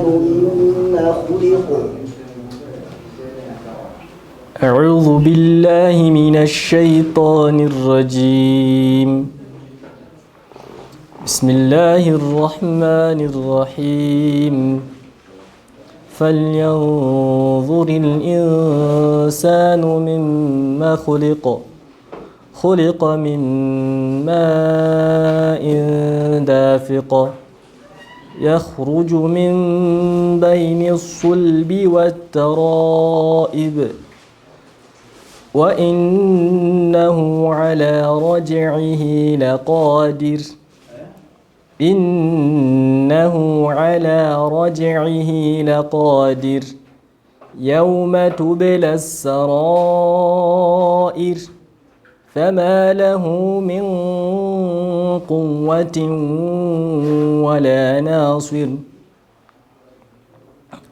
مما خلق. أعوذ بالله من الشيطان الرجيم. بسم الله الرحمن الرحيم. فلينظر الإنسان مما خلق. خلق من ماء دافق يخرج من بين الصلب والترائب وإنه على رجعه لقادر. إنه على رجعه لقادر يوم تبلى السرائر فما له من قوة ولا ناصر.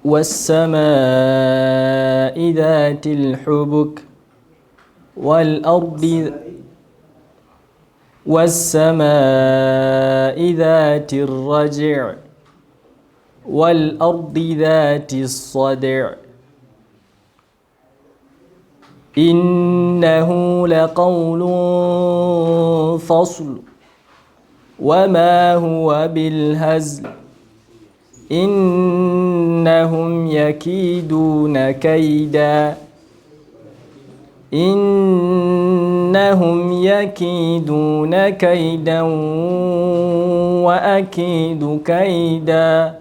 والسماء ذات الحبك والسماء ذات الرجع والأرض ذات الصدع إنه لقول فصل وما هو بالهزل إنهم يكيدون كيدا إنهم يكيدون كيدا وأكيد كيدا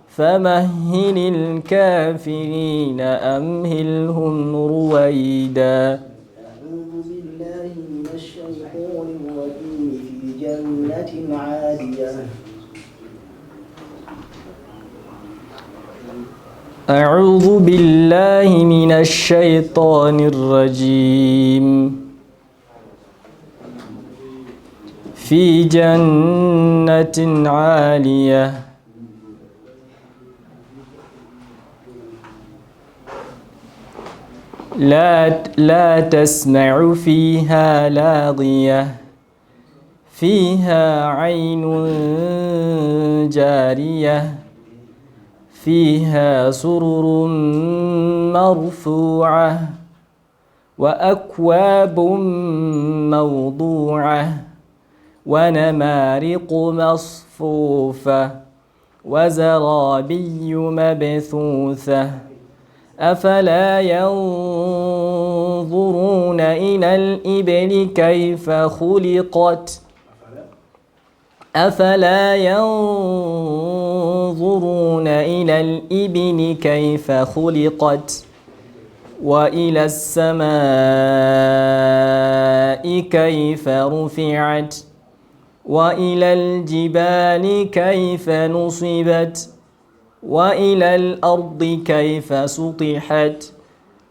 فمهل الكافرين أمهلهم رويدا. أعوذ بالله من الشيطان الرجيم. في جنة عالية. أعوذ بالله من الشيطان الرجيم. في جنة عالية لا تسمع فيها لاغية فيها عين جارية فيها سرر مرفوعة وأكواب موضوعة ونمارق مصفوفة وزرابي مبثوثة أفلا ينظرون إلى الإبل كيف خلقت أفلا ينظرون إلى الإبل كيف خلقت وإلى السماء كيف رفعت وإلى الجبال كيف نصبت وإلى الأرض كيف سطحت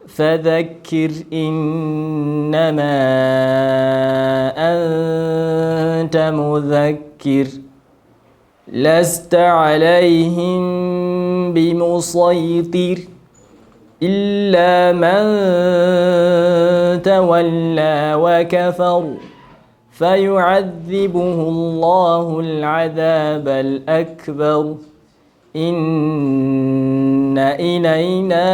فذكر إنما أنت مذكر لست عليهم بمسيطر إلا من تولى وكفر فيعذبه الله العذاب الأكبر إن إلينا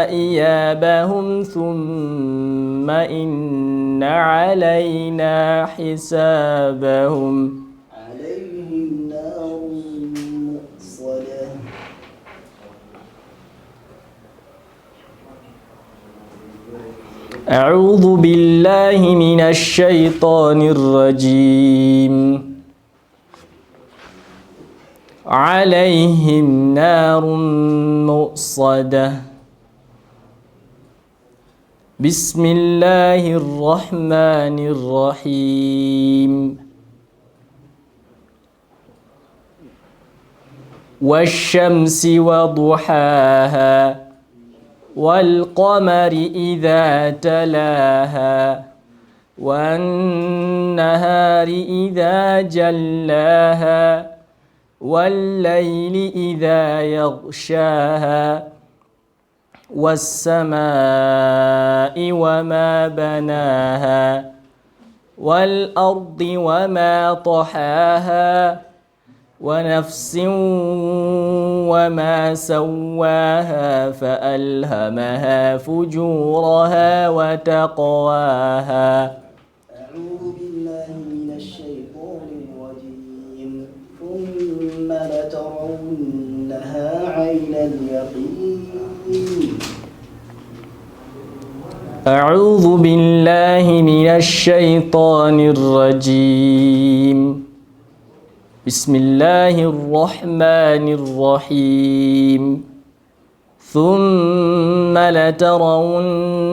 إيابهم ثم إن علينا حسابهم. عليهم نار مؤصدة. أعوذ بالله من الشيطان الرجيم. عليهم نار مؤصدة. بسم الله الرحمن الرحيم. والشمس وضحاها والقمر إذا تلاها والنهار إذا جلاها والليل إذا يغشاها والسماء وما بناها والأرض وما طحاها ونفس وما سواها فألهمها فجورها وتقواها أعوذ بالله من الشيطان الرجيم ثم لترونها عين اليقين أعوذ بالله من الشيطان الرجيم بسم الله الرحمن الرحيم ثم لترونها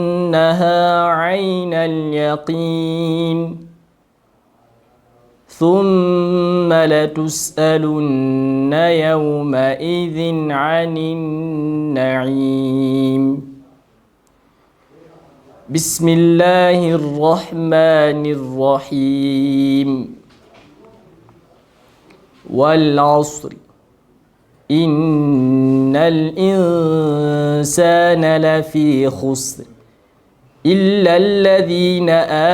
عين اليقين ثم لتسألن يومئذ عن النعيم بسم الله الرحمن الرحيم والعصر إن الإنسان لفي خسر إلا الذين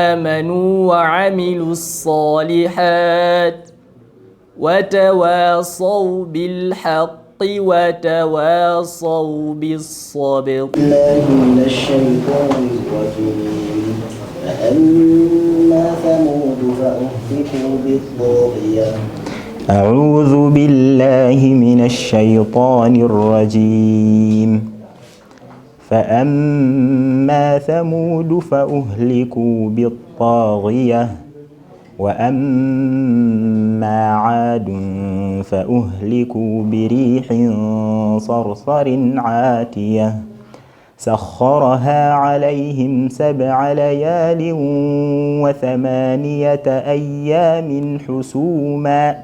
آمنوا وعملوا الصالحات وتواصوا بالحق وتواصوا بالصبر. الله من الشيطان الرجيم فأما ثمود فأهلكوا بالطاغية. أعوذ بالله من الشيطان الرجيم فأما ثمود فأهلكوا بالطاغية وأما عاد فأهلكوا بريح صرصر عاتية سخرها عليهم 7 ليال و8 أيام حسوما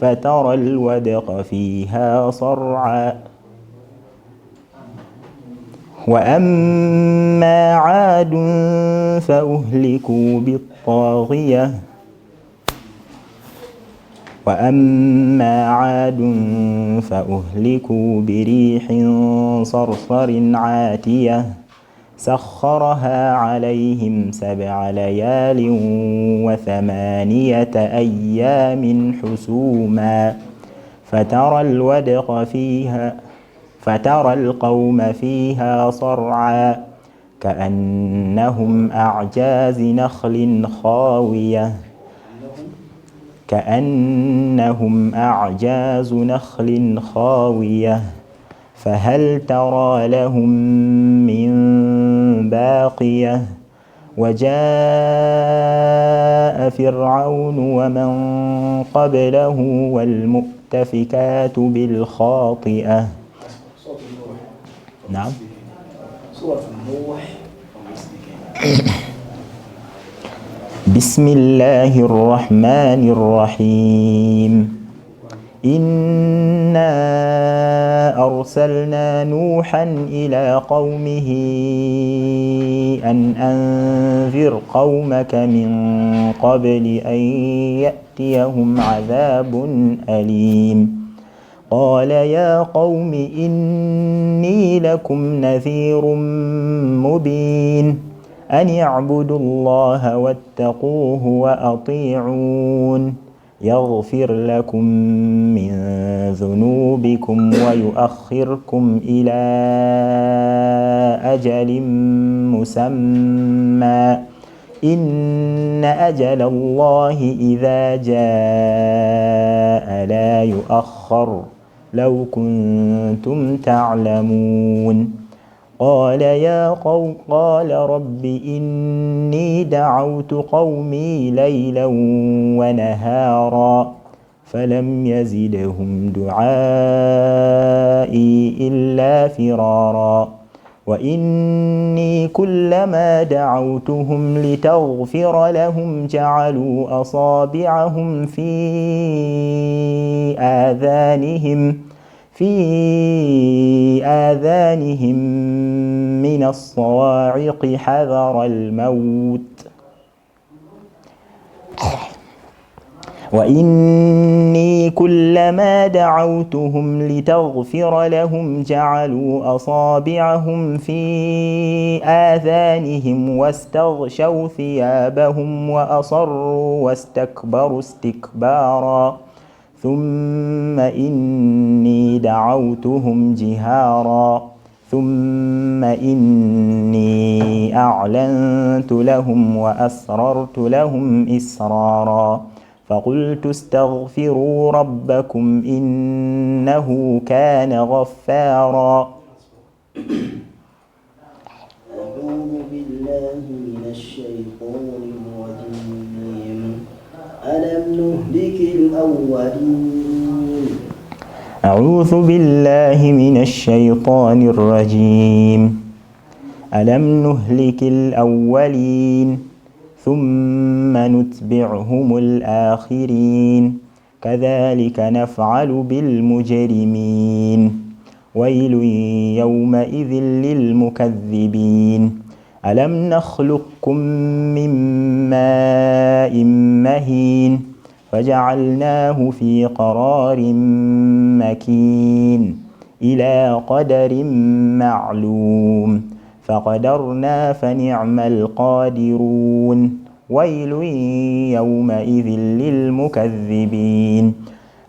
فترى الودق فيها صرعا وأما عاد فأهلكوا بالطاغية وأما عاد فأهلكوا بريح صرصر عاتية سخرها عليهم 7 ليال و8 أيام حسوما فترى القوم فيها صرعا كأنهم أعجاز نخل خاوية فهل ترى لهم من باقية وجاء فرعون ومن قبله والمؤتفكات بالخاطئة. نعم. سورة النوح. بسم الله الرحمن الرحيم إنا أرسلنا نوحا إلى قومه أن أنذر قومك من قبل أن يأتيهم عذاب أليم قال يا قوم إني لكم نذير مبين أن اعبدوا الله واتقوه وأطيعون يغفر لكم من ذنوبكم ويؤخركم إلى أجل مسمى إن أجل الله إذا جاء لا يؤخر لو كنتم تعلمون. قال رب إني دعوت قومي ليلا ونهارا فلم يزدهم دعائي إلا فرارا وإني كلما دعوتهم لتغفر لهم جعلوا أصابعهم في آذانهم من الصواعق حذر الموت وإني كلما دعوتهم لتغفر لهم جعلوا أصابعهم في آذانهم واستغشوا ثيابهم وأصروا واستكبروا استكبارا ثم إني دعوتهم جهارا ثم إني أعلنت لهم وأسررت لهم إسرارا فقلت استغفروا ربكم إنه كان غفارا. أعوذ بالله من الشيطان الرجيم. ألم نهلك الأولين. أعوذ بالله من الشيطان الرجيم. ألم نهلك الأولين ثم نتبعهم الآخرين كذلك نفعل بالمجرمين ويل يومئذ للمكذبين. ألم نخلقكم من ماء مهين فجعلناه في قرار مكين إلى قدر معلوم فقدرنا فنعم القادرون ويل يومئذ للمكذبين.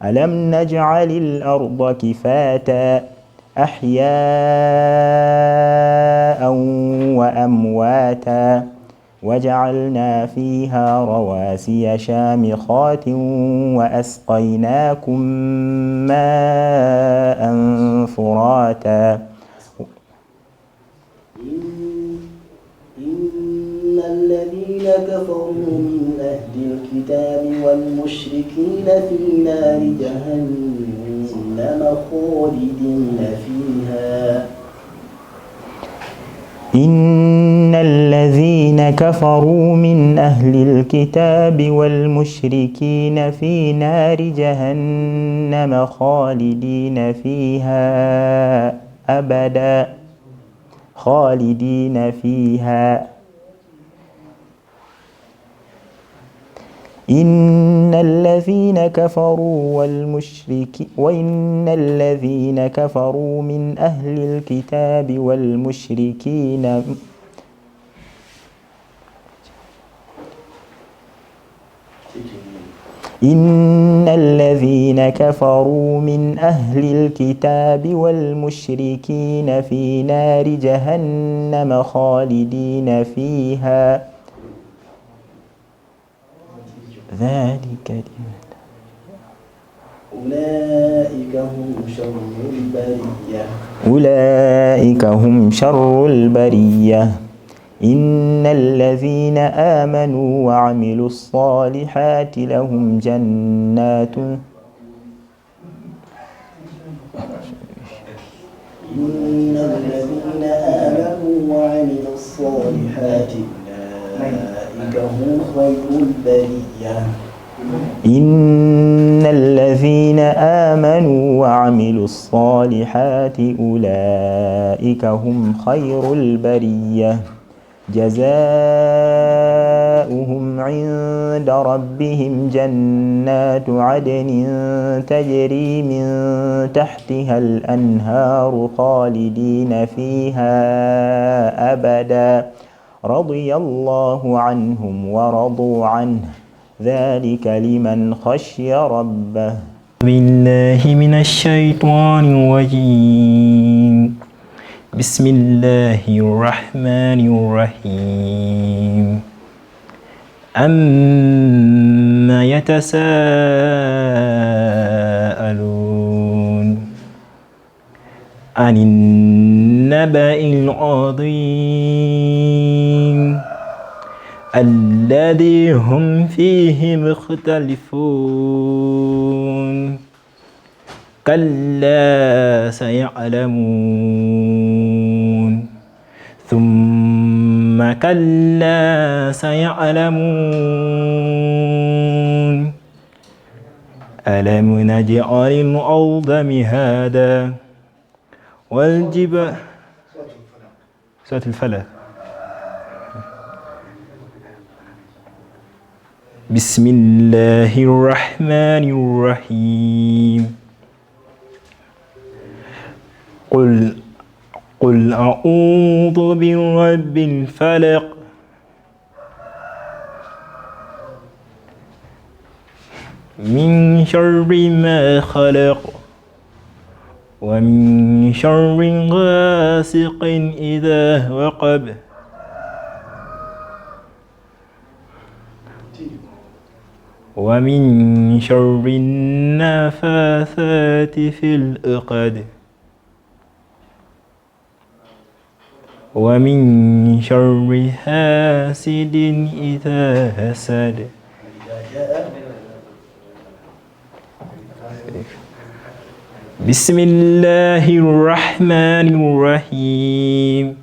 ألم نجعل الأرض كفاتا أحياء وأمواتا وجعلنا فيها رواسي شامخات وأسقيناكم ماء فراتا. إن الذين كفروا من أهل الكتاب والمشركين في نار جهنم خالدين فيها. إن الذين كفروا من أهل الكتاب والمشركين في نار جهنم خالدين فيها أبدا خالدين فيها. إن الذين كفروا وإن الذين كفروا من أهل الكتاب والمشركين إن الذين كفروا من أهل الكتاب والمشركين في نار جهنم خالدين فيها ذلك أولئك هم شر البرية. أولئك هم شر البرية. إن الذين آمنوا وعملوا الصالحات لهم جنات إن الذين آمنوا وعملوا الصالحات أولئك هم خير البرية. إن الذين آمنوا وعملوا الصالحات أولئك هم خير البرية جزاؤهم عند ربهم جنات عدن تجري من تحتها الأنهار خالدين فيها أبدا رضي الله عنهم ورضوا عنه ذلك لمن خشي ربه. بالله من الشيطان الرجيم. بسم الله الرحمن الرحيم. أما يتساءلون عن النبأ العظيم الذي هم فيه مختلفون كلا سيعلمون ثم كلا سيعلمون ألم نجعل الأرض مهادا والجبال سورة الفلق. بسم الله الرحمن الرحيم. قل أعوذ برب الفلق من شر ما خلق ومن شر غاسق إذا وقب ومن شر النفاثات في العقد ومن شر حاسد إذا حسد. بسم الله الرحمن الرحيم.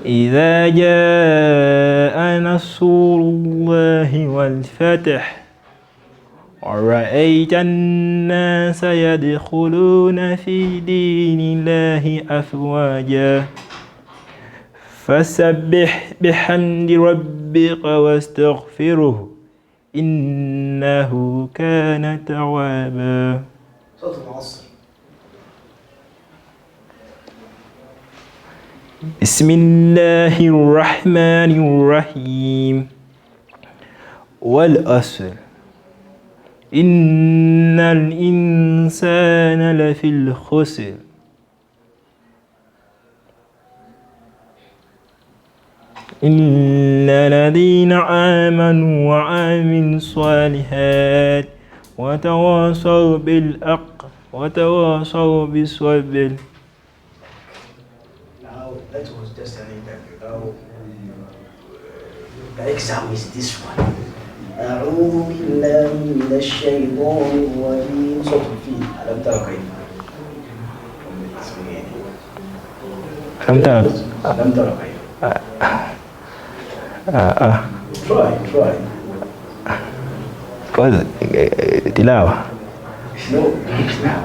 إذا جاء نصر الله والفتح ورأيت الناس يدخلون في دين الله أفواجا فسبح بحمد ربك واستغفره إنه كان توابا. صوت العصر. بسم الله الرحمن الرحيم. والعصر إن الإنسان لفي الخسر إلا الذين آمنوا وعملوا الصالحات وتواصوا بالحق وتواصوا بالصبر. Now that was just an interview. Now the exam is this one. أعوذ بالله من الشيطان الرجيم. صوت الفيل. ألم ترى كيف؟ ألم ترى كيف؟ Try. تلاوة. No, now.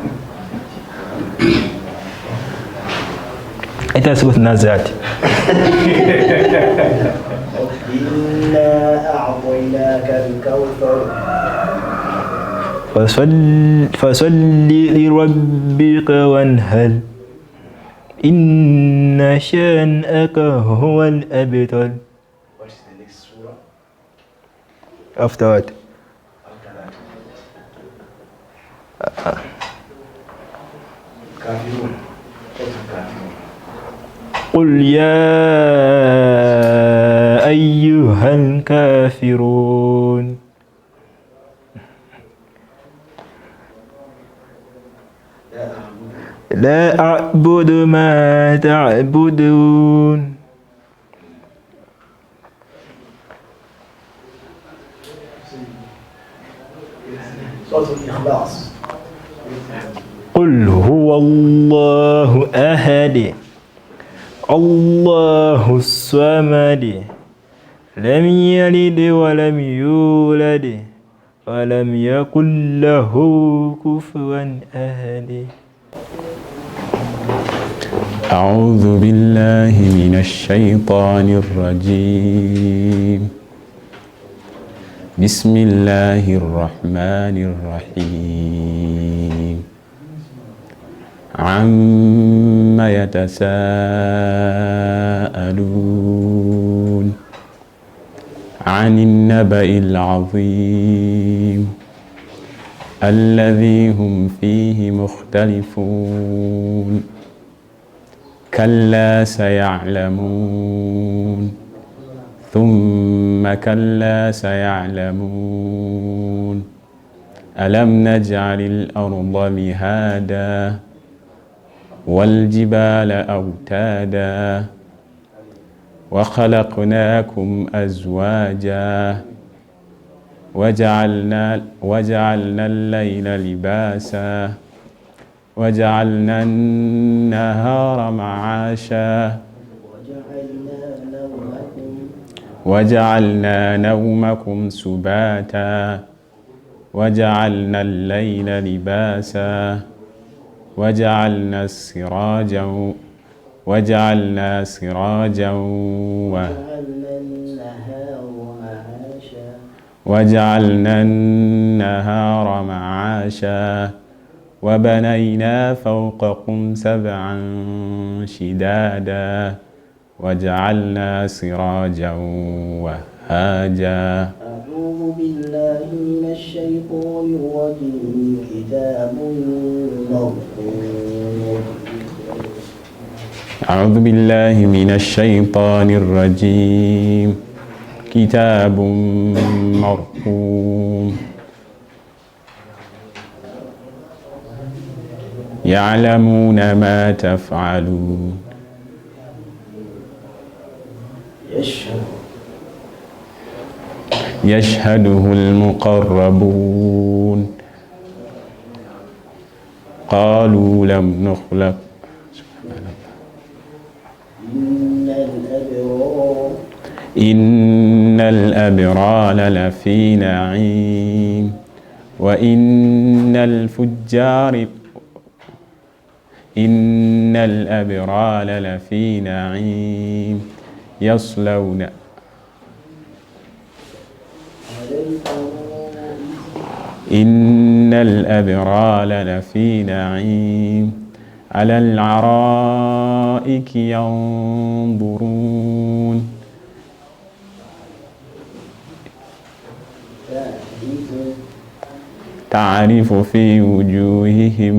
أنت سورة النازعات. إنا أعطيناك الكوثر فصل لربك وانهر إن شانئك هو الأبتر. What is the next surah? After what? After that. Kafirun. Kafirun. قل يا أيها الكافرون لا أعبد ما تعبدون صوت الإخلاص. قل هو الله أحد الله الصمد لم يلد ولم يولد ولم يكن له كفوا أحد. أعوذ بالله من الشيطان الرجيم. بسم الله الرحمن الرحيم. عما يتساءلون عن النبأ العظيم الذي هم فيه مختلفون كلا سيعلمون ثم كلا سيعلمون ألم نجعل الأرض مهادا والجبال أوتادا وخلقناكم أزواجا وجعلنا الليل لباسا وجعلنا النهار معاشا وجعلنا نومكم سباتا وجعلنا الليل لباسا وجعلنا سراجا وجعلنا النهار معاشا وبنينا فوقكم سبعا شدادا وجعلنا سراجا وهاجا. أعوذ بالله من الشيطان الرجيم. كتاب مرقوم. أعوذ بالله من الشيطان الرجيم. كتاب مرقوم يعلمون ما تفعلون. يشهده المقربون قالوا لم نخلق. إن الأبرار لفي نعيم وإن الأبرار لفي نعيم يصلون إن الأبرار لفي نعيم على الأرائك ينظرون تعرف في وجوههم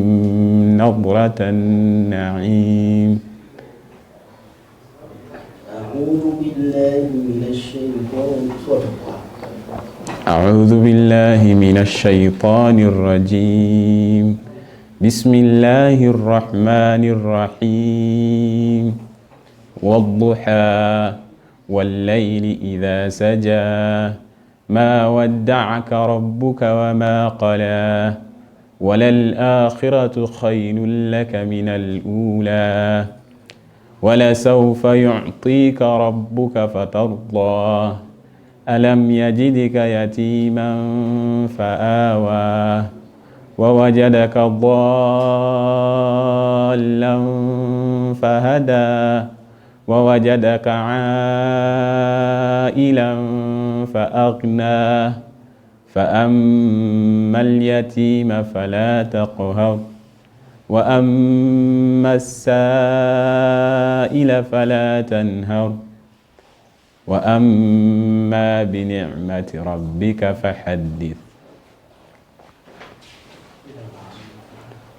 نضرة النعيم. أعوذ بالله من الشيطان أعوذ بالله من الشيطان الرجيم. بسم الله الرحمن الرحيم. والضحى والليل إذا سجى ما ودعك ربك وما قلى وللآخرة خير لك من الأولى ولسوف يعطيك ربك فترضى ألم يجدك يتيما فآوى ووجدك ضالا فهدى ووجدك عائلا فأغنى فأما اليتيم فلا تقهر وأما السائل فلا تنهر وأما بنعمة ربك فحدث.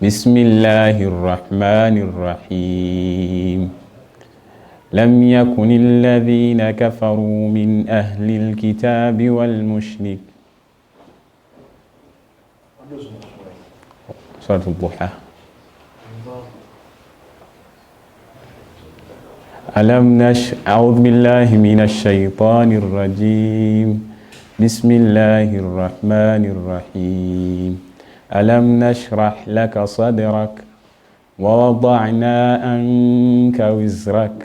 بسم الله الرحمن الرحيم. لم يكن الذين كفروا من أهل الكتاب والمشرك. سورة الضحى. أعوذ بالله من الشيطان الرجيم. بسم الله الرحمن الرحيم. ألم نشرح لك صدرك ووضعنا عنك وزرك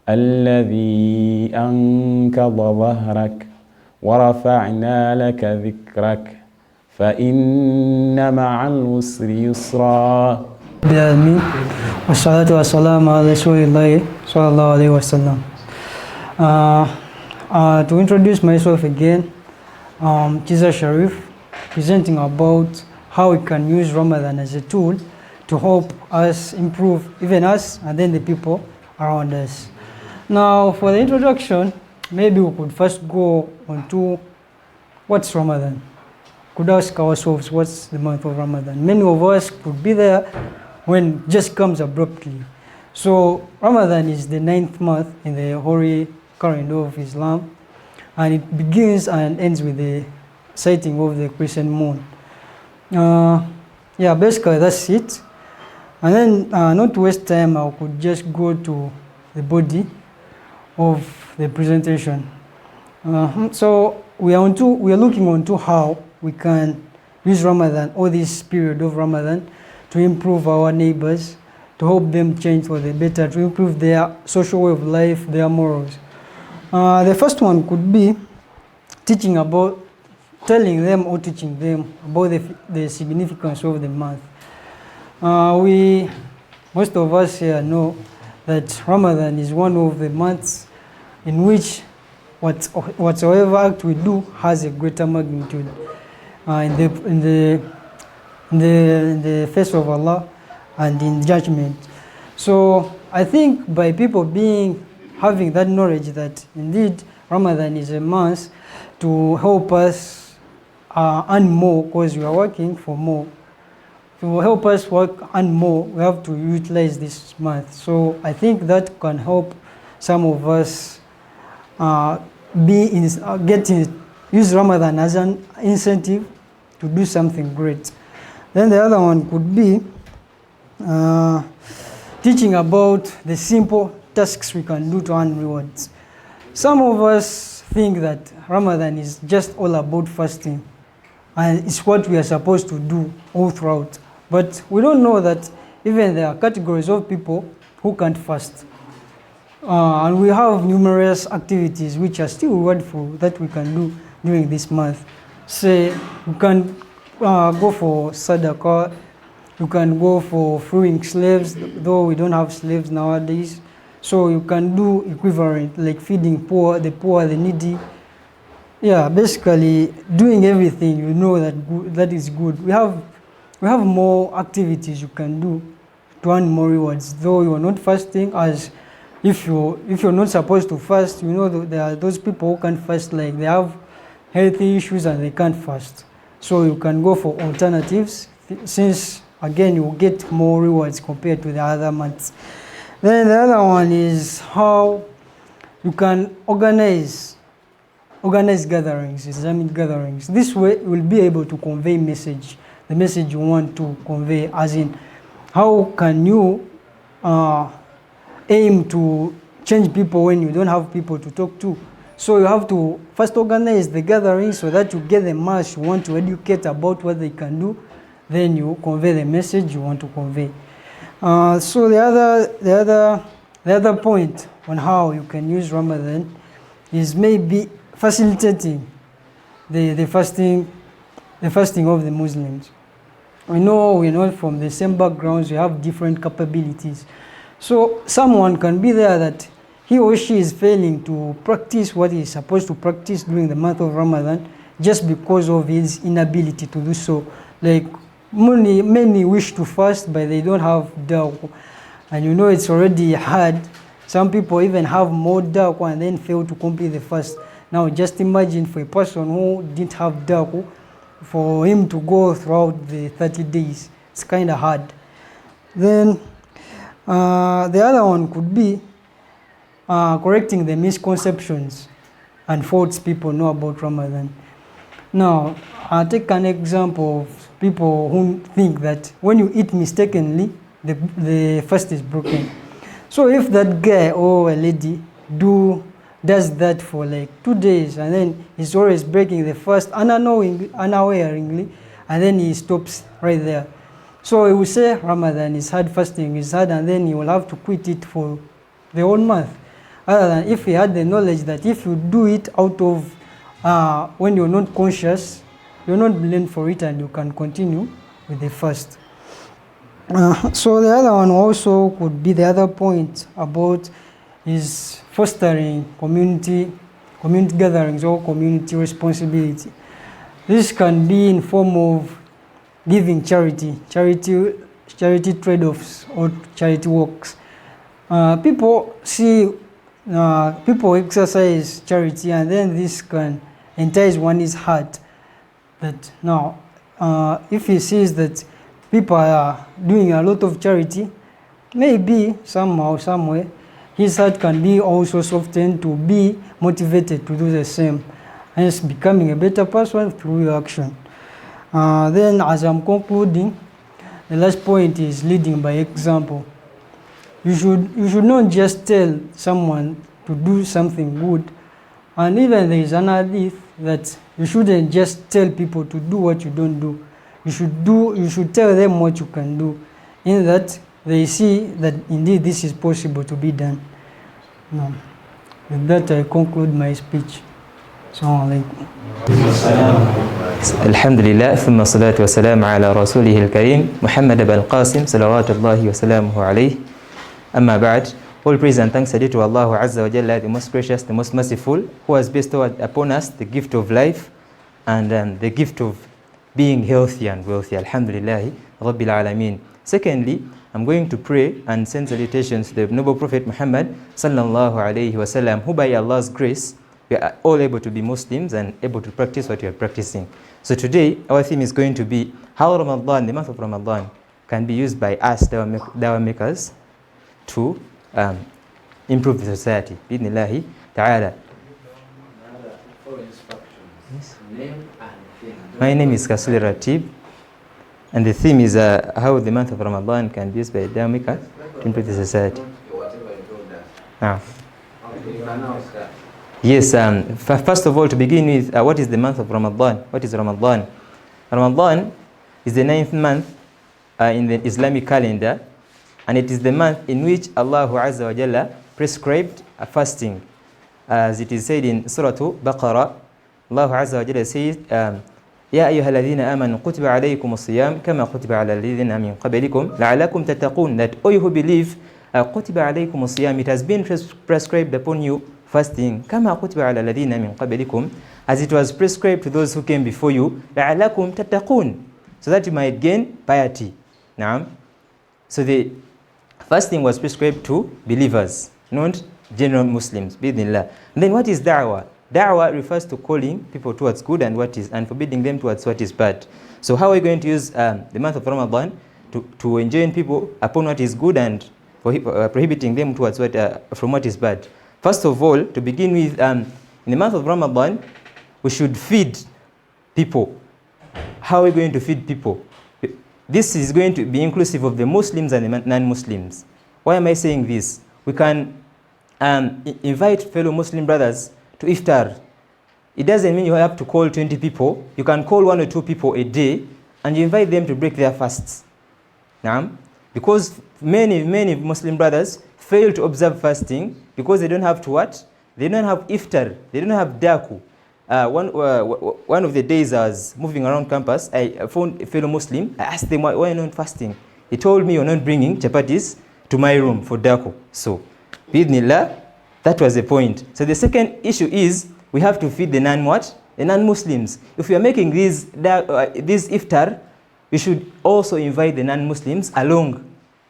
الذي أنقض ظهرك ورفعنا لك ذكرك فإن مع العسر يسرا. آمين والصلاة والسلام على رسول الله صلى الله عليه وسلم. To introduce myself again, Tiza Sharif, presenting about how we can use Ramadan as a tool to help us improve, even us and then the people around us. Now for the introduction, maybe we could first go on to what's Ramadan. Could ask ourselves what's the month of Ramadan. Many of us could be there when it just comes abruptly. So Ramadan is the 9th month in the holy calendar of Islam, and it begins and ends with the sighting of the crescent moon. Yeah, basically that's it. And then not to waste time, I could just go to the body of the presentation. So we are looking onto how we can use Ramadan, or this period of Ramadan, to improve our neighbors, to help them change for the better, to improve their social way of life, their morals. The first one could be telling them or teaching them about the significance of the month. Most of us here know that Ramadan is one of the months in which whatsoever act we do has a greater magnitude in the face of Allah and in judgment. So I think by people being having that knowledge that indeed Ramadan is a month to help us earn more, because we are working for more. To help us earn more, we have to utilize this month. So I think that can help some of us use Ramadan as an incentive to do something great. Then the other one could be teaching about the simple tasks we can do to earn rewards. Some of us think that Ramadan is just all about fasting, and it's what we are supposed to do all throughout. But we don't know that even there are categories of people who can't fast. And we have numerous activities which are still rewardful that we can do during this month. Say, we can go for sadaqah, you can go for freeing slaves, though we don't have slaves nowadays. So you can do equivalent, like feeding the poor, the needy. Yeah, basically doing everything you know that is good. We have more activities you can do to earn more rewards, though you are not fasting. As if you're not supposed to fast, you know there are those people who can't fast, like they have healthy issues and they can't fast. So you can go for alternatives, since again you get more rewards compared to the other months. Then the other one is how you can organize gatherings, Islamic gatherings. This way you will be able to convey the message you want to convey, as in how can you aim to change people when you don't have people to talk to. So you have to first organize the gathering so that you get the mass you want to educate about what they can do, then you convey the message you want to convey. So the other point on how you can use Ramadan is maybe facilitating the fasting of the Muslims. We know we're not from the same backgrounds, we have different capabilities. So someone can be there that he or she is failing to practice what he is supposed to practice during the month of Ramadan just because of his inability to do so. Like many wish to fast, but they don't have dawah. And you know it's already hard. Some people even have more dawah and then fail to complete the fast. Now just imagine for a person who didn't have dawah, for him to go throughout the 30 days. It's kind of hard. Then the other one could be correcting the misconceptions and faults people know about Ramadan. Now, I'll take an example of people who think that when you eat mistakenly, the fast is broken. So if that guy or a lady does that for like 2 days, and then he's always breaking the fast unawareingly, and then he stops right there. So he will say Ramadan is hard, fasting is hard, and then he will have to quit it for the whole month. Other than if he had the knowledge that if you do it out of when you're not conscious, you're not blamed for it, and you can continue with the fast. So the other one also could be the other point about is fostering community gatherings or community responsibility. This can be in form of giving charity trade-offs or charity works. People exercise charity, and then this can entice one's heart that now if he sees that people are doing a lot of charity, maybe somehow, somewhere, his heart can be also softened to be motivated to do the same, hence becoming a better person through your action. Then as I'm concluding, the last point is leading by example. You should not just tell someone to do something good, and even there is an hadith that you shouldn't just tell people to do what you don't do. You should tell them what you can do, in that they see that indeed this is possible to be done. Now, with that I conclude my speech. Assalamu alaikum. Alhamdulillah, thumma salatu wa salam ala rasulih al-kareem, Muhammad ibn al-Qasim, salawatullahi wa salamuhu alayhi. Amma ba'd. All praise and thanks are due to Allah Azza wa Jalla, the most gracious, the most merciful, who has bestowed upon us the gift of life and the gift of being healthy and wealthy. Alhamdulillah, Rabbil Alameen. Secondly, I'm going to pray and send salutations to the noble Prophet Muhammad sallallahu alaihi wasallam, who by Allah's grace we are all able to be Muslims and able to practice what we are practicing. So today our theme is going to be how Ramadan, the month of Ramadan, can be used by us dawah makers to improve the society. Bidnillahi ta'ala. Yes. My name is Kasuli Ratib, and the theme is how the month of Ramadan can be used by a dawah maker to improve the society. Yes, first of all, to begin with, what is the month of Ramadan? What is Ramadan? Ramadan is the 9th month in the Islamic calendar, and it is the month in which Allah Azza wa Jalla prescribed a fasting. As it is said in Surah Baqarah, Allah Azza wa Jalla says, يا أيها الذين آمنوا كتب عليكم الصيام كما كتب على الذين من قبلكم لعلكم تتقون. That all you who believe, كتب عليكم الصيام, it has been prescribed upon you fasting كما كتب على الذين من قبلكم, as it was prescribed to those who came before you, لعلكم تتقون, so that you might gain piety. Now, so the fasting was prescribed to believers, not general Muslims. Bidnillah. And then what is da'wah? Da'wah refers to calling people towards good and forbidding them towards what is bad. So how are we going to use the month of Ramadan to enjoin people upon what is good and prohibiting them towards from what is bad? First of all, to begin with, in the month of Ramadan, we should feed people. How are we going to feed people? This is going to be inclusive of the Muslims and the non-Muslims. Why am I saying this? We can invite fellow Muslim brothers to iftar. It doesn't mean you have to call 20 people. You can call 1 or 2 people a day and you invite them to break their fasts. Because many Muslim brothers fail to observe fasting because they don't have to what? They don't have iftar. They don't have daku. One of the days I was moving around campus, I found a fellow Muslim. I asked them, why are you not fasting? He told me, you're not bringing chapatis to my room for daku. So, bidnillah, that was the point. So the second issue is we have to feed the non-Muslims. If we are making this iftar, we should also invite the non-Muslims along.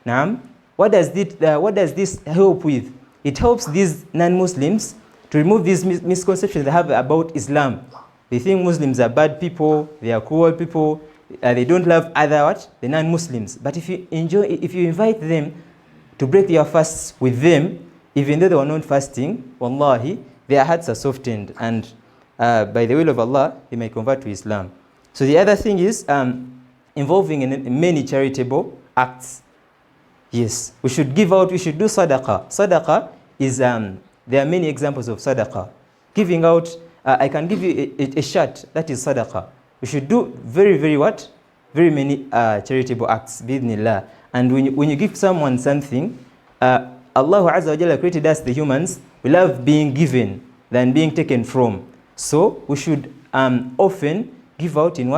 Now, what does this help with? It helps these non-Muslims to remove these misconceptions they have about Islam. They think Muslims are bad people, they are cruel people, they don't love the non-Muslims. But if you invite them to break their fasts with them, even though they were not fasting, wallahi, their hearts are softened, and by the will of Allah, they may convert to Islam. So the other thing is involving in many charitable acts. Yes, we should do sadaqah. Sadaqah is, there are many examples of sadaqah. Giving out, I can give you a shirt, that is sadaqah. We should do very many charitable acts, bidnillah. And when you give someone something, Allah Azza wa Jalla created us, the humans, we love being given than being taken from. So we should often give out in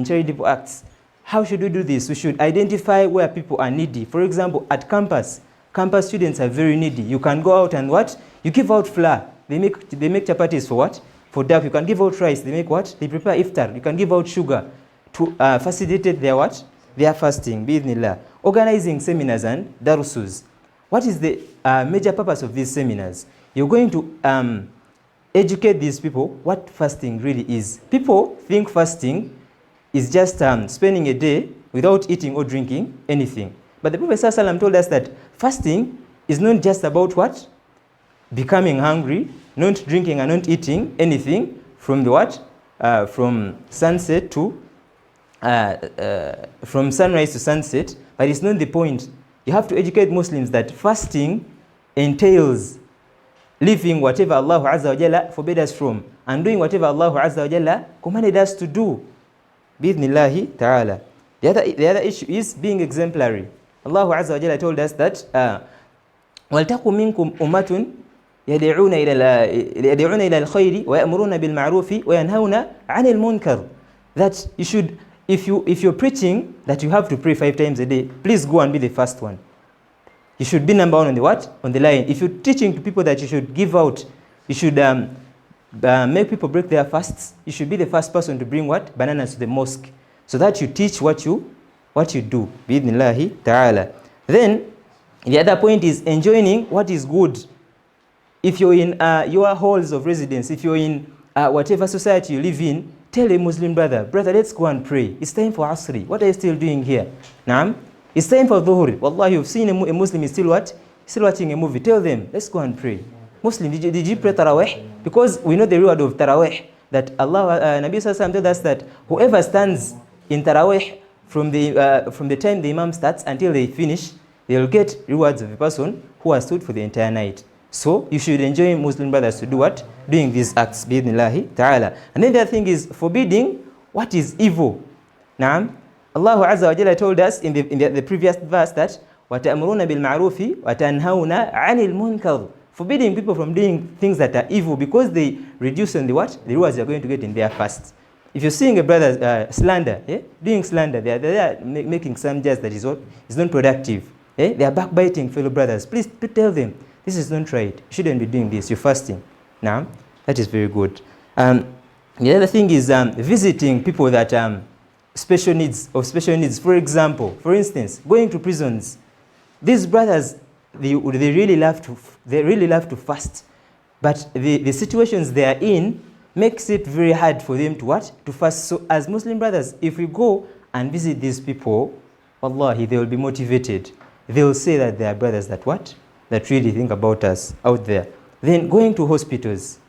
charitable acts. How should we do this? We should identify where people are needy. For example, at campus students are very needy. You can go out and you give out flour. They make chapatis for what? For duck. You can give out rice. They make what? They prepare iftar. You can give out sugar to facilitate their fasting. Bismillah. Organizing seminars and darusus. What is the major purpose of these seminars? You're going to educate these people what fasting really is. People think fasting is just spending a day without eating or drinking anything. But the Prophet ﷺ told us that fasting is not just about what? Becoming hungry, not drinking and not eating anything from from sunset to from sunrise to sunset. But it's not the point. You have to educate Muslims that fasting entails leaving whatever Allah Azza wa Jalla forbade us from and doing whatever Allah Azza wa Jalla commanded us to do. Bidnillahi ta'ala. The other issue is being exemplary. Allah Azza wa Jalla told us that وَلْتَقُمْ مِنْكُمْ أُمَّةٌ يَدْعُونَ إِلَى الْخَيْرِ وَيَأْمُرُونَ بِالْمَعْرُوفِ وَيَنْهَوْنَ عَنِ الْمُنْكَرِ. That you should, if you're preaching that you have to pray 5 times a day, please go and be the first one. You should be number 1 on the line. If you're teaching to people that you should give out, you should make people break their fasts, you should be the first person to bring bananas to the mosque, so that you teach what you do. Bi'idhnillahi ta'ala. Then the other point is enjoining what is good. If you're in your halls of residence, if you're in whatever society you live in, tell a Muslim brother, let's go and pray. It's time for Asri. What are you still doing here? Naam? It's time for Dhuhr. Wallah, you've seen a Muslim is still what? Still watching a movie. Tell them, let's go and pray. Muslim, did you pray Tarawih? Because we know the reward of Tarawih. That Allah, Nabi Sallallahu Alaihi Wasallam told us that whoever stands in Tarawih from the time the Imam starts until they finish, they'll get rewards of a person who has stood for the entire night. So you should enjoy Muslim brothers to do what? Doing these acts, bi'idhnillahi ta'ala. And then the other thing is forbidding what is evil. Naam. Allah Azza wa Jalla told us in the previous verse that وَتَأْمُرُونَ بِالْمَعْرُوفِ وَتَنْهَوْنَ عَنِ الْمُنْكَرِ, forbidding people from doing things that are evil because they reduce on the what? The rewards you're going to get in their fast. If you're seeing a brother slander, doing slander, they are making some jest that is what? Is not productive. They are backbiting fellow brothers. Please tell them, this is not right. You shouldn't be doing this. You're fasting. Now, that is very good. The other thing is visiting people that special needs. For example, for instance, going to prisons. These brothers, they really love to fast, but the situations they are in makes it very hard for them to what? To fast. So as Muslim brothers, if we go and visit these people, wallahi, they will be motivated. They will say that they are brothers that what? That really think about us out there. Then going to hospitals.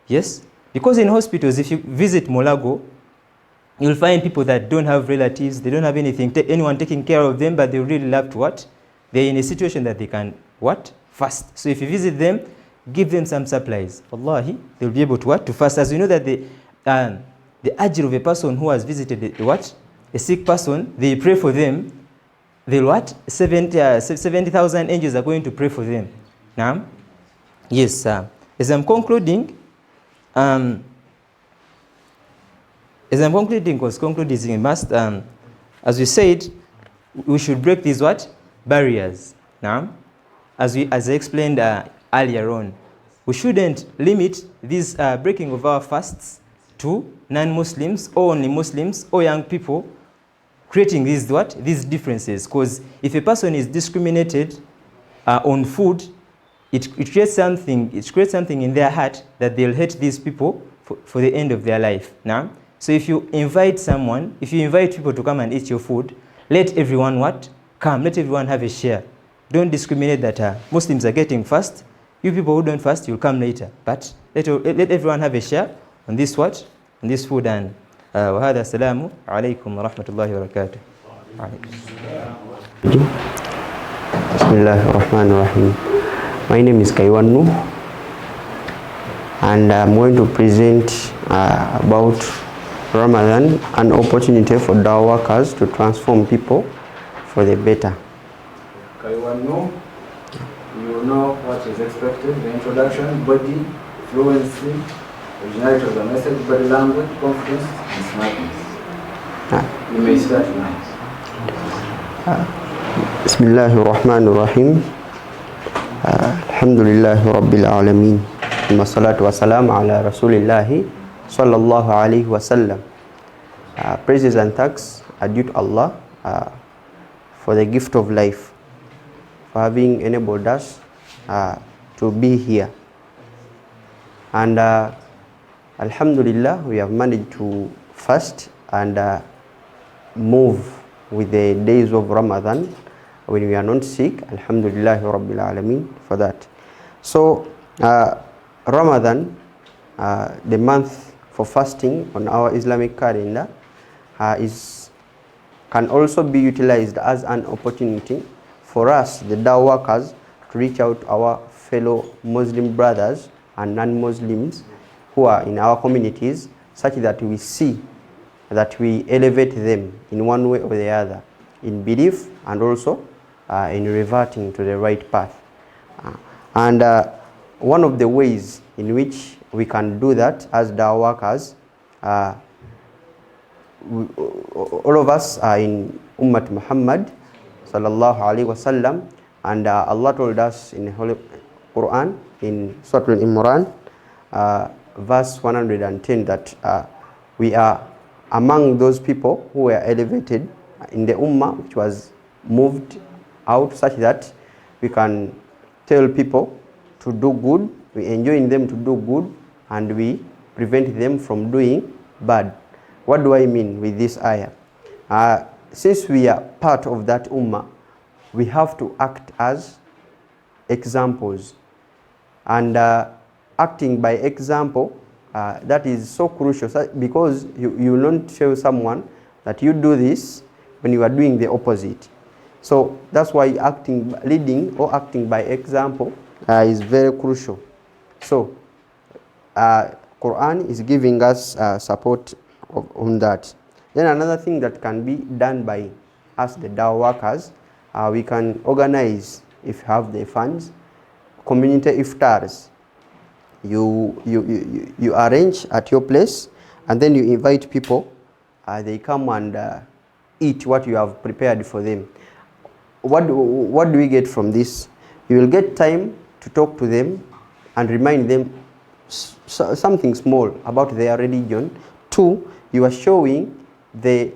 Yes? Because in hospitals, if you visit Molago, you'll find people that don't have relatives, they don't have anyone taking care of them, but they really love to what? They're in a situation that they can what? Fast. So if you visit them, give them some supplies. Wallahi, they'll be able to what? To fast. As you know that the ajr of a person who has visited a sick person, they pray for them. They'll what? 70,000 angels are going to pray for them. Now, yes, as I'm concluding, as we said, we should break these what? Barriers. Now, as I explained earlier on, we shouldn't limit this breaking of our fasts to non-Muslims or only Muslims or young people, creating these differences. Because if a person is discriminated on food, it creates something in their heart that they'll hate these people for the end of their life. Now, so if you invite people to come and eat your food, let everyone what? Come, let everyone have a share. Don't discriminate that Muslims are getting fast. You people who don't fast, you'll come later. But let everyone have a share on this what? On this food. And وهذا السلام عليكم ورحمة الله وبركاته. Bismillahirrahmanirrahim. My name is Kaiwanu, and I'm going to present about Ramadan, an opportunity for dawah workers to transform people for the better. Kaiwanu, you know what is expected, the introduction, body, fluency, originality of the message, body language, confidence, and smartness. You may start now. Bismillahirrahmanirrahim. Alhamdulillahi Rabbil Alameen. Wassalatu wassalamu ala Rasulillahi sallallahu alayhi wasallam. Praises and thanks are due to Allah for the gift of life, for having enabled us to be here. And Alhamdulillah, we have managed to fast and move with the days of Ramadan when we are not sick. Alhamdulillah Rabbil Alameen for that. So Ramadan, the month for fasting on our Islamic calendar, can also be utilized as an opportunity for us, the dawah workers, to reach out to our fellow Muslim brothers and non-Muslims who are in our communities, such that we see that we elevate them in one way or the other, in belief and also in reverting to the right path. And one of the ways in which we can do that as dawah workers, all of us are in Ummat Muhammad sallallahu alaihi wasallam, and Allah told us in the Holy Quran in Surah Al-Imran, verse 110, that we are among those people who were elevated in the Ummah, which was moved out such that we can tell people to do good, we enjoin them to do good, and we prevent them from doing bad. What do I mean with this ayah? Since we are part of that ummah, we have to act as examples. And acting by example, that is so crucial, because you will not tell someone that you do this when you are doing the opposite. So that's why leading or acting by example is very crucial. So Quran is giving us support on that. Then another thing that can be done by us, the dawah workers, we can organize, if you have the funds, community iftars. You arrange at your place, and then you invite people. They come and eat what you have prepared for them. What do we get from this? You will get time to talk to them and remind them something small about their religion. 2, you are showing the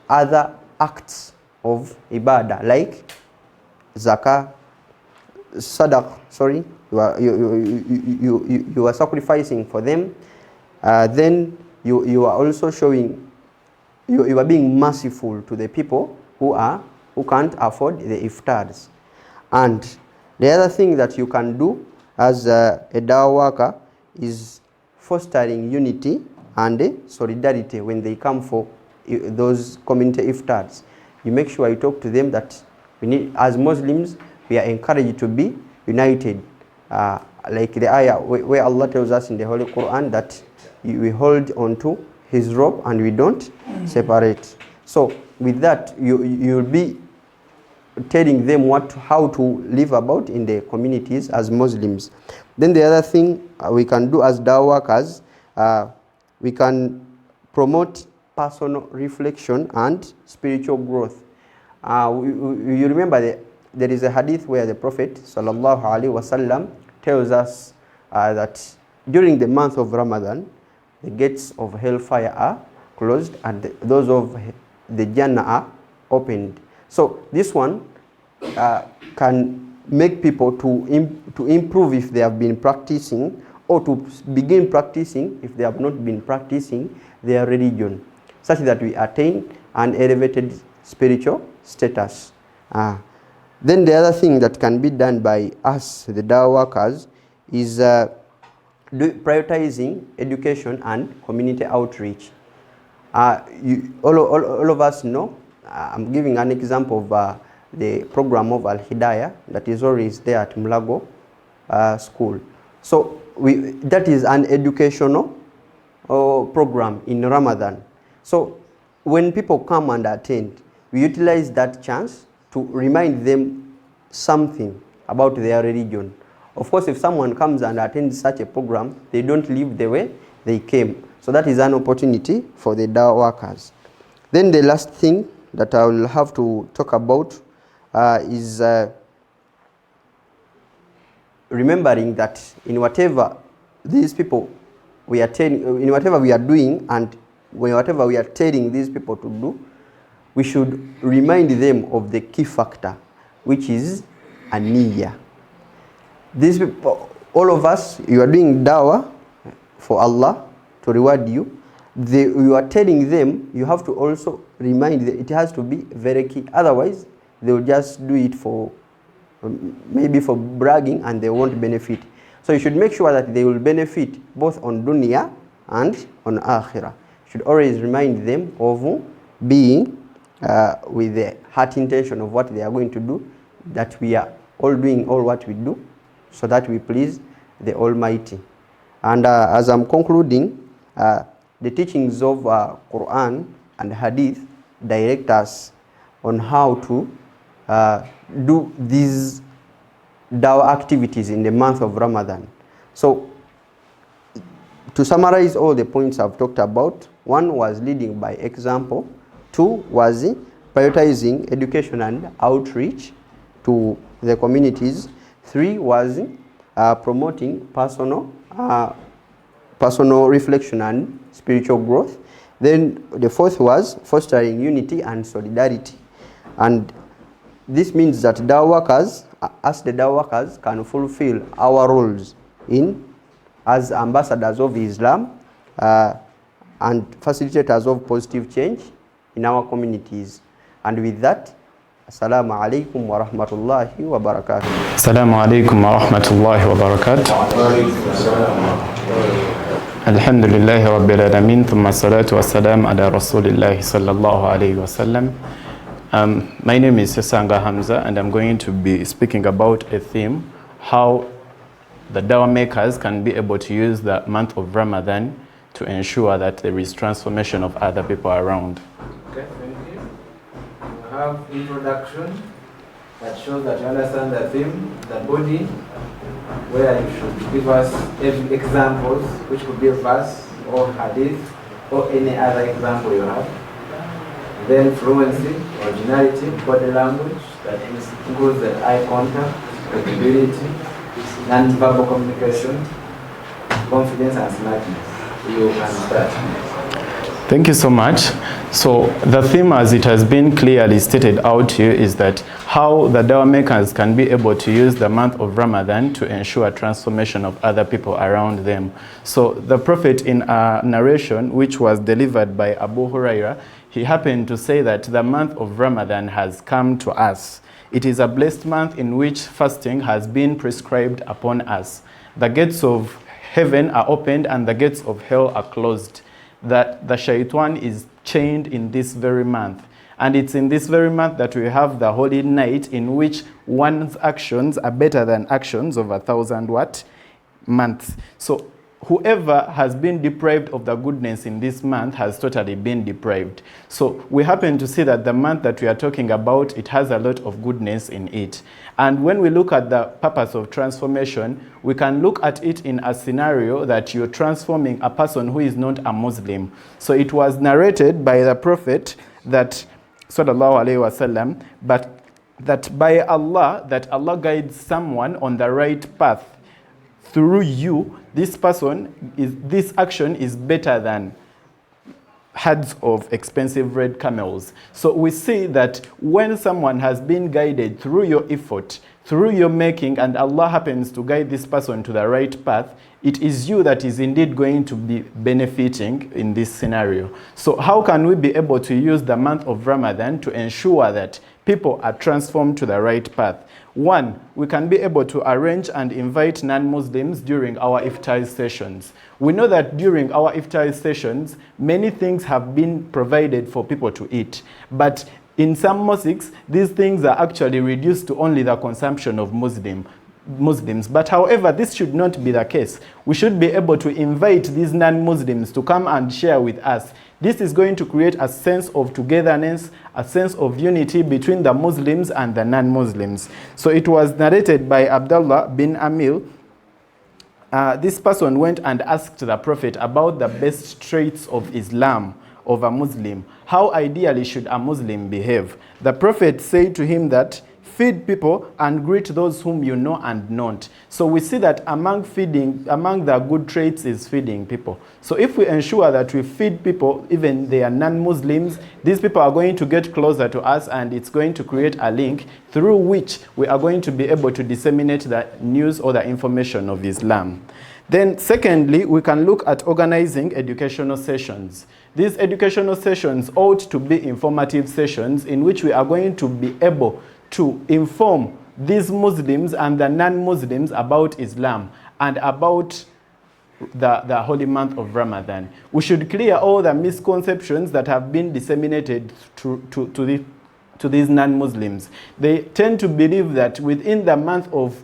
other acts of ibadah, like zakah, sadaq, sorry, you are sacrificing for them. Then you are also showing, you are being merciful to the people who can't afford the iftars. And the other thing that you can do as a dawah worker is fostering unity and solidarity when they come for those community iftars. You make sure you talk to them that we need, as Muslims, we are encouraged to be united. Like the ayah where Allah tells us in the Holy Quran that we hold on to His rope and we don't separate. So with that, you'll be telling them how to live about in the communities as Muslims. Then the other thing we can do as dawah workers, we can promote personal reflection and spiritual growth. You remember there is a hadith where the Prophet sallallahu alaihi wasallam tells us that during the month of Ramadan, the gates of hellfire are closed and those of the Jannah are opened. So this one can make people to improve if they have been practicing, or to begin practicing if they have not been practicing their religion, such that we attain an elevated spiritual status. Then the other thing that can be done by us, the dawah workers, is prioritizing education and community outreach. All of us know, I'm giving an example of the program of Al-HIDAAYA that is always there at Mulago school. So that is an educational program in Ramadan. So when people come and attend, we utilize that chance to remind them something about their religion. Of course, if someone comes and attends such a program, they don't live the way they came. So that is an opportunity for the dawah workers. Then the last thing that I will have to talk about is remembering that in whatever these people we are in whatever we are doing and whatever we are telling these people to do, we should remind them of the key factor, which is an-niyyah. These people, all of us, you are doing dawah for Allah to reward you. You are telling them, you have to also remind them, it has to be very key. Otherwise, they will just do it for maybe for bragging and they won't benefit. So you should make sure that they will benefit both on dunya and on akhirah. You should always remind them of being with the heart intention of what they are going to do, that we are all doing all what we do so that we please the Almighty. And as I'm concluding, the teachings of Quran and Hadith direct us on how to do these dawah activities in the month of Ramadan. So to summarize all the points I've talked about, 1 was leading by example, 2 was prioritizing education and outreach to the communities, 3 was promoting personal reflection and spiritual growth. Then the 4th was fostering unity and solidarity. And This means that dawah workers, as the dawah workers, can fulfill our roles as ambassadors of Islam and facilitators of positive change in our communities. And with that, Assalamu alaikum wa rahmatullahi wa barakatuh. Assalamu alaikum wa rahmatullahi wa barakatuh. Alhamdulillahi rabbil alamin, thumma salatu wa salam ala rasulillahi sallallahu alayhi wa sallam. My name is Sanga Hamza, and I'm going to be speaking about a theme: how the dawah makers can be able to use the month of Ramadan to ensure that there is transformation of other people around. Okay, thank you. We have introduction that shows that you understand the theme, the body, where you should give us examples, which could be a verse or hadith or any other example you have. Then fluency, originality, body language, that includes the eye contact, credibility, non-verbal communication, confidence and smartness. You can start. Thank you so much. So the theme, as it has been clearly stated out here, is that how the dawah makers can be able to use the month of Ramadan to ensure transformation of other people around them. So the Prophet, in a narration which was delivered by Abu Huraira, he happened to say that the month of Ramadan has come to us. It is a blessed month in which fasting has been prescribed upon us. The gates of heaven are opened and the gates of hell are closed. That the shaitan is chained in this very month. And it's in this very month that we have the holy night, in which one's actions are better than actions of 1,000 months. So whoever has been deprived of the goodness in this month has totally been deprived. So we happen to see that the month that we are talking about, it has a lot of goodness in it. And when we look at the purpose of transformation, we can look at it in a scenario that you're transforming a person who is not a Muslim. So it was narrated by the Prophet that, sallallahu alaihi wasallam, but that by Allah, that Allah guides someone on the right path. Through you, this action is better than herds of expensive red camels. So we see that when someone has been guided through your effort, through your making, and Allah happens to guide this person to the right path, it is you that is indeed going to be benefiting in this scenario. So how can we be able to use the month of Ramadan to ensure that people are transformed to the right path? One, we can be able to arrange and invite non-Muslims during our iftar sessions. We know that during our iftar sessions, many things have been provided for people to eat. But in some mosques, these things are actually reduced to only the consumption of Muslims. But however, this should not be the case. We should be able to invite these non-Muslims to come and share with us. This is going to create a sense of togetherness, a sense of unity between the Muslims and the non-Muslims. So it was narrated by Abdullah bin Amil. This person went and asked the Prophet about the best traits of Islam, of a Muslim. How ideally should a Muslim behave? The Prophet said to him that, feed people and greet those whom you know and not. So we see that among the good traits is feeding people. So if we ensure that we feed people, even they are non-Muslims, these people are going to get closer to us, and it's going to create a link through which we are going to be able to disseminate the news or the information of Islam. Then secondly, we can look at organizing educational sessions. These educational sessions ought to be informative sessions in which we are going to be able to inform these Muslims and the non-Muslims about Islam and about the holy month of Ramadan. We should clear all the misconceptions that have been disseminated to these non-Muslims. They tend to believe that within the month of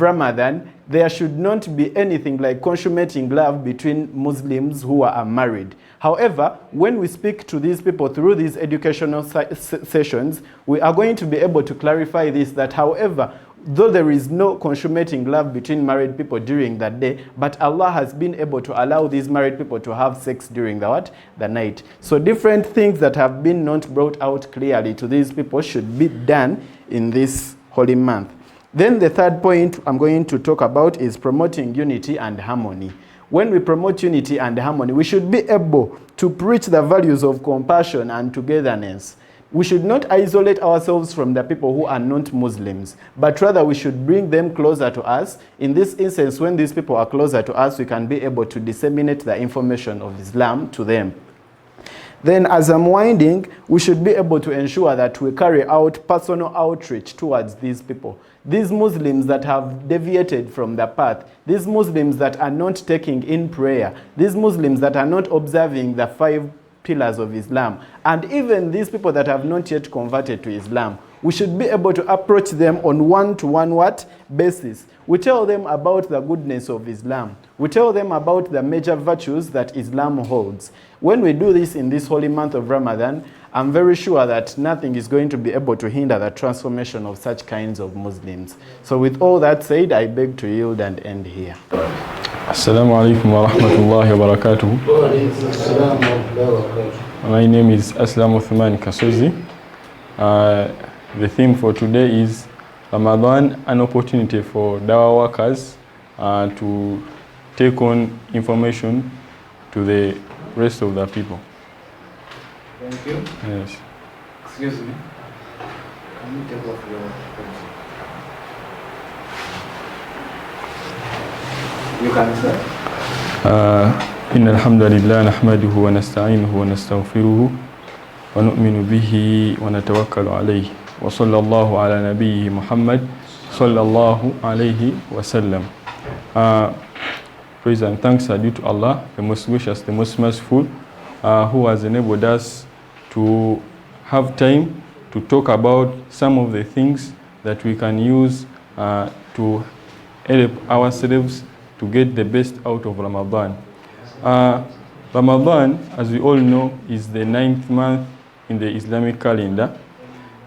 Ramadan, there should not be anything like consummating love between Muslims who are married. However, when we speak to these people through these educational sessions, we are going to be able to clarify this, that however, though there is no consummating love between married people during that day, but Allah has been able to allow these married people to have sex during the night. So different things that have been not brought out clearly to these people should be done in this holy month. Then the third point I'm going to talk about is promoting unity and harmony. When we promote unity and harmony, we should be able to preach the values of compassion and togetherness. We should not isolate ourselves from the people who are not Muslims, but rather we should bring them closer to us. In this instance, when these people are closer to us, we can be able to disseminate the information of Islam to them. Then as I'm winding, we should be able to ensure that we carry out personal outreach towards these people. These Muslims that have deviated from the path, these Muslims that are not taking in prayer, these Muslims that are not observing the 5 pillars of Islam, and even these people that have not yet converted to Islam, we should be able to approach them on one-to-one basis. We tell them about the goodness of Islam. We tell them about the major virtues that Islam holds. When we do this in this holy month of Ramadan, I'm very sure that nothing is going to be able to hinder the transformation of such kinds of Muslims. So with all that said, I beg to yield and end here. Assalamu alaikum wa rahmatullahi wa barakatuh. My name is Aslam Uthman Kasozi. The theme for today is Ramadan, an opportunity for dawah workers to take on information to the rest of the people. Thank you. Yes. Excuse me. Can you take off your headset? You can start. إن الحمد لله نحمده ونستعينه ونستغفره ونؤمن به ونتوكل عليه وصلى الله على نبيه محمد صلى الله عليه وسلم. Praise and thanks are due to Allah, the most gracious, the most merciful, who has enabled us to have time to talk about some of the things that we can use to help ourselves to get the best out of Ramadan. Ramadan, as we all know, is the 9th month in the Islamic calendar.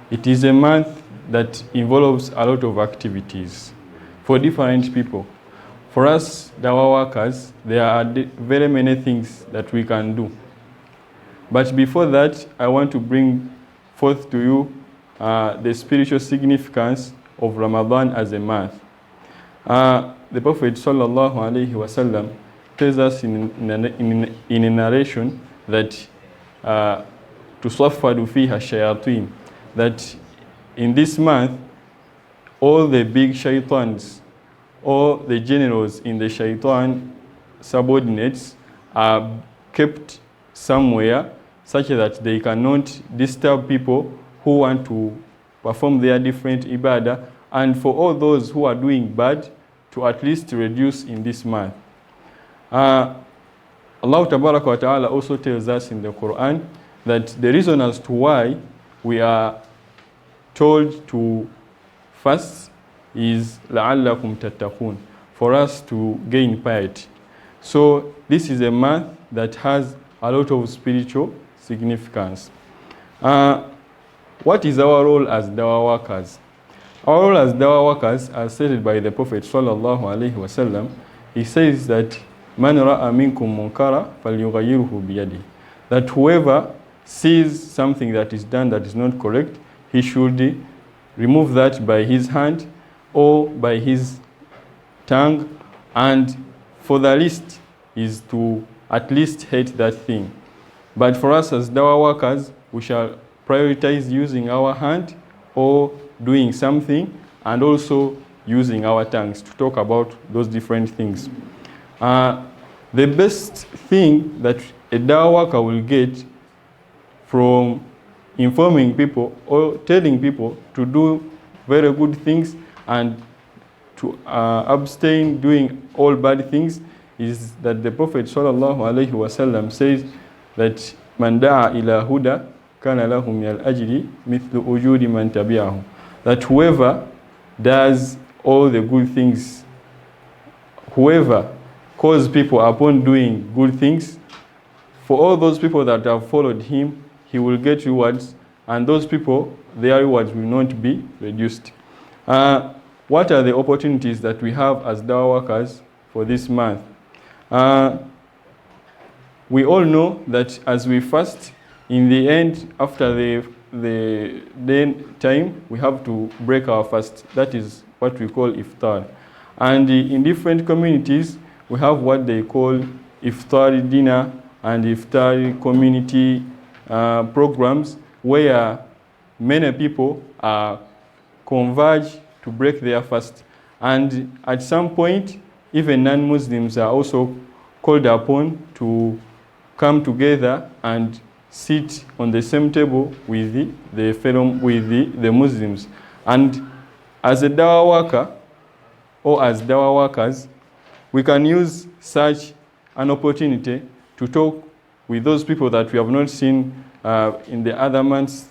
It is a month that involves a lot of activities for different people. For us, dawah workers, there are very many things that we can do. But before that, I want to bring forth to you the spiritual significance of Ramadan as a month. The Prophet sallallahu alaihi wasallam tells us in a narration that tuswaffadu fiha shayateen, that in this month all the big shaitans, all the generals in the shaitan subordinates are kept somewhere such that they cannot disturb people who want to perform their different ibadah, and for all those who are doing bad to at least reduce in this month. Allah Tabaraka wa Ta'ala also tells us in the Quran that the reason as to why we are told to fast is لَعَلَّكُمْ تَتَّقُونَ, for us to gain piety. So this is a month that has a lot of spiritual significance. What is our role as dawah workers? Our role as dawah workers, as stated by the Prophet sallallahu alaihi wasallam, he says that man ra'a minkum munkara falyughayyirhu biyadihi, that whoever sees something that is done that is not correct, he should remove that by his hand or by his tongue, and for the least is to at least hate that thing. But for us as dawah workers, we shall prioritize using our hand or doing something, and also using our tongues to talk about those different things. The best thing that a dawah worker will get from informing people or telling people to do very good things and to abstain doing all bad things is that the Prophet sallallahu alaihi wasallam says that man da'a ila huda kana lahu min al-ajri mithlu ujudi man tabi'ahu, that whoever does all the good things, whoever calls people upon doing good things, for all those people that have followed him, he will get rewards, and those people, their rewards will not be reduced. What are the opportunities that we have as dawah workers for this month? We all know that as we fast, in the end, after the day time, we have to break our fast. That is what we call iftar. And in different communities, we have what they call iftar dinner and iftar community programs, where many people converge to break their fast. And at some point, even non-Muslims are also called upon to come together and sit on the same table with the Muslims. And as a dawah worker or as dawah workers, we can use such an opportunity to talk with those people that we have not seen in the other months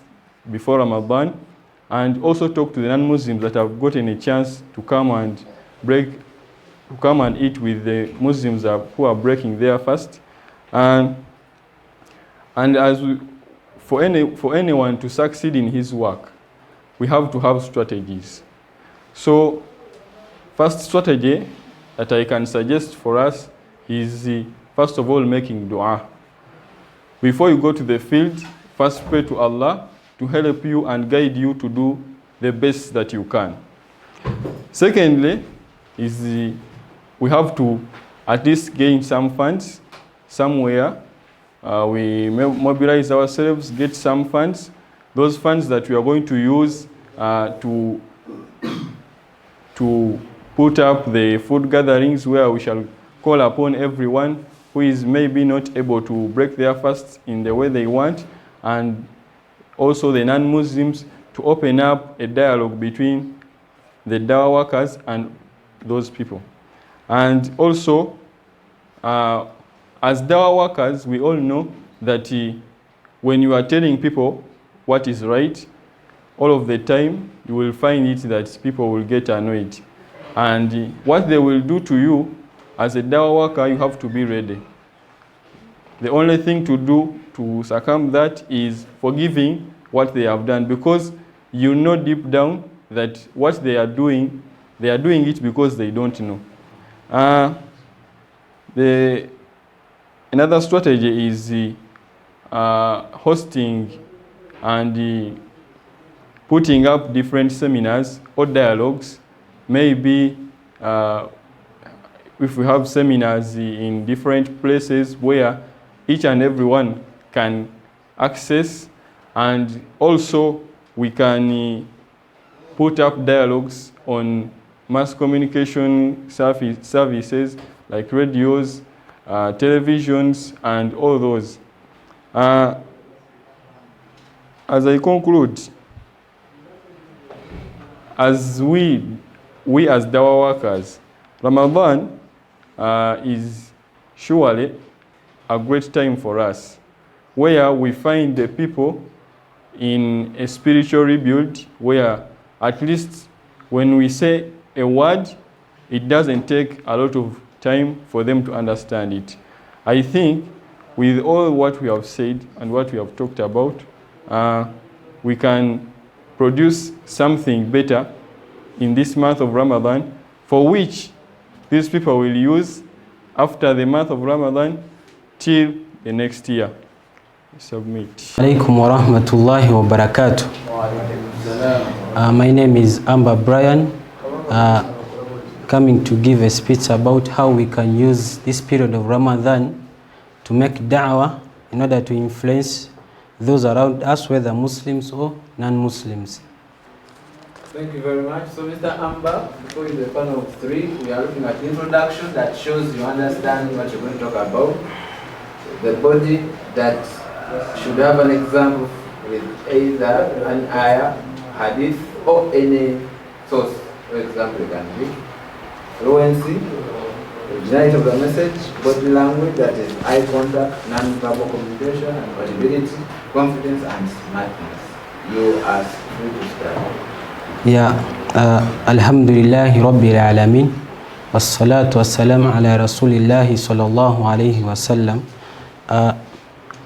before Ramadan, and also talk to the non-Muslims that have gotten a chance to come and eat with the Muslims who are breaking their fast. And for anyone to succeed in his work, we have to have strategies. So, first strategy that I can suggest for us is first of all making dua. Before you go to the field, first pray to Allah to help you and guide you to do the best that you can. Secondly, we have to at least gain some funds somewhere. We mobilize ourselves, get some funds. Those funds that we are going to use to put up the food gatherings where we shall call upon everyone who is maybe not able to break their fasts in the way they want, and also the non-Muslims, to open up a dialogue between the dawah workers and those people. And also, as dawah workers, we all know that when you are telling people what is right, all of the time, you will find it that people will get annoyed. And what they will do to you, as a dawah worker, you have to be ready. The only thing to do to succumb that is forgiving what they have done, because you know deep down that what they are doing it because they don't know. Another strategy is hosting and putting up different seminars or dialogues. Maybe if we have seminars in different places where each and everyone can access, and also we can put up dialogues on mass communication services like radios, televisions, and all those. As I conclude, as we as dawah workers, Ramadan is surely a great time for us, where we find the people in a spiritual rebuild, where at least when we say a word, it doesn't take a lot of time for them to understand it. I think with all what we have said and what we have talked about, we can produce something better in this month of Ramadan, for which these people will use after the month of Ramadan till the next year. Submit. Alaikum wa rahmatullahi wa barakatuh. My name is Amber Brian, coming to give a speech about how we can use this period of Ramadan to make da'wah in order to influence those around us, whether Muslims or non-Muslims. Thank you very much. So, Mr. Amber, before you the panel of three, we are looking at the introduction that shows you understand what you're going to talk about. The body that should have an example with either an ayah, hadith, or any source. For example, it can be fluency, originality of the message, body language, that is eye contact, non-verbal communication, and audibility, confidence, and smartness. You are free to start. Alhamdulillahi Rabbil Alameen, wassalatu wassalamu ala Rasulillahi sallallahu alayhi wa sallam.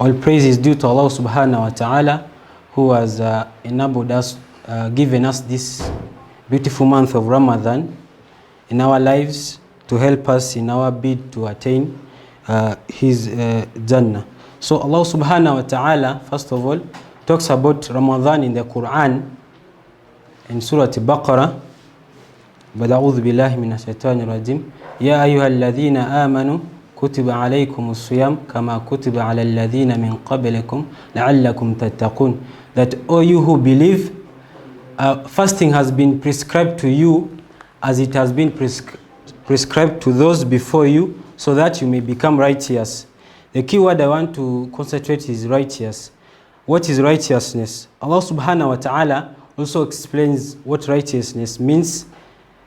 All praise is due to Allah subhanahu wa ta'ala, who has enabled us, given us this beautiful month of Ramadan in our lives to help us in our bid to attain His Jannah. So Allah subhanahu wa ta'ala, first of all, talks about Ramadan in the Quran in Surah Baqarah. But a'udhu billahi minash shaitani rajim. Ya ayyuhalladhina amanu kutiba alaykumus siyam kama kutiba ala alladhina min qablikum la'allakum tattaqun. that all you who believe, fasting has been prescribed to you as it has been prescribed to those before you, so that you may become righteous. The key word I want to concentrate is righteous. What is righteousness? Allah subhanahu wa ta'ala also explains what righteousness means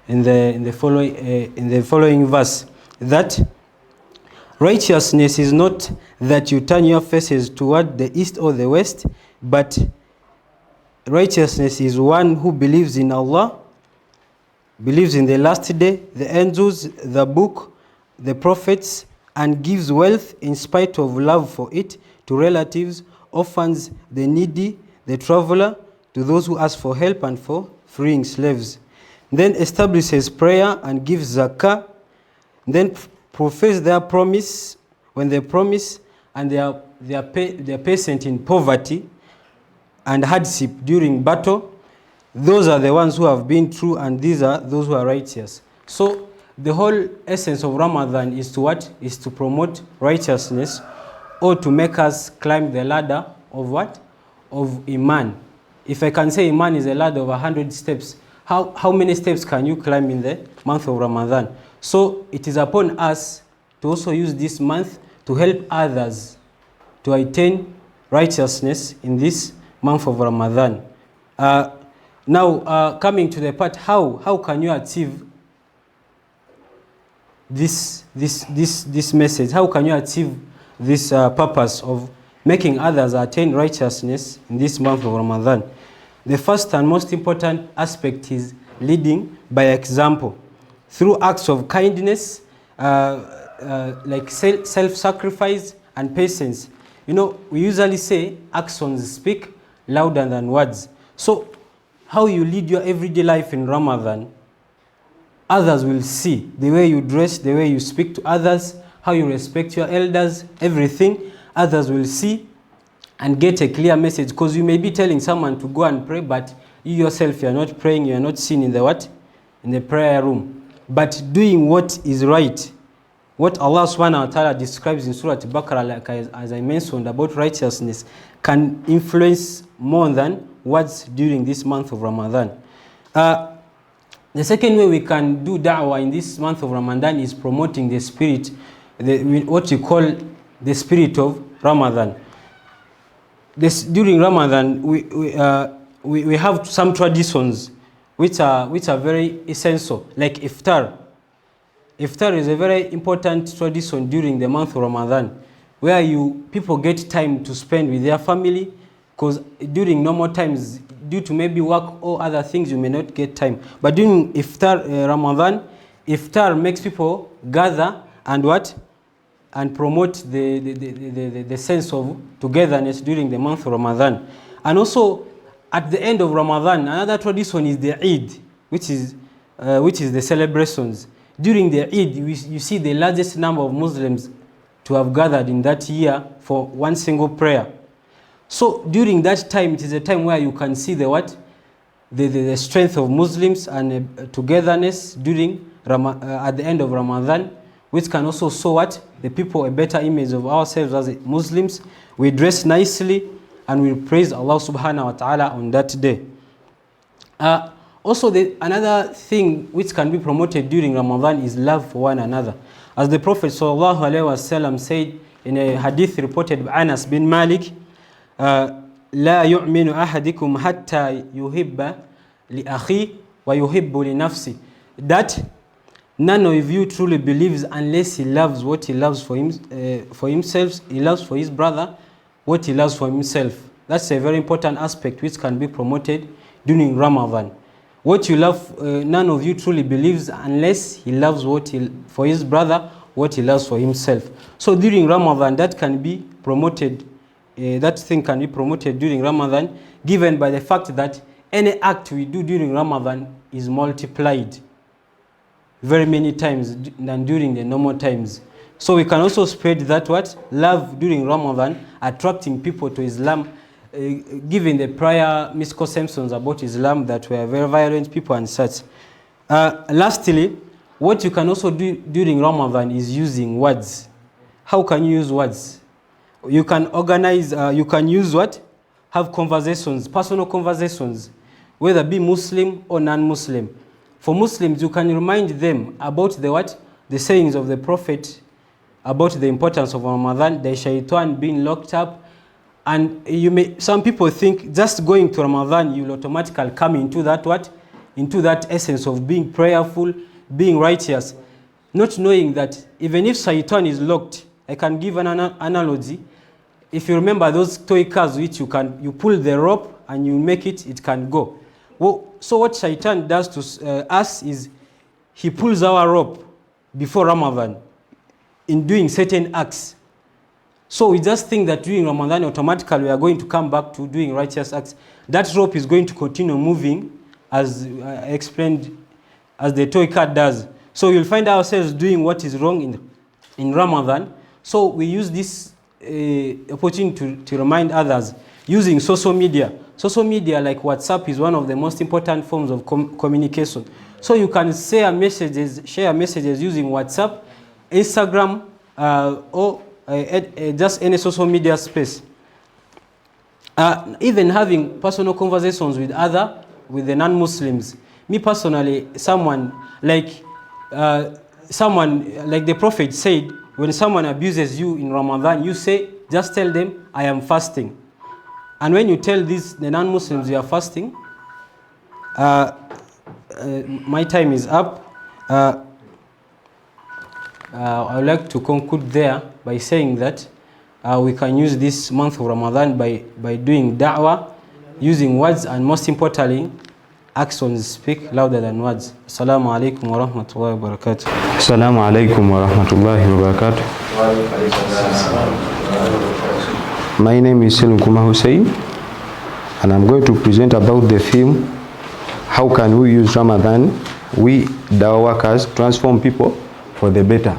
in the following verse, that righteousness is not that you turn your faces toward the east or the west, but righteousness is one who believes in Allah, believes in the last day, the angels, the book, the prophets, and gives wealth in spite of love for it to relatives, orphans, the needy, the traveler, to those who ask for help, and for freeing slaves. Then establishes prayer and gives zakah. Then profess their promise when they promise, and they are patient in poverty and hardship during battle. Those are the ones who have been true, and these are those who are righteous. So the whole essence of Ramadan is to what? Is to promote righteousness, or to make us climb the ladder of what? Of Iman. If I can say Iman is a ladder of 100 steps, how many steps can you climb in the month of Ramadan? So it is upon us to also use this month to help others to attain righteousness in this month of Ramadan. Now, coming to the part, how can you achieve this message? How can you achieve this purpose of making others attain righteousness in this month of Ramadan? The first and most important aspect is leading by example through acts of kindness, like self-sacrifice and patience. You know, we usually say actions speak louder than words. So how you lead your everyday life in Ramadan, others will see the way you dress, the way you speak to others, how you respect your elders, everything. Others will see and get a clear message, because you may be telling someone to go and pray, but you yourself, you are not praying, you are not seen in the what? In the prayer room. But doing what is right, what Allah subhanahu wa ta'ala describes in Surah Al-Baqarah, like as I mentioned about righteousness, can influence more than words during this month of Ramadan. The second way we can do da'wah in this month of Ramadan is promoting the spirit, what you call the spirit of Ramadan. During Ramadan, we have some traditions which are very essential, like iftar. Iftar is a very important tradition during the month of Ramadan, where people get time to spend with their family, because during normal times, due to maybe work or other things, you may not get time. But during iftar, Ramadan, iftar makes people gather and what? And promote the sense of togetherness during the month of Ramadan. And also, at the end of Ramadan, another tradition is the Eid, which is the celebrations. During the Eid, you see the largest number of Muslims to have gathered in that year for one single prayer. So during that time, it is a time where you can see the strength of Muslims and togetherness during at the end of Ramadan, which can also show the people a better image of ourselves as Muslims. We dress nicely and we praise Allah subhanahu wa ta'ala on that day. Also, another thing which can be promoted during Ramadan is love for one another. As the Prophet sallallahu alaihi wasallam said in a hadith reported by Anas bin Malik, لا يؤمن أحدكم حتى يحب لأخيه ويحب لنفسه. That none of you truly believes unless he loves what he loves for himself, he loves for his brother what he loves for himself. That's a very important aspect which can be promoted during Ramadan. What you love, none of you truly believes unless he loves for his brother what he loves for himself. So during Ramadan, that can be promoted. That thing can be promoted during Ramadan, given by the fact that any act we do during Ramadan is multiplied very many times than during the normal times. So we can also spread that love during Ramadan, attracting people to Islam, given the prior misconceptions about Islam that were very violent people and such. Lastly, what you can also do during Ramadan is using words. How can you use words? You can organize, you can use have conversations, personal conversations, whether be Muslim or non-Muslim. For Muslims, you can remind them about the sayings of the Prophet, about the importance of Ramadan, the shaitan being locked up. And some people think just going to Ramadan, you'll automatically come into that essence of being prayerful, being righteous, not knowing that even if shaitan is locked, I can give an analogy. If you remember those toy cars which you pull the rope and you make it can go. Well, so what shaitan does to us is he pulls our rope before Ramadan in doing certain acts. So we just think that during Ramadan automatically we are going to come back to doing righteous acts. That rope is going to continue moving as explained, as the toy car does. So you'll find ourselves doing what is wrong in Ramadan. So we use this opportunity to remind others using social media. Social media like WhatsApp is one of the most important forms of communication. So you can share messages using WhatsApp, Instagram, or just any social media space. Even having personal conversations with the non-Muslims. Me personally, someone like the Prophet said, when someone abuses you in Ramadan, you say, just tell them, I am fasting. And when you tell the non-Muslims you are fasting, my time is up. I would like to conclude there by saying that we can use this month of Ramadan by doing da'wah, using words, and most importantly, actions speak louder than words. Assalamu alaikum wa rahmatullahi wa barakatuh. Assalamu alaikum wa rahmatullahi wa barakatuh. My name is Selim Kuma Hussein, and I'm going to present about the theme, how can we use Ramadan, we dawah workers, transform people for the better.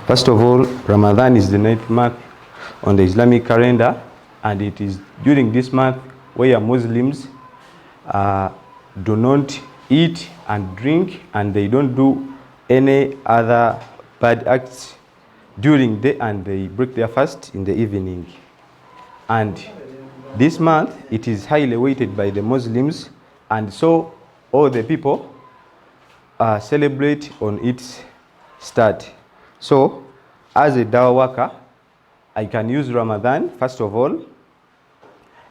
First of all, Ramadan is the 9th month on the Islamic calendar, and it is during this month where Muslims do not eat and drink, and they don't do any other bad acts during the day, and they break their fast in the evening. And this month it is highly weighted by the Muslims, and so all the people celebrate on its start. So as a dawah worker, I can use Ramadan. First of all,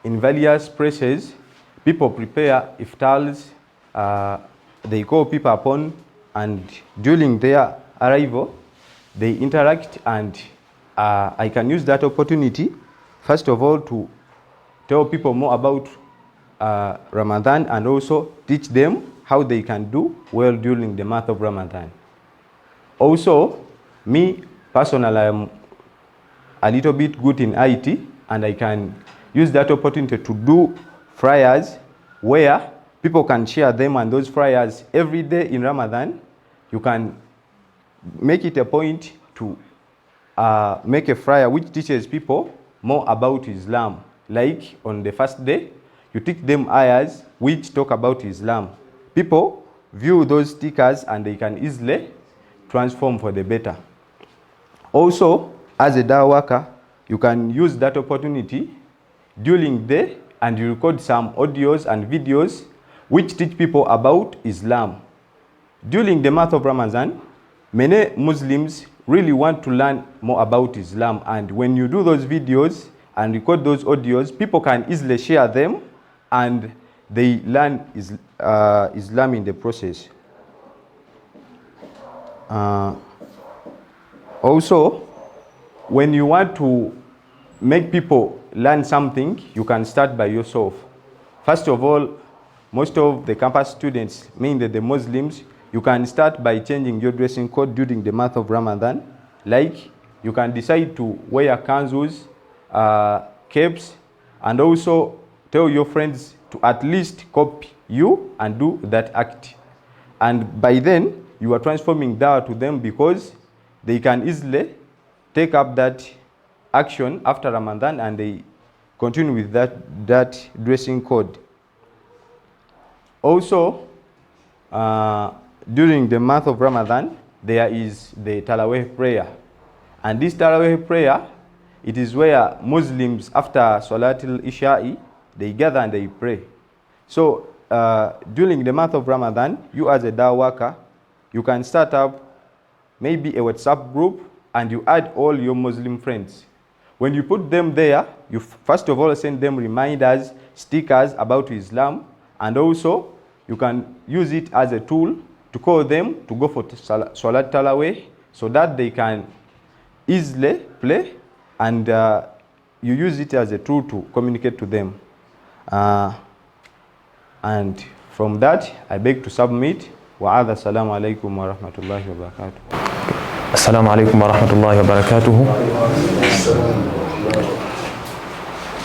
in various places, people prepare iftars, they call people upon, and during their arrival, they interact, and I can use that opportunity, first of all, to tell people more about Ramadan, and also teach them how they can do well during the month of Ramadan. Also, me personally, I am a little bit good in IT, and I can use that opportunity to do flyers where people can share them, and those flyers every day in Ramadan, you can make it a point to make a flyer which teaches people more about Islam. Like on the first day, you teach them ayahs which talk about Islam. People view those stickers and they can easily transform for the better. Also, as a dawah worker, you can use that opportunity during the day, and you record some audios and videos which teach people about Islam. During the month of Ramadan, many Muslims really want to learn more about Islam, and when you do those videos and record those audios, people can easily share them, and they learn Islam in the process. Also, when you want to make people learn something, you can start by yourself. First of all, most of the campus students, meaning the Muslims, you can start by changing your dressing code during the month of Ramadan. Like, you can decide to wear kanzus, capes, and also tell your friends to at least copy you and do that act. And by then, you are transforming dawah to them, because they can easily take up that action after Ramadan, and they continue with that dressing code. Also, during the month of Ramadan, there is the Tarawih prayer. And this Tarawih prayer, it is where Muslims after Salatul Isha'i, they gather and they pray. So during the month of Ramadan, you as a dawah worker, you can start up maybe a WhatsApp group and you add all your Muslim friends. When you put them there, you first of all send them reminders, stickers about Islam, and also you can use it as a tool to call them to go for Salat Tarawih so that they can easily play, and you use it as a tool to communicate to them. And from that, I beg to submit. Wa assalamu alaikum wa rahmatullahi wa barakatuh. Assalamu alaikum wa rahmatullahi wa barakatuh.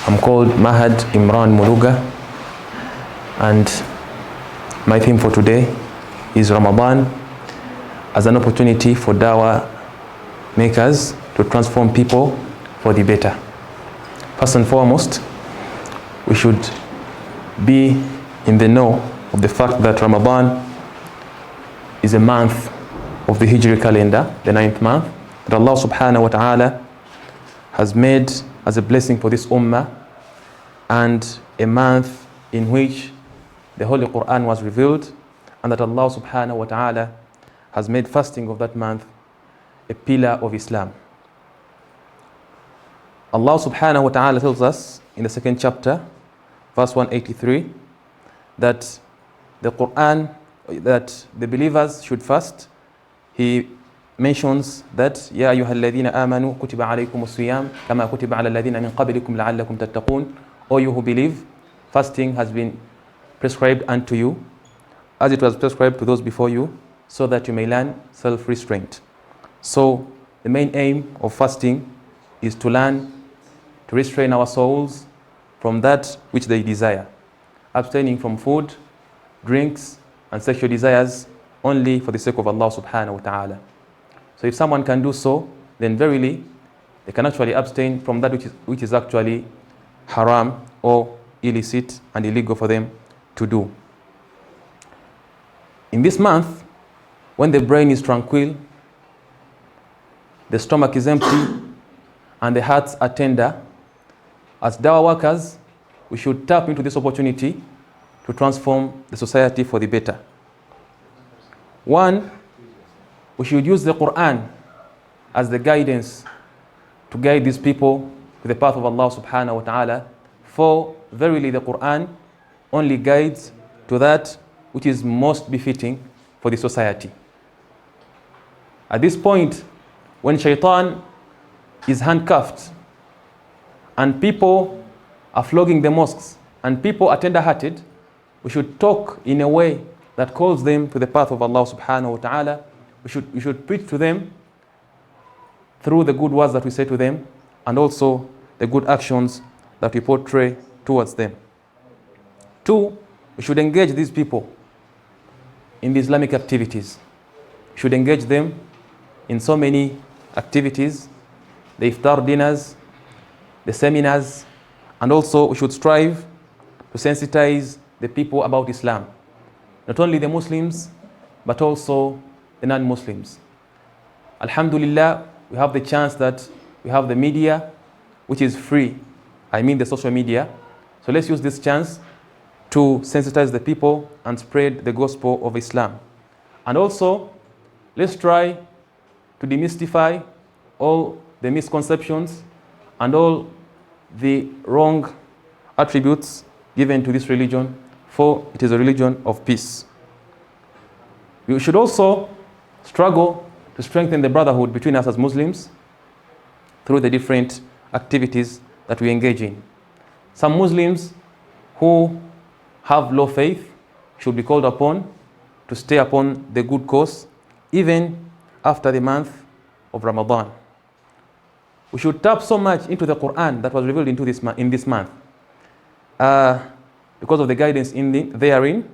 I'm called Mahad Imran Muluga, and my theme for today is Ramadan as an opportunity for dawah makers to transform people for the better. First and foremost, we should be in the know of the fact that Ramadan is a month of the Hijri calendar, the 9th month, that Allah subhanahu wa ta'ala has made as a blessing for this ummah, and a month in which the Holy Quran was revealed, and that Allah subhanahu wa ta'ala has made fasting of that month a pillar of Islam. Allah subhanahu wa ta'ala tells us in the 2nd chapter, verse 183, that the Quran, that the believers should fast. He mentions that Ya ayyuhalladhina amanu kutiba alaykumus siyam kama kutiba ala alladhina min qablikum la'allakum tattaqun. O you who believe, fasting has been prescribed unto you as it was prescribed to those before you, so that you may learn self-restraint. So the main aim of fasting is to learn to restrain our souls from that which they desire, abstaining from food, drinks, and sexual desires only for the sake of Allah subhanahu wa ta'ala. So if someone can do so, then verily they can actually abstain from that which is actually haram or illicit and illegal for them to do. In this month, when the brain is tranquil, the stomach is empty, and the hearts are tender, as dawah workers, we should tap into this opportunity to transform the society for the better. One, we should use the Quran as the guidance to guide these people to the path of Allah subhanahu wa ta'ala, for verily the Quran only guides to that which is most befitting for the society. At this point, when shaitan is handcuffed and people are flogging the mosques and people are tender-hearted, we should talk in a way that calls them to the path of Allah subhanahu wa ta'ala. We should preach to them through the good words that we say to them, and also the good actions that we portray towards them. Two, we should engage these people in the Islamic activities. We should engage them in so many activities, the iftar dinners, the seminars, and also we should strive to sensitize the people about Islam. Not only the Muslims, but also the non-Muslims. Alhamdulillah, we have the chance that we have the media, which is free. I mean the social media. So let's use this chance to sensitize the people and spread the gospel of Islam. And also, let's try to demystify all the misconceptions and all the wrong attributes given to this religion, for it is a religion of peace. We should also struggle to strengthen the brotherhood between us as Muslims through the different activities that we engage in. Some Muslims who have low faith should be called upon to stay upon the good course even after the month of Ramadan. We should tap so much into the Quran that was revealed in this month because of the guidance therein,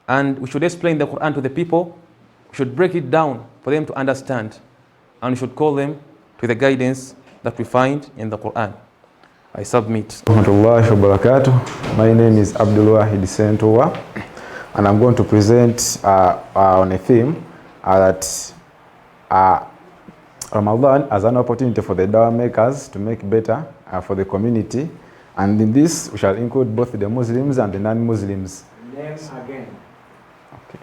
and we should explain the Quran to the people. We should break it down for them to understand, and we should call them to the guidance that we find in the Quran. I submit. My name is Abdul Wahid Sentowa, and I'm going to present on a theme that Ramadan as an opportunity for the dawah makers to make better for the community. And in this, we shall include both the Muslims and the non-Muslims. Name again. Okay.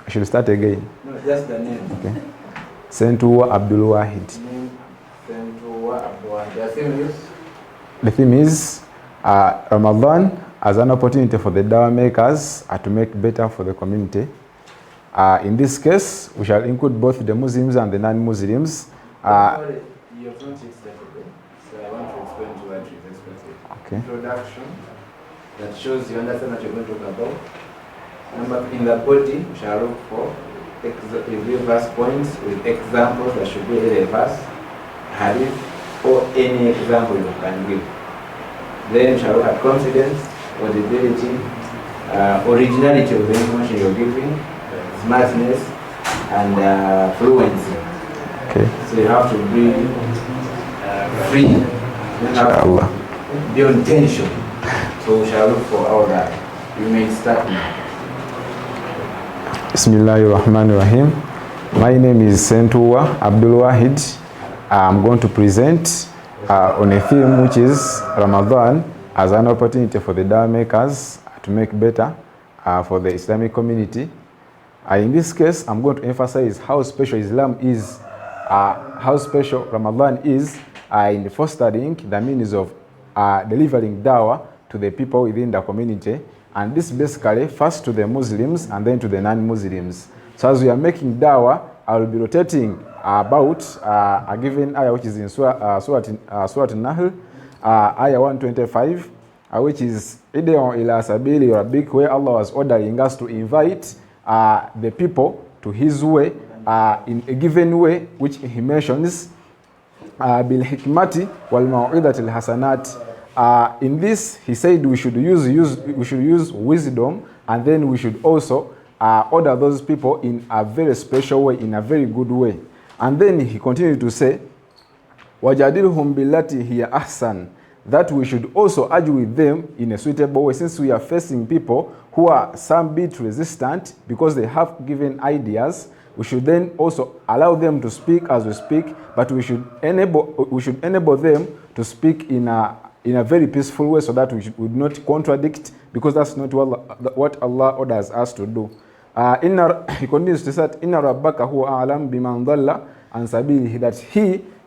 I should start again. No, just the name. Okay. Sentuwa Abdul Wahid. Name Sentuwa Abdul Wahid. The theme is? The theme is Ramadan as an opportunity for the dawah makers to make better for the community. In this case, we shall include both the Muslims and the non-Muslims. You have not accepted, so I want to explain to what you expected. Okay. Introduction that shows you understand what you're going to talk about. Number in the body, we shall look for review verse points with examples that should be a verse, hadith, or any example you can give. Then we shall look at confidence, audibility, originality of the information you're giving, smartness, and fluency. Okay. So you have to be free. You have to be on tension. So we shall look for all that. You may start now. Bismillahirrahmanirrahim. My name is Sentuwa Abdul Wahid. I'm going to present on a theme which is Ramadan as an opportunity for the dawah makers to make better for the Islamic community. In this case, I'm going to emphasize how special Islam is, how special Ramadan is in fostering the means of delivering dawah to the people within the community. And this basically first to the Muslims and then to the non-Muslims. So as we are making dawah, I will be rotating about a given ayah which is in Surah An-Nahl, ayah 125, which is Id'u ila sabili rabbik, where Allah was ordering us to invite the people to His way in a given way, which He mentions bil hikmati wal mau'idati al hasanat. In this, he said we should use wisdom, and then we should also order those people in a very special way, in a very good way. And then he continued to say, wajadilhum billati hiya ahsan, that we should also argue with them in a suitable way, since we are facing people who are some bit resistant because they have given ideas. We should then also allow them to speak as we speak, but we should enable them to speak in a very peaceful way, so that we would not contradict, because that's not what Allah orders us to do. He continues to say, Inna rabbaka huwa a'lam biman dhalla an sabilihi, that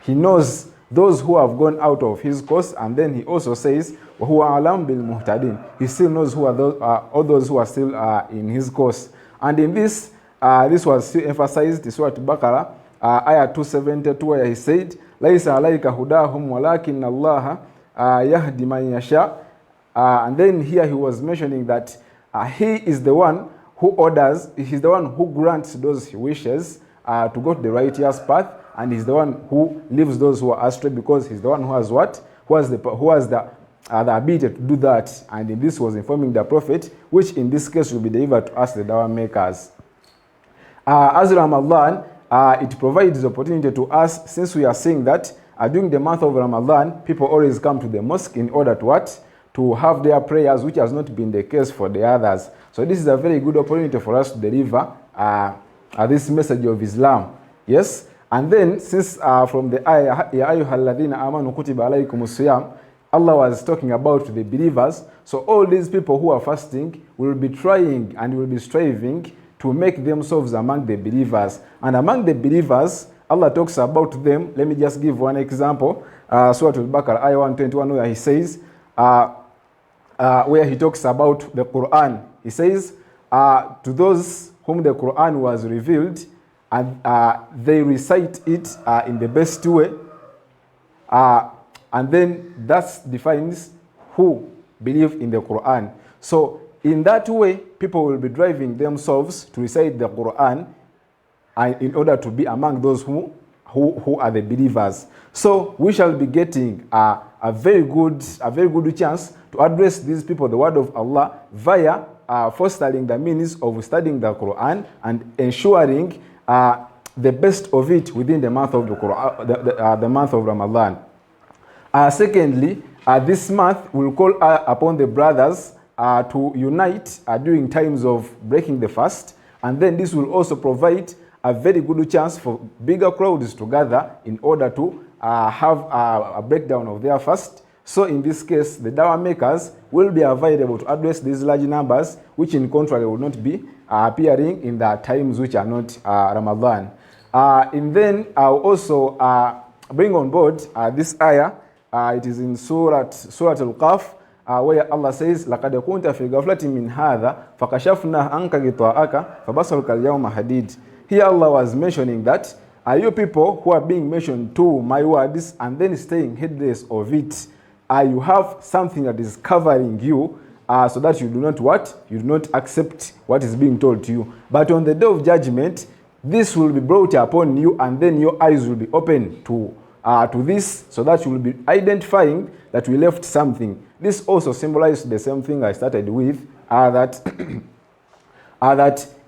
he knows those who have gone out of his course. And then he also says, wa huwa a'lam bil muhtadin, he still knows who are all those who are still in his course. And in this, this was still emphasized in Surah Al-Baqarah, ayah 272, where he said, Laisa alayka hudahum walakin Allah yahdi man yasha. And then here he was mentioning that he is the one who orders, he's the one who grants those he wishes to go to the righteous path, and he's the one who leaves those who are astray, because he's the one who has what? Who has the ability to do that. And in this was informing the Prophet, which in this case will be delivered to us, the dawah makers. As Ramadan, it provides the opportunity to us, since we are seeing that during the month of Ramadan, people always come to the mosque in order to what? To have their prayers, which has not been the case for the others. So this is a very good opportunity for us to deliver this message of Islam. Yes? And then, since from the ayah, Ya ayyuhalladhina amanu kutiba alaykumus siyam, Allah was talking about the believers. So all these people who are fasting will be trying and will be striving to make themselves among the believers. And among the believers, Allah talks about them. Let me just give one example. Surah Al-Baqarah, ayah 121, where he says, where he talks about the Quran. He says, to those whom the Quran was revealed, and they recite it in the best way, and then that defines who believe in the Quran. So in that way, people will be driving themselves to recite the Quran in order to be among those who are the believers. So we shall be getting a very good chance to address these people, the word of Allah, via fostering the means of studying the Quran and ensuring the best of it within the month of the Quran, the month of Ramadan. Secondly, this month will call upon the brothers to unite during times of breaking the fast, and then this will also provide a very good chance for bigger crowds to gather in order to have a breakdown of their fast. So in this case, the dawah makers will be available to address these large numbers, which in contrary will not be appearing in the times which are not Ramadan. And then I'll also bring on board this ayah. It is in Surah Al-Qaf, where Allah says, لَقَدْ كُنْتَ فِي غَفْلَةٍ مِّنْ هَذَا فَكَشَفْنَا عَنْكَ غِطَاءَكَ فَبَصَرُكَ الْيَوْمَ حَدِيدٌ. Here Allah was mentioning that you people who are being mentioned to my words and then staying heedless of it, you have something that is covering you, so that you do not what? You do not accept what is being told to you. But on the day of judgment, this will be brought upon you, and then your eyes will be open to this, so that you will be identifying that we left something. This also symbolizes the same thing I started with, that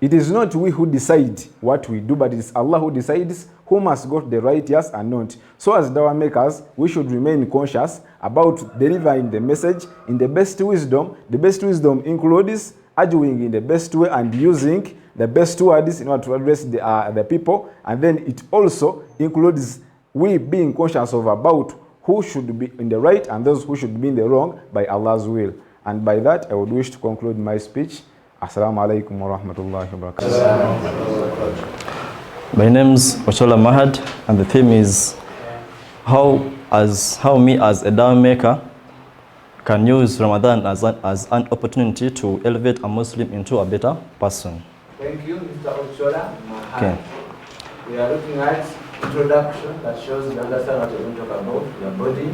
it is not we who decide what we do, but it is Allah who decides who must go to the right, yes and not. So as dawah makers, we should remain conscious about delivering the message in the best wisdom. The best wisdom includes arguing in the best way and using the best words in order to address the people. And then it also includes we being conscious of about who should be in the right and those who should be in the wrong by Allah's will. And by that, I would wish to conclude my speech. Assalamu alaikum wa rahmatullahi wa barakatuh. My name's Ochola Mahad, and the theme is how me as a dawah maker can use Ramadan as an opportunity to elevate a Muslim into a better person. Thank you, Mr. Ochola Mahad. Okay. We are looking at introduction that shows you understand what you're going to talk about, your body,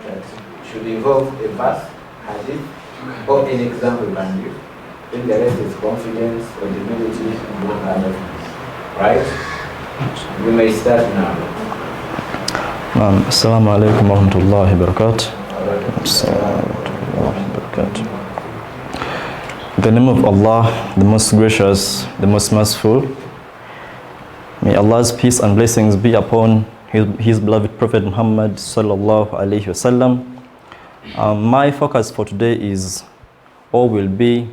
that should involve a verse, hadith, or an example you can give. Then the rest is confidence, credibility, and other things. Right? We may start now. Assalamu alaikum wa rahmatullahi wa barakatuh. In the name of Allah, the most gracious, the most merciful, may Allah's peace and blessings be upon his beloved Prophet Muhammad sallallahu alaihi wasallam. My focus for today is, or will be,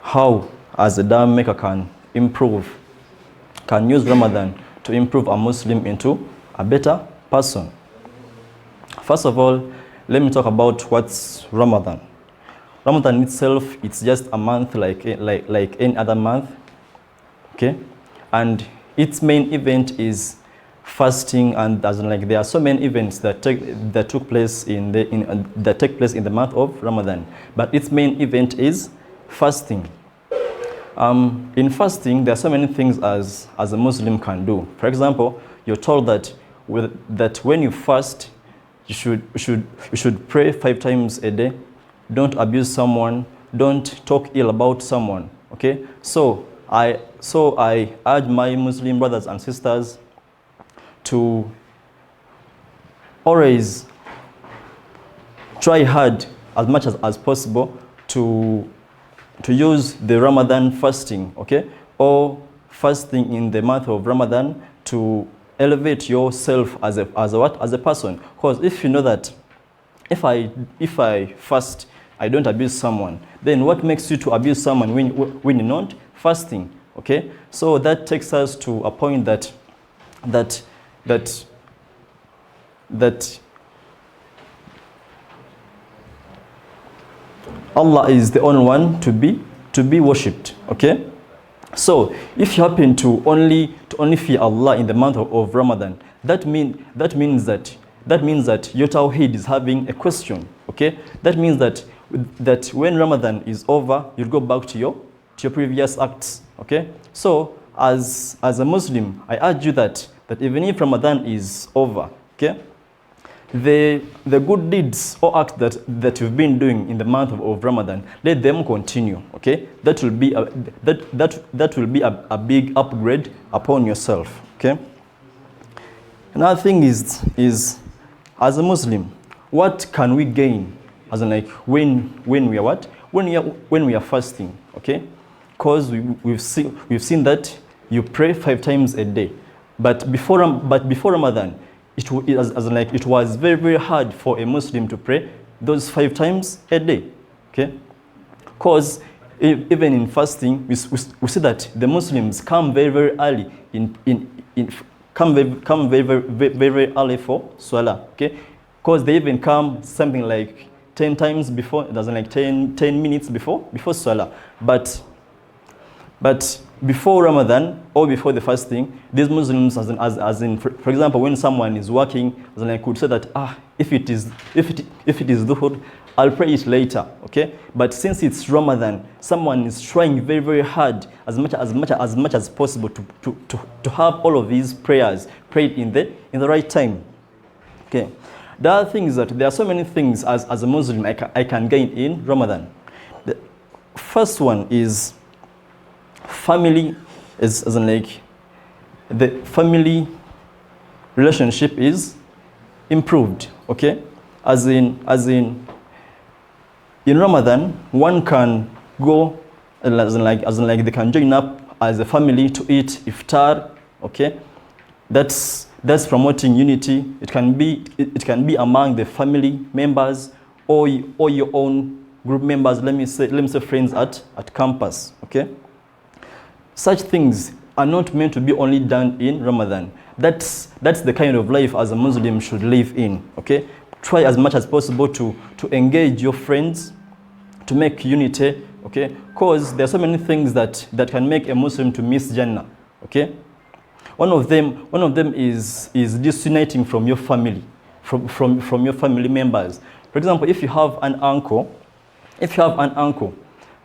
how as a dawah maker can use Ramadan to improve a Muslim into a better person. First of all, let me talk about what's Ramadan. Ramadan itself, it's just a month like any other month, okay? And its main event is fasting, and there are so many events that take place in the month of Ramadan. But its main event is fasting. In fasting, there are so many things as a Muslim can do. For example, you're told that when you fast, you should pray 5 times a day. Don't abuse someone. Don't talk ill about someone. Okay. So I urge my Muslim brothers and sisters to always try hard as much as possible to use the Ramadan fasting, okay, or fasting in the month of Ramadan to elevate yourself as a person. Because if you know that if I fast, I don't abuse someone, then what makes you to abuse someone when you're not fasting? Okay, so that takes us to a point that Allah is the only one to be worshipped. Okay, so if you happen to only fear Allah in the month of Ramadan, that means that your tawheed is having a question. Okay, that means that when Ramadan is over, you'll go back to your previous acts. Okay, so as a Muslim, I urge you that even if Ramadan is over, okay, the good deeds or acts that you've been doing in the month of Ramadan, let them continue. Okay, that will be a big upgrade upon yourself. Okay. Another thing is as a Muslim, what can we gain as in when we are fasting? Okay, because we've seen that you pray 5 times a day, but before Ramadan, it was very, very hard for a Muslim to pray those 5 times a day. Okay, because even in fasting, we see that the Muslims come very, very early come very early for Salah, okay? Because they even come something like 10 times before, it doesn't like 10 minutes before Salah. But before Ramadan or before the fasting, these Muslims, as in for example, when someone is working, as in I could say that if it is Dhuhr, I'll pray it later, okay? But since it's Ramadan, someone is trying very, very hard as much as possible to have all of these prayers prayed in the right time, okay? The other thing is that there are so many things as a Muslim I can gain in Ramadan. The first one is family, as in like the family relationship is improved, okay? As in Ramadan, one can go, as in like they can join up as a family to eat iftar, okay? That's promoting unity. It can be among the family members or your own group members. Let me say friends at campus, okay? Such things are not meant to be only done in Ramadan. That's the kind of life as a Muslim should live in, okay? Try as much as possible to engage your friends, to make unity, okay? Because there are so many things that can make a Muslim to miss Jannah, okay? One of them is disuniting from your family, from your family members. For example, if you have an uncle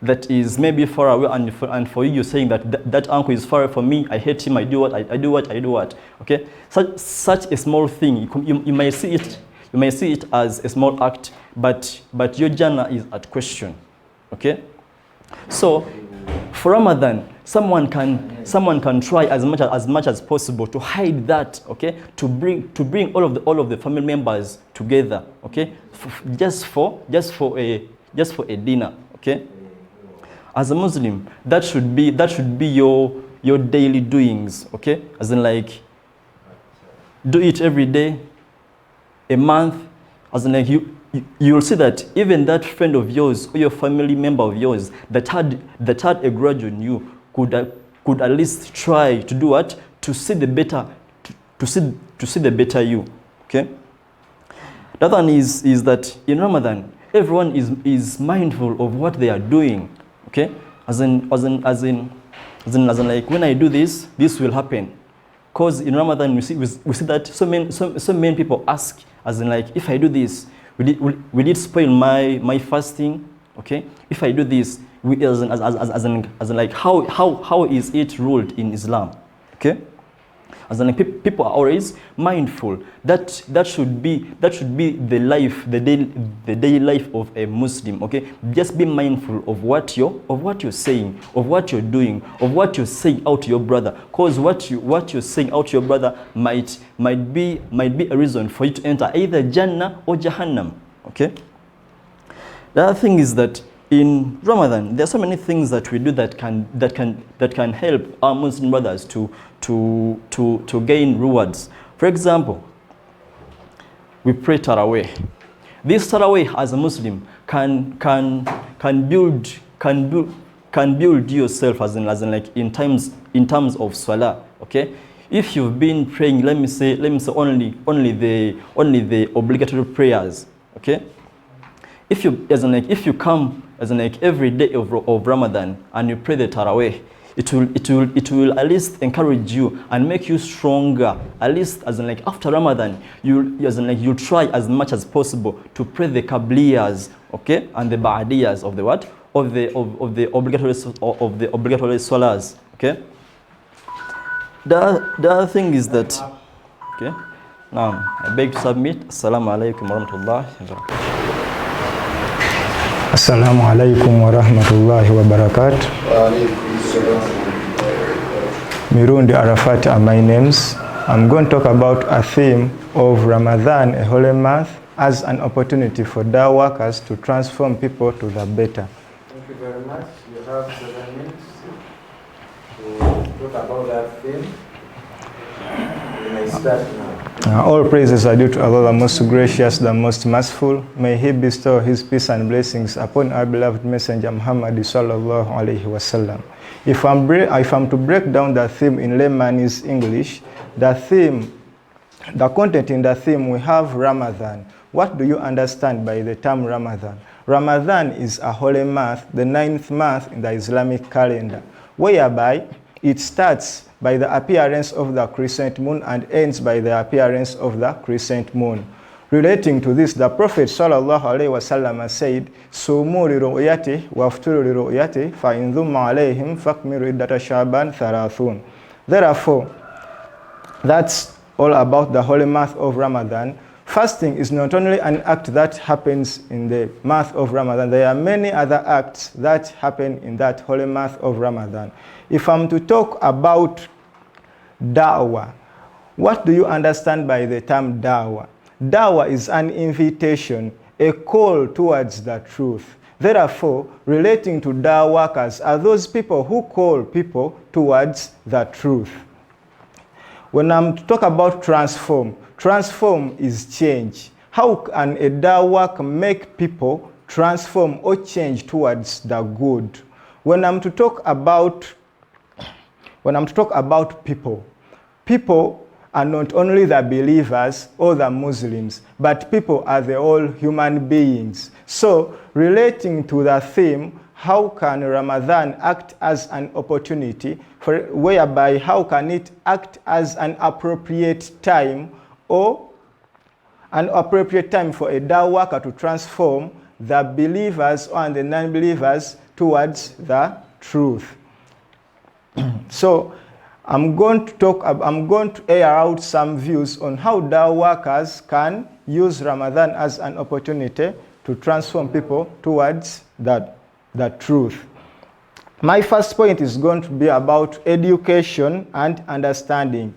that is maybe far away, and for you, you're saying that uncle is far from me, I hate him, I do what, okay? Such a small thing, you may see it as a small act, but your Jannah is at question, okay? So for Ramadan, someone can try as much as possible to hide that, okay? To bring all of the family members together, okay? Just for a dinner, okay? As a Muslim, that should be your daily doings, okay? As in like, do it every day, a month, as in like you'll see that even that friend of yours or your family member of yours that had a grudge on you could at least try to do what? To see the better, to see the better you, okay? The other one is that in Ramadan, everyone is mindful of what they are doing, okay? As in like, when I do this will happen. Because in Ramadan we see that so many people ask, as in like, if I do this, will it spoil my fasting? Okay, if I do this, as in like, how is it ruled in Islam? Okay, as in like, people are always mindful. That should be the daily life of a Muslim. Okay, just be mindful of what you're saying, of what you're doing, of what you're saying out to your brother. Because what you're saying out to your brother might be a reason for you to enter either Jannah or Jahannam. Okay. The other thing is that in Ramadan, there are so many things that we do that can help our Muslim brothers to gain rewards. For example, we pray Taraweeh. This Taraweeh as a Muslim can build yourself as in like in terms of Salah. Okay, if you've been praying, let me say only the obligatory prayers. Okay, if you come as in like every day of Ramadan and you pray the Taraweeh, it will at least encourage you and make you stronger. At least as in like after Ramadan, you'll try as much as possible to pray the Qabliyas, okay, and the Ba'diyas of the what? Of the obligatory Salahs, okay. The other thing is that, okay, now I beg to submit. Assalamu alaikum wa rahmatullahi wa barakatuh. Assalamu alaikum wa rahmatullahi wa barakatuh. Mirundi Arafat are my names. I'm going to talk about a theme of Ramadan, a holy month, as an opportunity for dawah workers to transform people to the better. Thank you very much. You have 7 minutes to talk about that theme. You may start now. All praises are due to Allah, the most gracious, the most merciful. May He bestow His peace and blessings upon our beloved Messenger Muhammad sallallahu alaihi wasallam. If I'm to break down the theme in layman's English, the content in the theme, we have Ramadan. What do you understand by the term Ramadan? Ramadan is a holy month, the 9th month in the Islamic calendar, whereby it starts by the appearance of the crescent moon and ends by the appearance of the crescent moon. Relating to this, the Prophet sallallahu alaihi wasallam said, "Sumu li ru'yati wa afturu li ru'yati, fa in dhumma alayhim fakmilu iddata Sha'ban 30." Therefore, that's all about the holy month of Ramadan. Fasting is not only an act that happens in the month of Ramadan. There are many other acts that happen in that holy month of Ramadan. If I'm to talk about da'wah, what do you understand by the term da'wah? Da'wah is an invitation, a call towards the truth. Therefore, relating to da'wah workers are those people who call people towards the truth. When I'm to talk about transform is change. How can a da'wah work make people transform or change towards the good? When I'm to talk about people are not only the believers or the Muslims, but people are the all human beings. So, relating to the theme, how can Ramadan act as an opportunity whereby how can it act as an appropriate time or an appropriate time for a da'wah worker to transform the believers and the non-believers towards the truth? So I'm going to air out some views on how da'wah workers can use Ramadan as an opportunity to transform people towards the truth. My first point is going to be about education and understanding,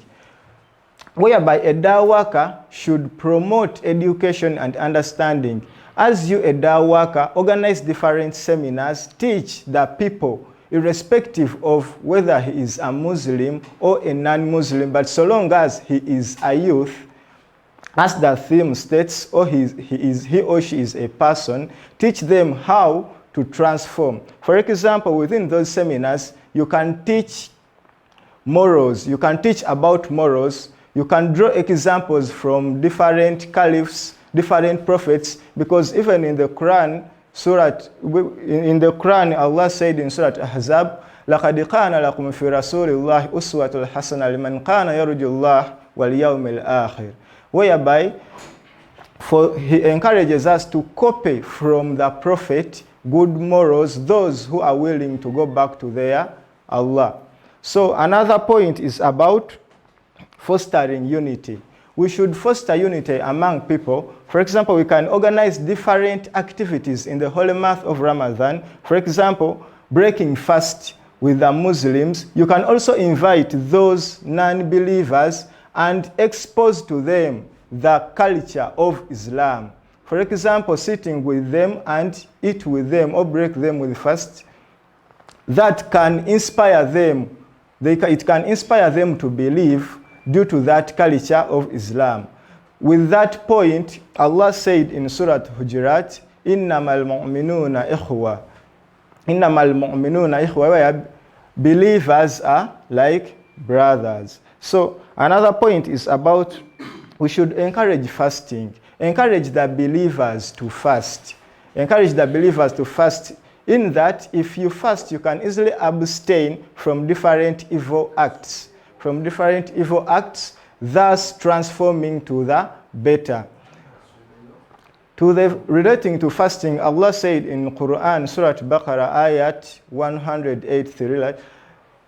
whereby a da'wah worker should promote education and understanding. As you, a da'wah worker, organize different seminars, teach the people, irrespective of whether he is a Muslim or a non-Muslim, but so long as he is a youth, as the theme states, or he or she is a person, teach them how to transform. For example, within those seminars, you can teach morals, you can teach about morals, you can draw examples from different caliphs, different prophets, because even in the Quran, Allah said in Surah Ahzab, لَقَدْ كَانَ لَكُمْ فِي رَسُولِ اللَّهِ أُسْوَةٌ حَسَنَةٌ لِمَنْ كَانَ يَرْجُو اللَّهَ وَالْيَوْمَ الْآخِرِ. Whereby, he encourages us to copy from the Prophet good morals, those who are willing to go back to their Allah. So another point is about fostering unity. We should foster unity among people. For example, we can organize different activities in the holy month of Ramadan. For example, breaking fast with the Muslims. You can also invite those non-believers and expose to them the culture of Islam. For example, sitting with them and eat with them or break them with fast. That can inspire them. It can inspire them to believe due to that culture of Islam. With that point, Allah said in Surah Hujurat, "Innamal mu'minuna ikhwa." Innamal mu'minuna ikhwa, where believers are like brothers. So another point is about we should encourage fasting. Encourage the believers to fast. Encourage the believers to fast. In that, if you fast, you can easily abstain from different evil acts. Thus transforming to the better. Relating to fasting, Allah said in Quran, Surah Baqarah, ayat 183,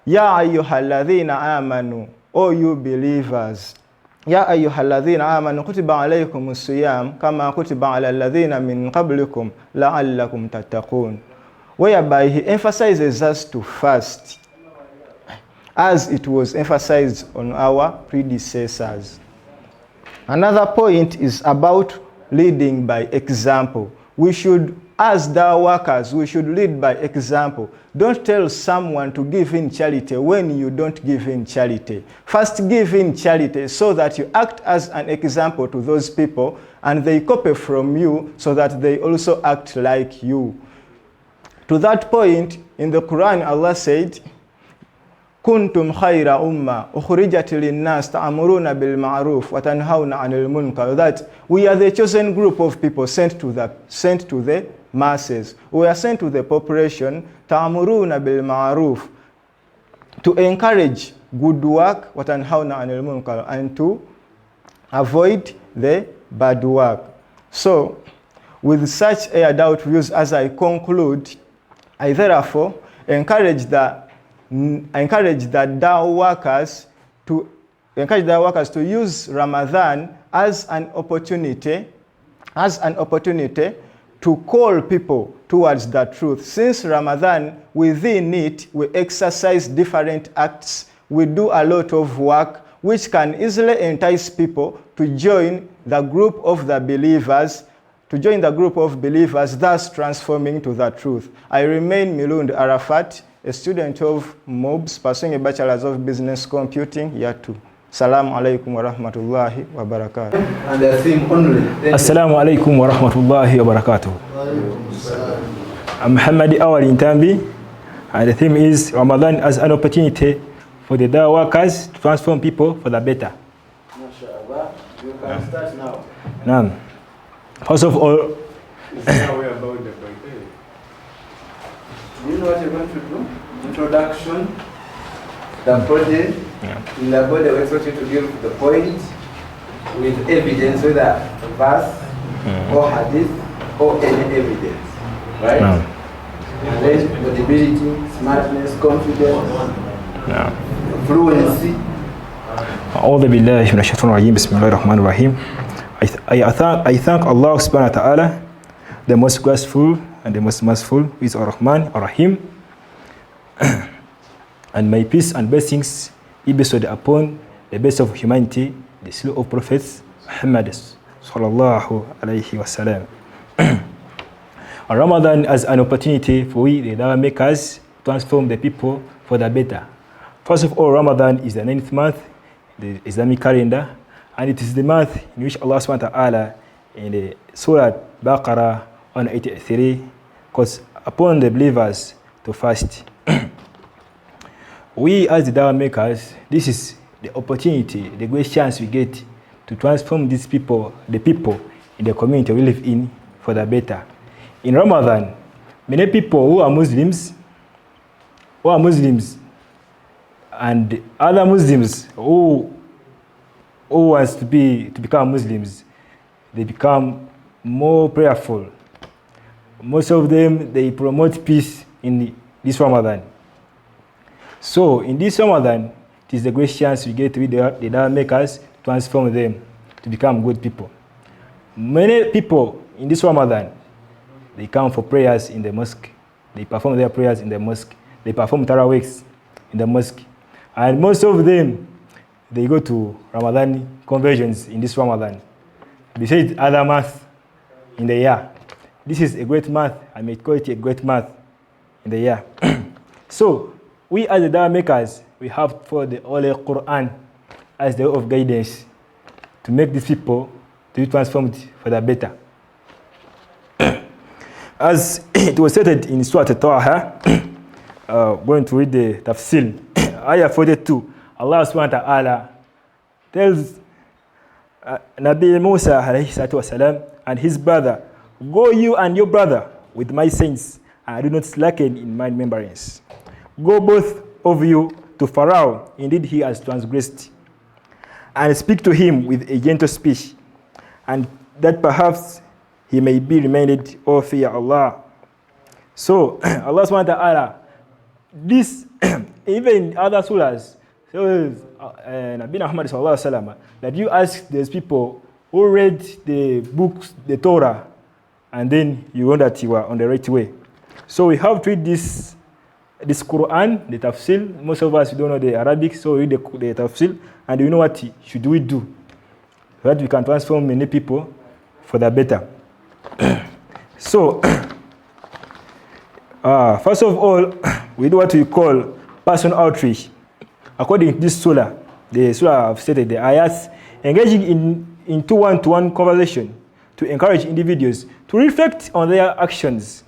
Ya ayyuhalladhina amanu, O you believers, Ya ayyuhalladhina amanu, kutiba alaykumus siyam, kama kutiba ala alladhina min qablikum, la'allakum tattaqun. Whereby he emphasizes us to fast, as it was emphasized on our predecessors. Another point is about leading by example. We should as the workers, we should lead by example. Don't tell someone to give in charity when you don't give in charity. First give in charity so that you act as an example to those people and they copy from you so that they also act like you. To that point, in the Quran, Allah said, Kuntum khayra umma ukhrijat linnas ta'muruna bil ma'ruf wa tanhauna 'anil munkar. That we are the chosen group of people sent to the masses. We are sent to the population ta'muruna bil ma'ruf, to encourage good work wa tanhauna 'anil munkar, and to avoid the bad work. So, with such aired-out views, as I conclude, I therefore encourage the Dawah workers to use Ramadan as an opportunity to call people towards the truth. Since Ramadan, within it, we exercise different acts, we do a lot of work, which can easily entice people to join the group of the believers, thus transforming to the truth. I remain Milund Arafat, a student of MOBS, pursuing a Bachelor's of Business Computing, year 2. Assalamu alaikum wa rahmatullahi wa barakatuh. And the theme only. Assalamu alaikum wa rahmatullahi wa barakatuh. I'm Muhammad Awal Intambi, and the theme is Ramadan as an opportunity for the Dawah workers to transform people for the better. MashaAllah. You can start now. Now, first of all, Do you know what you're going to do? Introduction, the body, in the body we expect you to give the point with evidence, whether verse or hadith or any evidence, right? And then audibility, smartness, confidence, fluency. أعوذ بالله من الشيطان الرجيم بسم الله الرحمن الرحيم. I thank Allah subhanahu wa ta'ala, the most graceful and the most merciful, who is Ar-Rahman, Ar-Rahim. And my peace and blessings be bestowed upon the best of humanity, the slow of prophets, Muhammad sallallahu alayhi wa sallam. Ramadan as an opportunity for we, the Dawah makers, to transform the people for the better. First of all, Ramadan is the 9th month, the Islamic calendar, and it is the month in which Allah subhanahu wa ta'ala in the Surah Baqarah 183 calls upon the believers to fast. We as the Dawah makers, this is the opportunity, the great chance we get to transform these people, the people in the community we live in, for the better. In Ramadan, many people who are Muslims and other Muslims who wants to become Muslims, they become more prayerful. Most of them, they promote peace in this Ramadan. So in this Ramadan, it is the great chance we get with the Dawah makers to transform them to become good people. Many people in this Ramadan, they come for prayers in the mosque. They perform their prayers in the mosque. They perform taraweehs in the mosque. And most of them, they go to Ramadan conversions in this Ramadan. Besides other months in the year, this is a great month. I may call it a great month in the year. So, we as the Dawah makers, we have for the Holy Quran as the way of guidance to make these people to be transformed for the better. As it was stated in Surah Taha, going to read the tafsir, ayah 42, Allah subhanahu wa ta'ala tells Nabi Musa alayhi salatu wasalam and his brother, go you and your brother with my saints, and do not slacken in my remembrance. Go both of you to Pharaoh, indeed he has transgressed, and speak to him with a gentle speech, and that perhaps he may be reminded, or fear Allah. So Allah subhanahu wa ta'ala, this even in other surahs, so Nabi Muhammad sallallahu alaihi wasallam, that you ask these people who read the books, the Torah, and then you know that you are on the right way. So we have to read this Quran, the tafsir. Most of us, we don't know the Arabic, so we read the tafsir, and we know what should we do, so that we can transform many people for the better. So First of all, we do what we call person outreach. According to this surah, the surah have stated the ayats, engaging into one-to-one conversation to encourage individuals to reflect on their actions.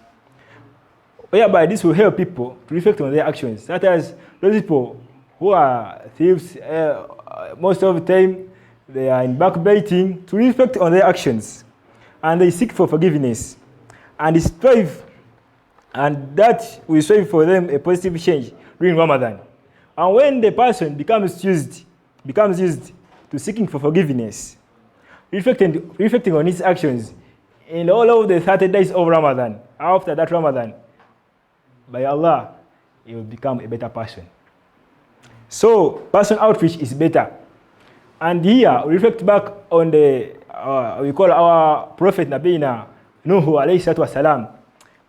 Whereby this will help people to reflect on their actions. Such as those people who are thieves, most of the time they are in backbiting, to reflect on their actions. And they seek for forgiveness. And they strive, and that will strive for them a positive change during Ramadan. And when the person becomes used to seeking for forgiveness, reflecting on his actions in all of the 30 days of Ramadan, after that Ramadan, by Allah, he will become a better person. So, person outreach is better. And here, we reflect back on the, we call our Prophet Nabina, Nuhu alayhi salatu wasalam,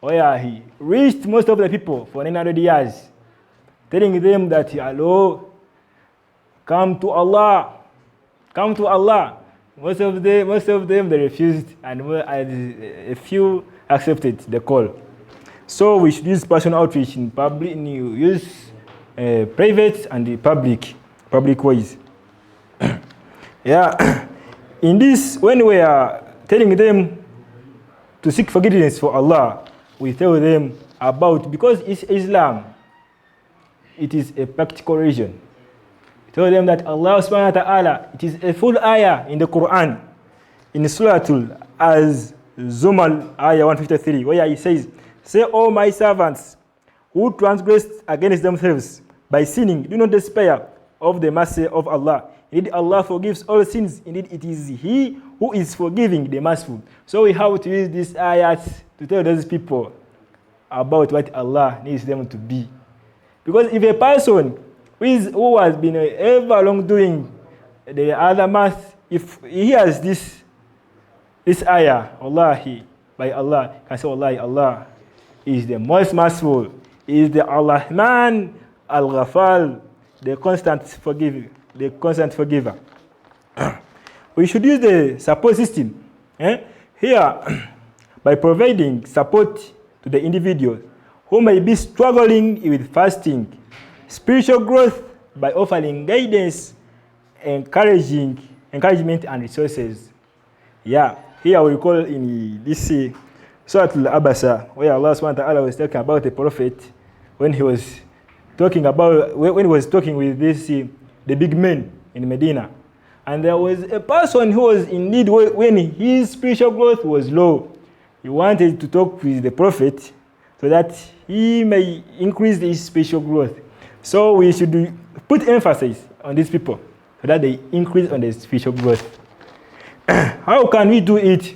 where he reached most of the people for 900 years, telling them that, hello, come to Allah. Most of them they refused, and a few accepted the call. So we should use personal outreach in public, use private and the public ways. Yeah, in this, when we are telling them to seek forgiveness for Allah, we tell them about, because it's Islam, it is a practical religion. We tell them that Allah subhanahu wa ta'ala, it is a full ayah in the Quran, in Surah Az-Zumar, ayah 153, where he says, say, O my servants, who transgressed against themselves by sinning, do not despair of the mercy of Allah. Indeed, Allah forgives all sins. Indeed, it is He who is forgiving the merciful. So we have to use these ayats to tell those people about what Allah needs them to be. Because if a person who has been ever long doing the other math, if he hears this ayah, by Allah, can say, Allah is the most merciful, is the Al-Rahman Al-Ghafal, the constant forgiver. We should use the support system here by providing support to the individual who may be struggling with fasting, spiritual growth by offering guidance, encouragement and resources. Yeah, here we call in this Surah Al-Abasa, where Allah subhanahu wa ta'ala was talking about the prophet when he was talking with the big men in Medina. And there was a person who was in need when his spiritual growth was low. He wanted to talk with the prophet so that he may increase his spiritual growth. So we should put emphasis on these people so that they increase on their spiritual growth. How can we do it?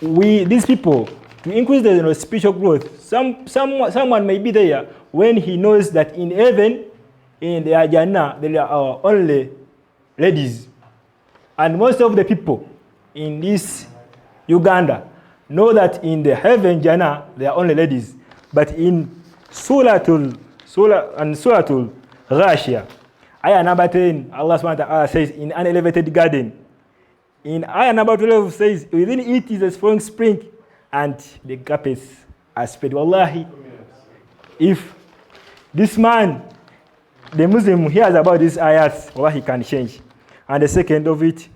These people, to increase their spiritual growth, someone may be there when he knows that in heaven, in the Jannah, there are only ladies. And most of the people in this Uganda know that in the heaven, Jannah, there are only ladies. But in Suratul Ghashiyah, ayah number 10, Allah subhanahu wa ta'ala says, in an elevated garden. In ayah number 12 says, within it is a strong spring, and the carpets are spread. Wallahi, if this man, the Muslim, hears about these ayats, wallahi, he can change. And the second of it,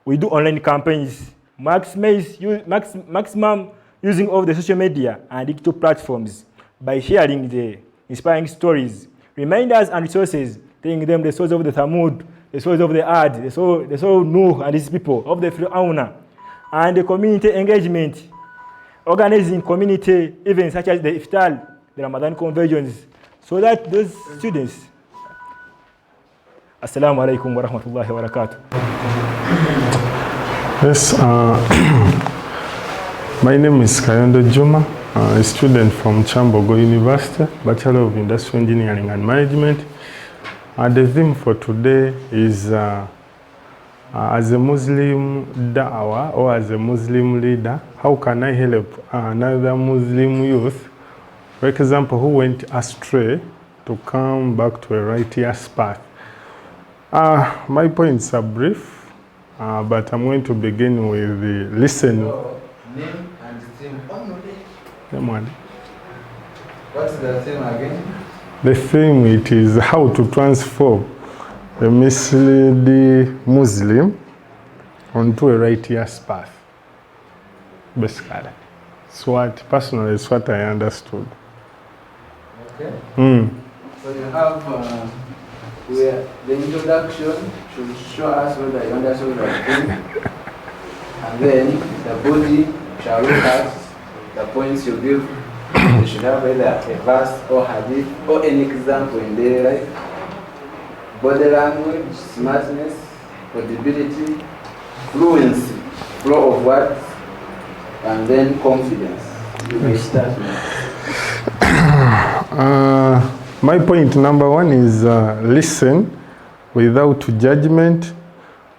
we do online campaigns, maximum using of the social media and digital platforms by sharing the inspiring stories, reminders and resources, telling them the source of the Thamud, the source of the Ad, the source Nuh and his people, of the Fir'auna, and the community engagement, organizing community events such as the Iftar, the Ramadan conversions, so that those students. Assalamu alaikum wa rahmatullahi wa barakatuh. Yes, my name is Kayondo Juma, a student from Chambogo University, Bachelor of Industrial Engineering and Management. The theme for today is as a Muslim da'wah or as a Muslim leader, how can I help another Muslim youth, for example, who went astray, to come back to a righteous path? My points are brief, but I'm going to begin with the listen. Name and theme only. Come on. What's the theme again? The theme it is how to transform the misled Muslim onto a righteous path. Basically. It's what personally is what I understood. Okay. Mm. So you have where the introduction should show us whether you understood the thing, and then the body shall look at the points you give. You should have either a verse or hadith or an example in daily life. Body language, smartness, audibility, fluency, flow of words, and then confidence. You may start now. My point number one is listen without judgment.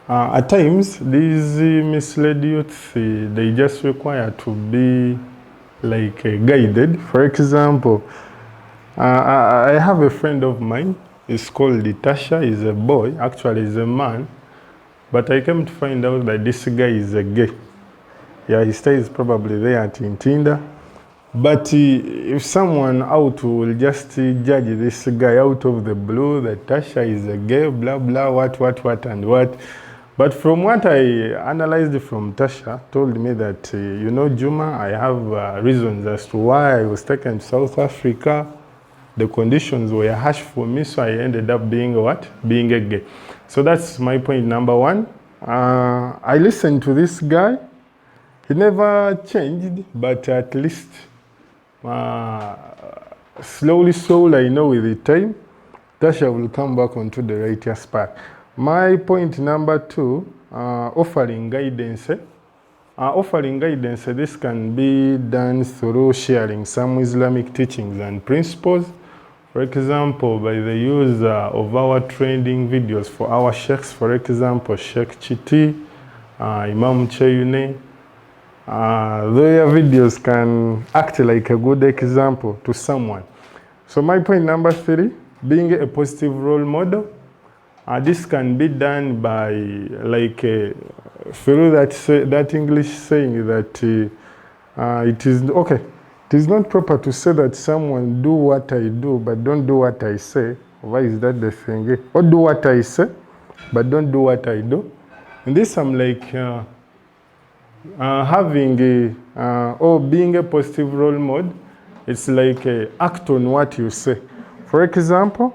At times, these misled youth, they just require to be like guided. For example, I have a friend of mine. He's called Tasha. He's a boy. Actually, he's a man. But I came to find out that this guy is a gay. Yeah, he stays probably there at Tintinda. But if someone out will just judge this guy out of the blue, that Tasha is a gay, blah, blah, what, and what. But from what I analyzed from Tasha, told me that, you know, Juma, I have reasons as to why I was taken to South Africa. The conditions were harsh for me, so I ended up being what? Being a gay. So that's my point number one. I listened to this guy. He never changed, but at least slowly, I know with the time, Tasha will come back onto the righteous path. My point number two, offering guidance. Offering guidance, this can be done through sharing some Islamic teachings and principles. For example, by the use of our trending videos for our sheikhs, for example, Sheikh Chiti, Imam Cheyune. Their videos can act like a good example to someone. So my point number three, being a positive role model. This can be done by like through that English saying that it is okay. It is not proper to say that someone do what I do but don't do what I say. Why is that the thing? Or do what I say but don't do what I do. And this I'm like having or being a positive role model. It's like act on what you say. For example,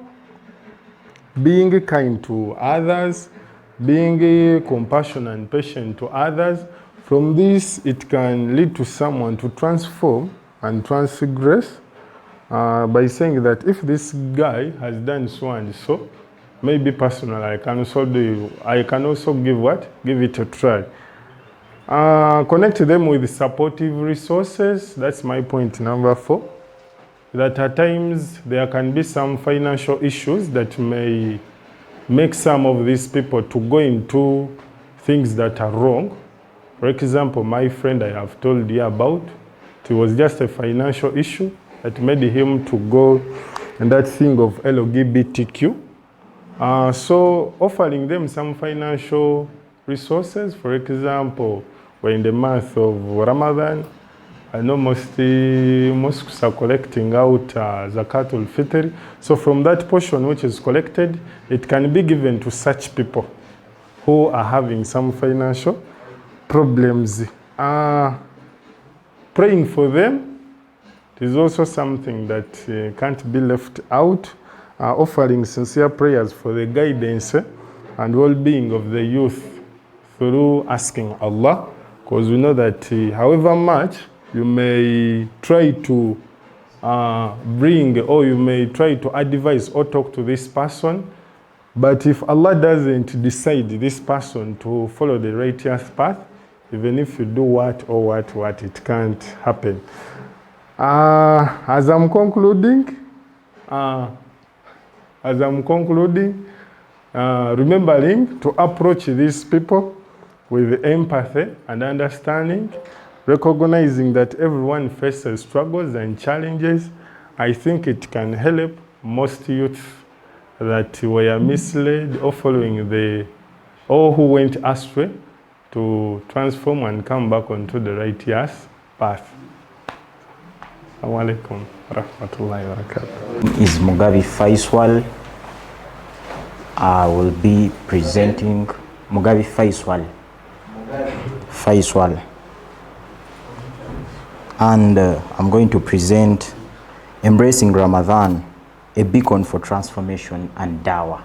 being kind to others, being compassionate and patient to others. From this, it can lead to someone to transform and transgress by saying that if this guy has done so and so, maybe personally, I can also give what? Give it a try. Connect them with supportive resources. That's my point number four. That at times there can be some financial issues that may make some of these people to go into things that are wrong. For example, my friend I have told you about, it was just a financial issue that made him to go in that thing of LGBTQ. So offering them some financial resources, for example, we're in the month of Ramadan. I know most mosques are collecting out Zakat al-Fitr. So from that portion which is collected, it can be given to such people who are having some financial problems. Praying for them is also something that can't be left out. Offering sincere prayers for the guidance and well-being of the youth through asking Allah, because we know that however much you may try to bring, or you may try to advise or talk to this person, but if Allah doesn't decide this person to follow the righteous path, even if you do what, it can't happen. As I'm concluding, remembering to approach these people with empathy and understanding, recognizing that everyone faces struggles and challenges. I think it can help most youth that were misled or following or who went astray to transform and come back onto the righteous path. Assalamu alaikum rahmatullahi wa barakatuh. Is Mugabe Faisal. I will be presenting Mugabe Faisal. And I'm going to present Embracing Ramadan, a beacon for transformation and dawah.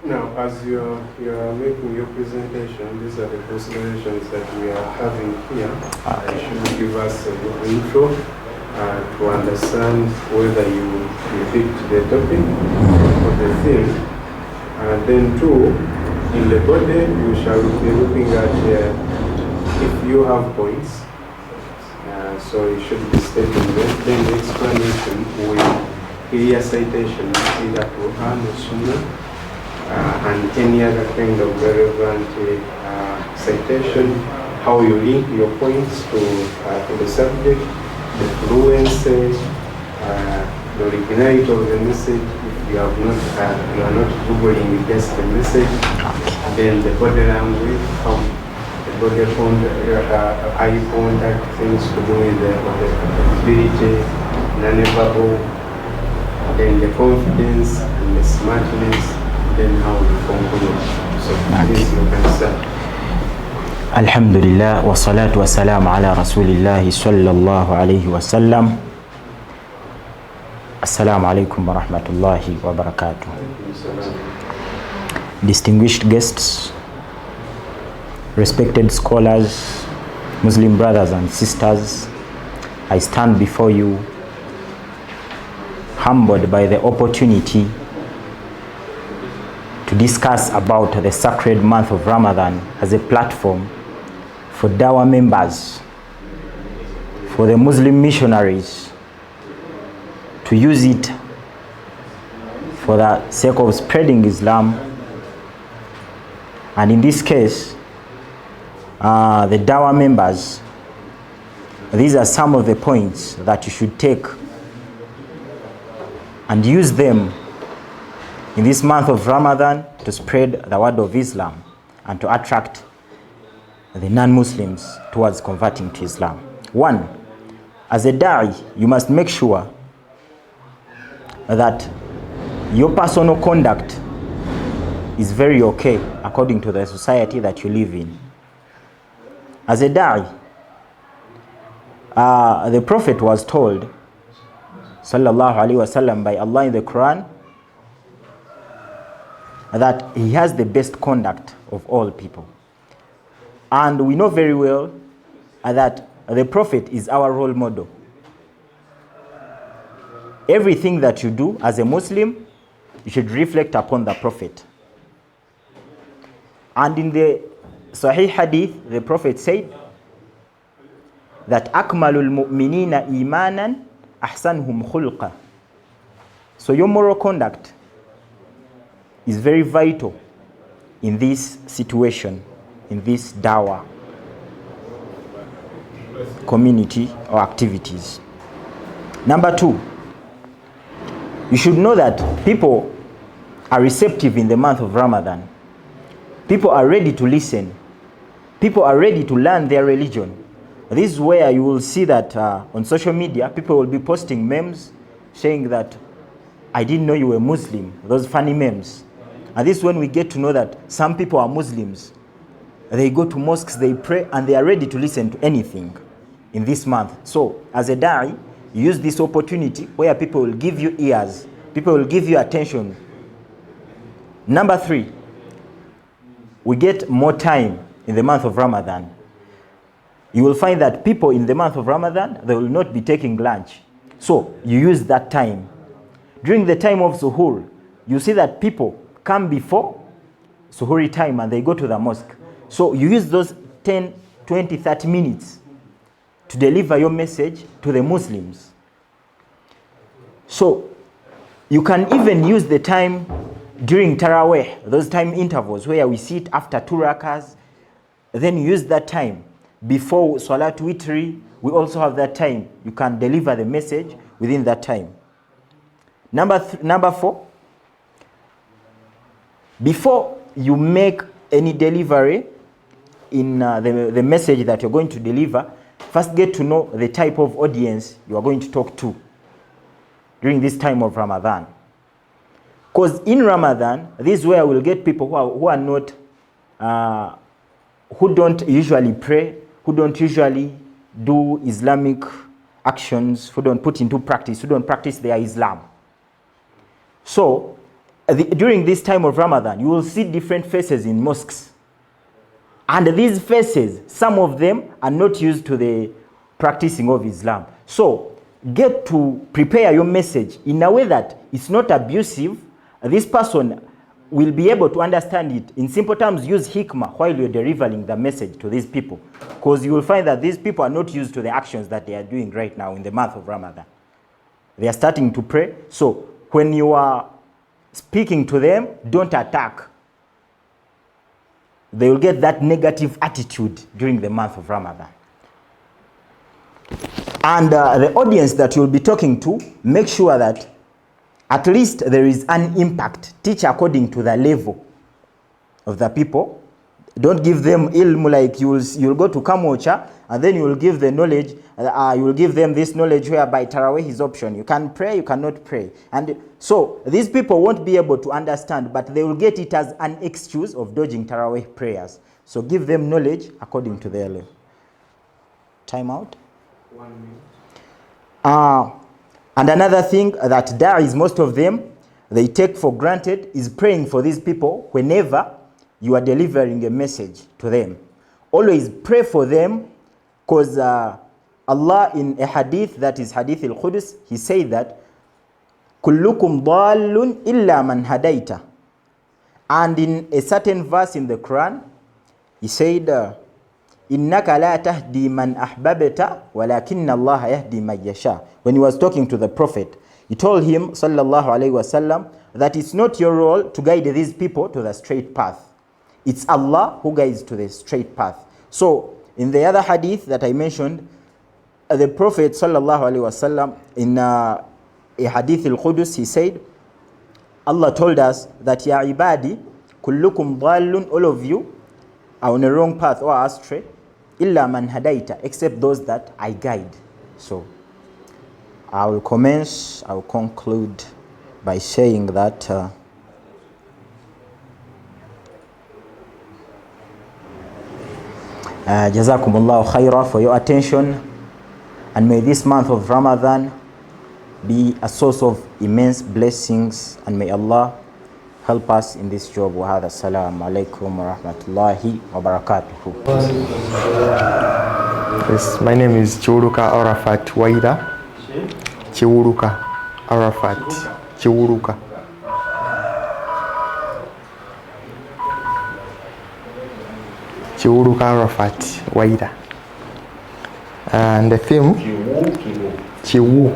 Now, as you are making your presentation, these are the considerations that we are having here. You should give us a good intro to understand whether you fit the topic or the theme. And then two, in the body, we shall be looking at if you have points. So you should be stating that. Then the explanation with clear citation, either Quran or Sunnah, and any other kind of relevant citation, how you link your points to the subject, the fluency, the originality of the message. If you have not, you are not googling just the message, then the body language, how the body eye contact, things to do with the ability, non-verbal, then the confidence and the smartness. Then how we conclude. So please you can start. Alhamdulillah wa salatu wa salam ala rasulillahi sallallahu alayhi wa sallam. Assalamu alaikum wa rahmatullahi wa barakatuh. Distinguished guests, respected scholars, Muslim brothers and sisters, I stand before you humbled by the opportunity to discuss about the sacred month of Ramadan as a platform for dawah members, for the Muslim missionaries to use it for the sake of spreading Islam. And in this case, the dawah members, these are some of the points that you should take and use them in this month of Ramadan to spread the word of Islam and to attract the non-Muslims towards converting to Islam. One, as a da'i, you must make sure that your personal conduct is very okay according to the society that you live in. As a da'i, the Prophet was told, sallallahu alaihi wasallam, by Allah in the Quran, that he has the best conduct of all people. And we know very well that the Prophet is our role model. Everything that you do as a Muslim, you should reflect upon the Prophet. And in the Sahih Hadith, the Prophet said that akmalul mu'minina imanan ahsanhum khulqa. So your moral conduct is very vital in this situation, in this dawah community or activities. Number two, you should know that people are receptive in the month of Ramadan. People are ready to listen. People are ready to learn their religion. This is where you will see that on social media, people will be posting memes saying that, I didn't know you were Muslim, those funny memes. And this is when we get to know that some people are Muslims. They go to mosques, they pray, and they are ready to listen to anything in this month. So, as a da'i, use this opportunity where people will give you ears, people will give you attention. Number three, we get more time in the month of Ramadan. You will find that people in the month of Ramadan, they will not be taking lunch. So, you use that time. During the time of Zuhur, you see that people come before Suhuri time and they go to the mosque. So you use those 10, 20, 30 minutes to deliver your message to the Muslims. So you can even use the time during Taraweeh, those time intervals where we sit after 2 rakas, then you use that time. Before Salat Witri, we also have that time. You can deliver the message within that time. Number four, before you make any delivery in the message that you're going to deliver, first get to know the type of audience you are going to talk to during this time of Ramadan. Because in Ramadan, this is where we'll get people who are not, who don't usually pray, who don't usually do Islamic actions, who don't put into practice, who don't practice their Islam. So, during this time of Ramadan, you will see different faces in mosques. And these faces, some of them are not used to the practicing of Islam. So, get to prepare your message in a way that it's not abusive. This person will be able to understand it. In simple terms, use hikmah while you're delivering the message to these people. Because you will find that these people are not used to the actions that they are doing right now in the month of Ramadan. They are starting to pray. So, when you are speaking to them, don't attack. They will get that negative attitude during the month of Ramadan. And the audience that you'll be talking to, make sure that at least there is an impact. Teach according to the level of the people. Don't give them ilm like you'll go to Kamocha and then you will give the knowledge, you will give them this knowledge whereby Tarawih is option. You can pray, you cannot pray. And so these people won't be able to understand, but they will get it as an excuse of dodging Tarawih prayers. So give them knowledge according to their level. Time out. 1 minute. And another thing that da'is, most of them, they take for granted is praying for these people whenever you are delivering a message to them. Always pray for them, because Allah in a hadith, that is hadith al-Qudus, he said that kullukum dallun illa man hadaita. And in a certain verse in the Quran, he said innaka la tahdi man ahbabta walakinna Allah yahdi man yasha. When he was talking to the Prophet, he told him sallallahu alaihi wasallam that it's not your role to guide these people to the straight path. It's Allah who guides to the straight path. So in the other hadith that I mentioned, the Prophet sallallahu alaihi wasallam in a hadith al-Qudus, he said, Allah told us that ya ibadi kullukum dallun, all of you are on a wrong path or astray, illa man hadaita, except those that I guide. So I will conclude by saying that Jazakumullahu khaira for your attention, and may this month of Ramadan be a source of immense blessings, and may Allah help us in this job. Wa hadha, assalamu alaikum wa rahmatullahi wa barakatuhu. Yes, my name is Chiwuruka Arafat Waida. Chiwuruka Arafat. Chiwuruka. Chiwuruka Arafat Waida. And the theme Chiwu.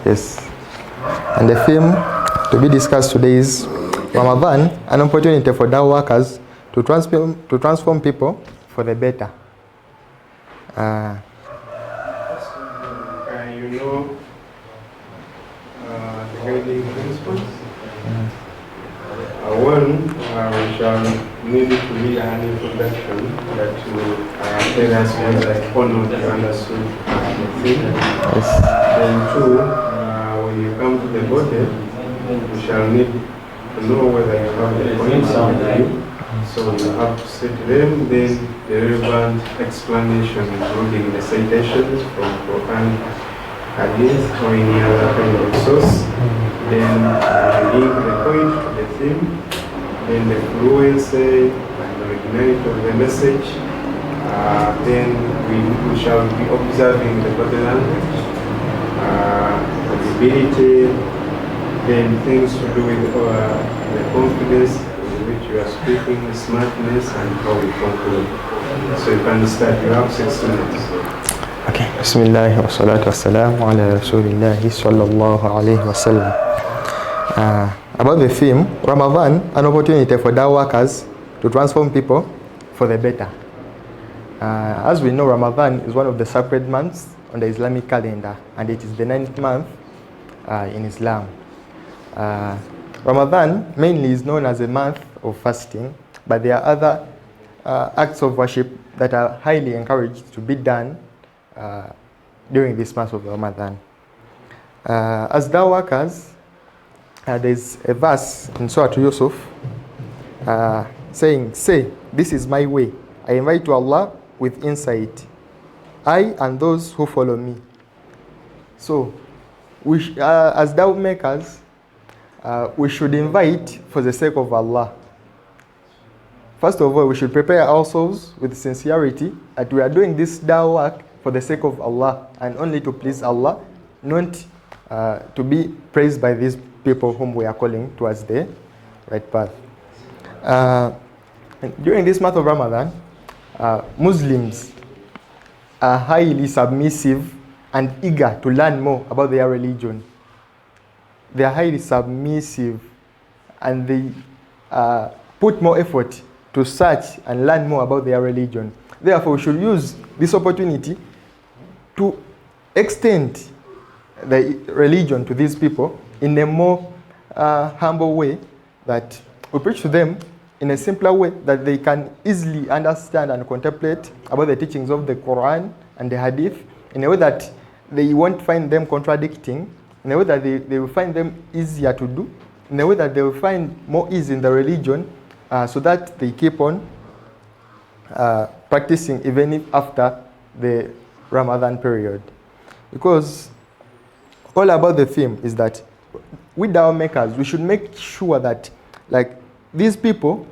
Yes. And the theme to be discussed today is Ramadan, an opportunity for dawah workers to transform people for the better. You know the guiding principles. One, we shall need to read an introduction that will tell us whether honor is understood the thing. Yes. Then two, when you come to the body, we shall need to know whether you have the points with you. So you have to set them, then the relevant explanation, including the citations from Quran, Hadith, or any other kind of source. Then link the point to the theme, then the fluency and the originality of the message. Then we shall be observing the body language, audibility, then things to do with the confidence in which you are speaking, the smartness, and how we conclude. So you can start. You have 6 minutes. Okay. Bismillah wa salatu wa salam ala rasulillahi sallallahu alayhi wa sallam. About the theme, Ramadan, an opportunity for dawah workers to transform people for the better. As we know, Ramadan is one of the sacred months on the Islamic calendar, and it is the 9th month in Islam. Ramadan mainly is known as a month of fasting, but there are other acts of worship that are highly encouraged to be done during this month of Ramadan. As dawah workers, there's a verse in Surah Yusuf saying, "Say, this is my way. I invite to Allah with insight, I and those who follow me." So, as dawah makers, we should invite for the sake of Allah. First of all, we should prepare ourselves with sincerity that we are doing this dawah work for the sake of Allah and only to please Allah, not to be praised by these people whom we are calling towards the right path. During this month of Ramadan, Muslims are highly submissive and eager to learn more about their religion. They are highly submissive and they put more effort to search and learn more about their religion. Therefore, we should use this opportunity to extend the religion to these people in a more humble way, that we preach to them in a simpler way that they can easily understand and contemplate about the teachings of the Quran and the Hadith in a way that they won't find them contradicting, in a way that they will find them easier to do, in a way that they will find more ease in the religion, so that they keep on practicing even if after the Ramadan period. Because all about the theme is that with our makers, we should make sure that, like, these people,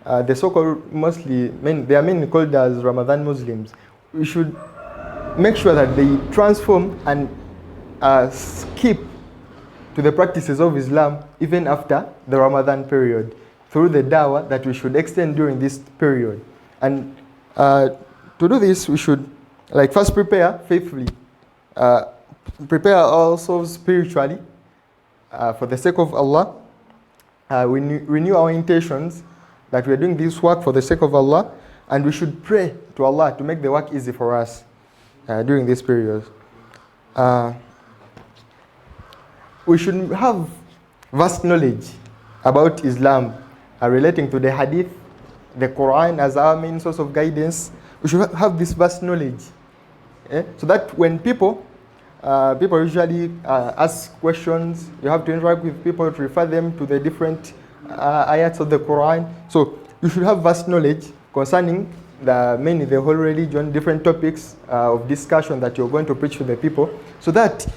the so-called they are mainly called as Ramadan Muslims, we should make sure that they transform and keep to the practices of Islam even after the Ramadan period, through the dawah that we should extend during this period. And to do this, we should first prepare faithfully, prepare ourselves spiritually for the sake of Allah. We renew our intentions that we are doing this work for the sake of Allah, and we should pray to Allah to make the work easy for us during this period. We should have vast knowledge about Islam, relating to the Hadith, the Quran as our main source of guidance. We should have this vast knowledge, so that when people usually ask questions, you have to interact with people to refer them to the different ayats of the Quran. So you should have vast knowledge concerning mainly the whole religion, different topics of discussion that you're going to preach to the people, so that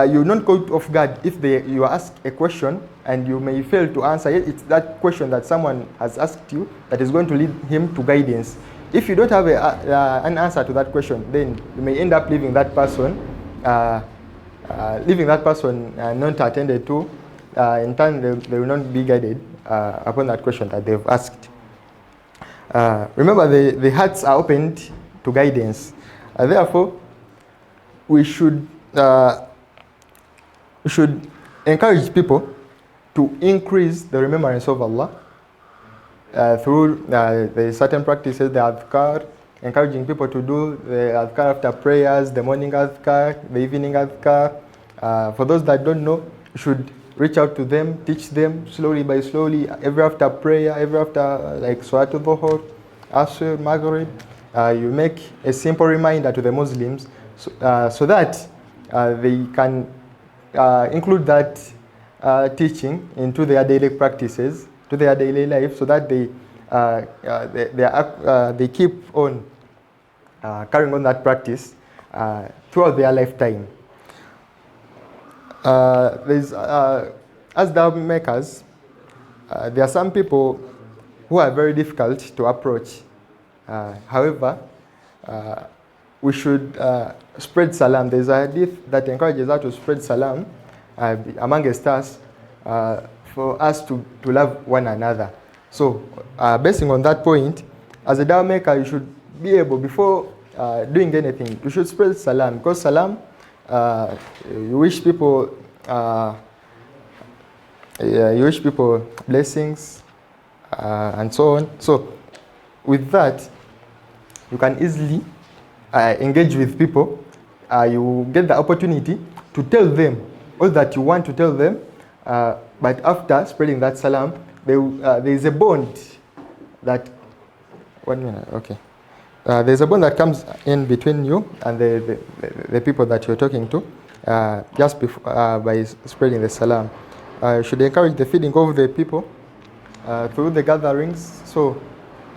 you will not go off guard if you ask a question and you may fail to answer it. It's that question that someone has asked you that is going to lead him to guidance. If you don't have an answer to that question, then you may end up leaving that person not attended to. In turn, they will not be guided upon that question that they've asked. Remember, the hearts are opened to guidance. Therefore, we should encourage people to increase the remembrance of Allah through the certain practices, the adhkar, encouraging people to do the adhkar after prayers, the morning adhkar, the evening adhkar. For those that don't know, you should reach out to them, teach them slowly by slowly, every after prayer, every after Salatul Dhuhr, Asr, Maghrib. You make a simple reminder to the Muslims so that they can include that teaching into their daily practices, to their daily life, so that they keep on carrying on that practice throughout their lifetime. As dawah makers, there are some people who are very difficult to approach. However, we should spread salam. There's a hadith that encourages us to spread salam amongst us, for us to love one another. So, basing on that point, as a dawah maker, you should be able, before doing anything, you should spread salam, because salam, you wish people blessings and so on. So, with that, you can easily engage with people. You get the opportunity to tell them all that you want to tell them, but after spreading that salam, there is a bond that there's a bond that comes in between you and the people that you're talking to, just before, by spreading the salam. You should encourage the feeding of the people through the gatherings. So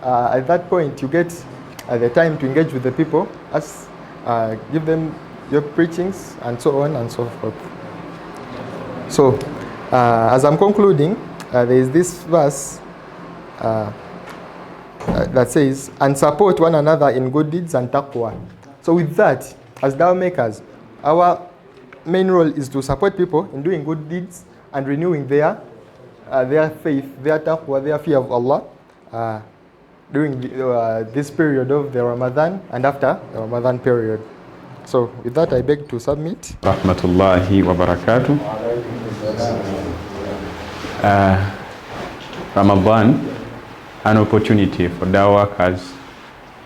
at that point, you get the time to engage with the people, give them your preachings, and so on and so forth. So as I'm concluding, there is this verse that says, and support one another in good deeds and taqwa. So with that, as dawah makers, our main role is to support people in doing good deeds and renewing their faith, their taqwa, their fear of Allah during this period of the Ramadan and after the Ramadan period. So with that, I beg to submit. Rahmatullahi wa barakatuh. Ramadan, an opportunity for dawah workers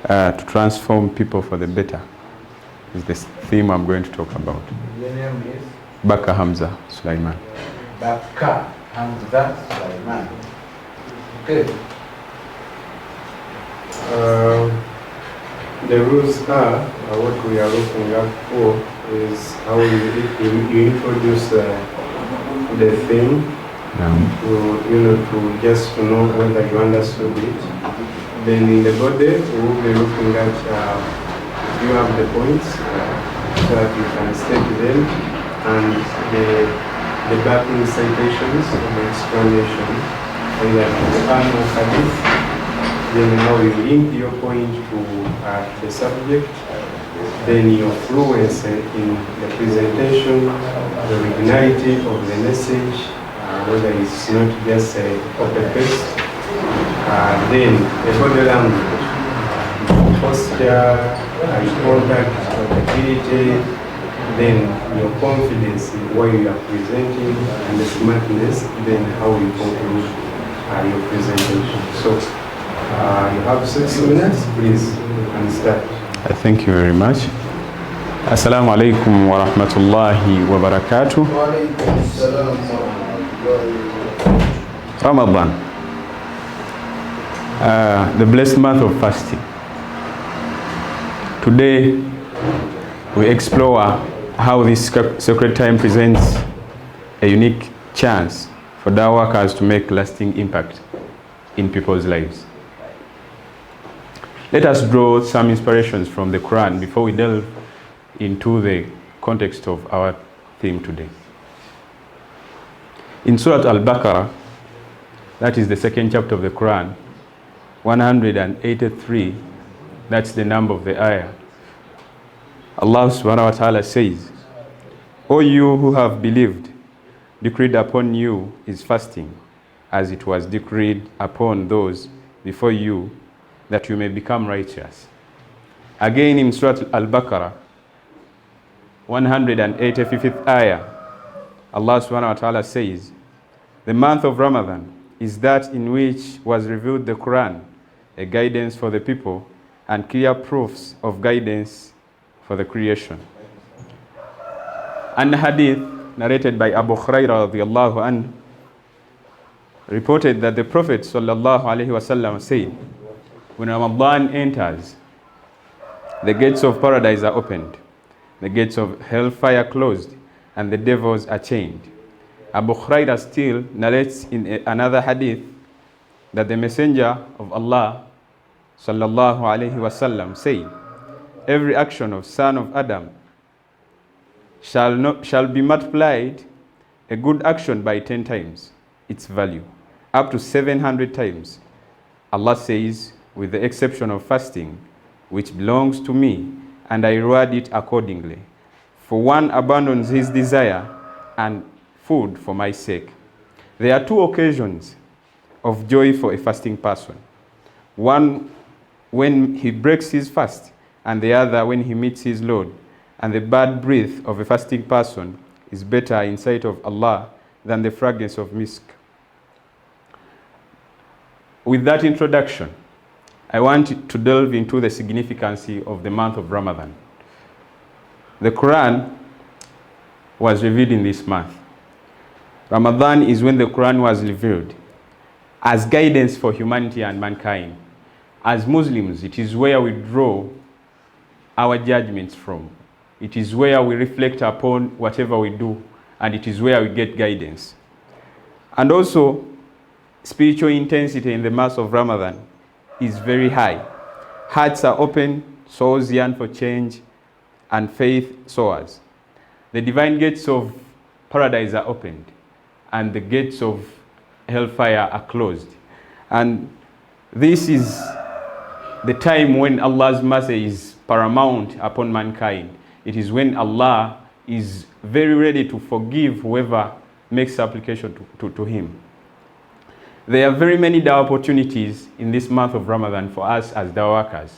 to transform people for the better is the theme I'm going to talk about. Your name is? Baka Hamza Sulaiman. Baka Hamza Sulaiman. Okay. The rules are, what we are looking up for is how you introduce the theme, to just to know whether you understood it. Then in the body, we will be looking at if you have the points so that you can state them, and the backing citations and the explanation, either the Quran or Hadith. Then how you link your point to the subject, then your fluency in the presentation, the originality of the message, whether it's not just a copy-paste, then the body language, posture, eye contact, activity, then your confidence in what you are presenting, and the smartness, then how you conclude your presentation. So, you have 6 minutes, please, and start. Thank you very much. Assalamu alaikum wa rahmatullahi wa barakatuh. Ramadan, the blessed month of fasting. Today, we explore how this sacred time presents a unique chance for dawah workers to make lasting impact in people's lives. Let us draw some inspirations from the Quran before we delve into the context of our theme today. In Surah Al-Baqarah, that is the 2nd chapter of the Quran, 183, that's the number of the ayah. Allah subhanahu wa ta'ala says, O you who have believed, decreed upon you is fasting, as it was decreed upon those before you, that you may become righteous. Again in Surah Al-Baqarah, 185th ayah, Allah subhanahu wa ta'ala says, the month of Ramadan is that in which was revealed the Quran, a guidance for the people and clear proofs of guidance for the creation. An hadith narrated by Abu Hurairah radiyallahu anhu reported that the Prophet sallallahu alaihi wasallam said, when Ramadan enters, the gates of paradise are opened, the gates of hellfire closed, and the devils are chained. Abu Hurairah still narrates in another hadith that the Messenger of Allah sallallahu alaihi wasallam said, every action of son of Adam shall be multiplied, a good action by 10 times its value, up to 700 times. Allah says, with the exception of fasting, which belongs to me, and I reward it accordingly. For one abandons his desire and food for my sake. There are 2 occasions of joy for a fasting person. One when he breaks his fast, and the other when he meets his Lord. And the bad breath of a fasting person is better in sight of Allah than the fragrance of misk. With that introduction, I want to delve into the significance of the month of Ramadan. The Quran was revealed in this month. Ramadan is when the Quran was revealed as guidance for humanity and mankind. as Muslims, it is where we draw our judgments from. It is where we reflect upon whatever we do, and it is where we get guidance. And also, spiritual intensity in the month of Ramadan is very high. Hearts are open, souls yearn for change, and faith soars. The divine gates of paradise are opened, and the gates of hellfire are closed. And this is the time when Allah's mercy is paramount upon mankind. It is when Allah is very ready to forgive whoever makes application to Him. There are very many dawah opportunities in this month of Ramadan for us as dawah workers.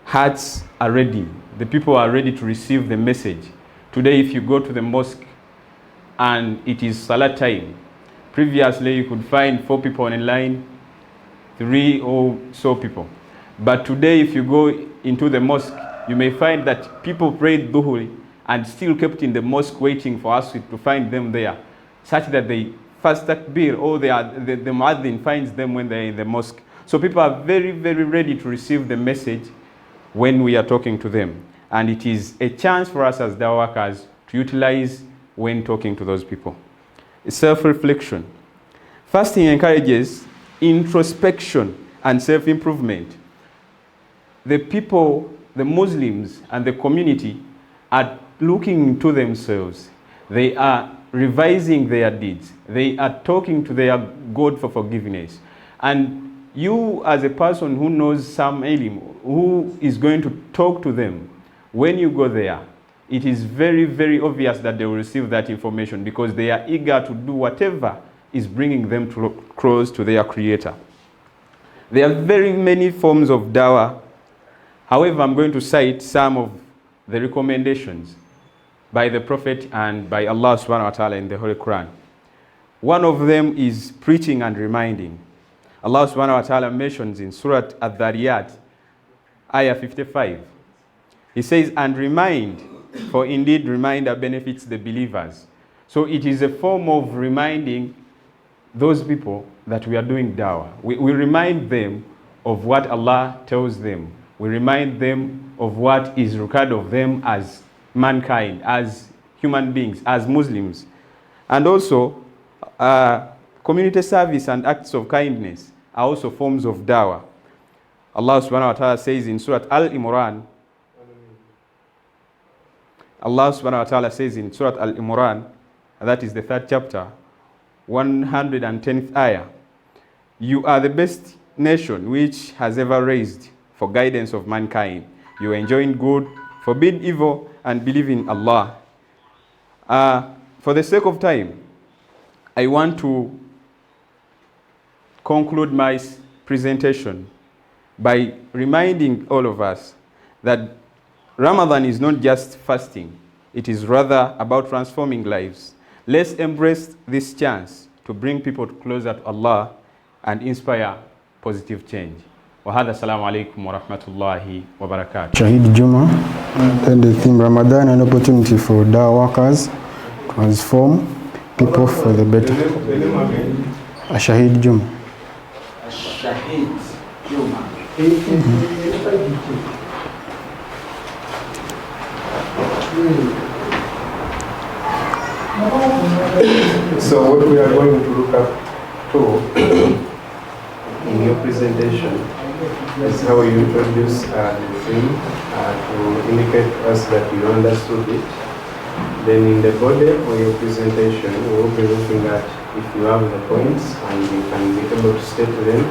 Hearts are ready. The people are ready to receive the message. Today, if you go to the mosque and it is Salat time, previously you could find 4 people on a line, 3 or so people. But today, if you go into the mosque, you may find that people prayed Dhuhr and still kept in the mosque waiting for us to find them there, such that they first takbir or the muaddin finds them when they're in the mosque. So people are very, very ready to receive the message when we are talking to them. And it is a chance for us as dawah workers to utilize when talking to those people. Self-reflection. Fasting encourages introspection and self-improvement. The people, the Muslims and the community are looking into themselves. They are revising their deeds. They are talking to their God for forgiveness. And you as a person who knows some ilm, who is going to talk to them, when you go there, it is very, very obvious that they will receive that information because they are eager to do whatever is bringing them close to their Creator. There are very many forms of dawah. However, I'm going to cite some of the recommendations by the Prophet and by Allah subhanahu wa ta'ala in the Holy Quran. One of them is preaching and reminding. Allah subhanahu wa ta'ala mentions in Surah Ad-Dhariyat, ayah 55. He says, and remind, for indeed reminder benefits the believers. So it is a form of reminding those people that we are doing dawah. We remind them of what Allah tells them. We remind them of what is required of them as mankind, as human beings, as Muslims. And also, community service and acts of kindness are also forms of dawah. Allah subhanahu wa ta'ala says in Surah Al-Imran, Allah subhanahu wa ta'ala says in Surah Al-Imran, that is the 3rd chapter, 110th ayah, you are the best nation which has ever raised for guidance of mankind. You enjoin good, forbid evil, and believe in Allah. For the sake of time, I want to conclude my presentation by reminding all of us that Ramadan is not just fasting, it is rather about transforming lives. Let's embrace this chance to bring people closer to Allah and inspire positive change. وهذا السلام عليكم ورحمة الله وبركاته. Shahid Juma, and the theme Ramadan, an opportunity for dawah workers transform people for the better. Shahid Juma. Shahid Juma. So what we are going to look up to in your presentation is how you introduce the theme to indicate to us that you understood it. Then in the body of your presentation, we will be looking at if you have the points and you can be able to state them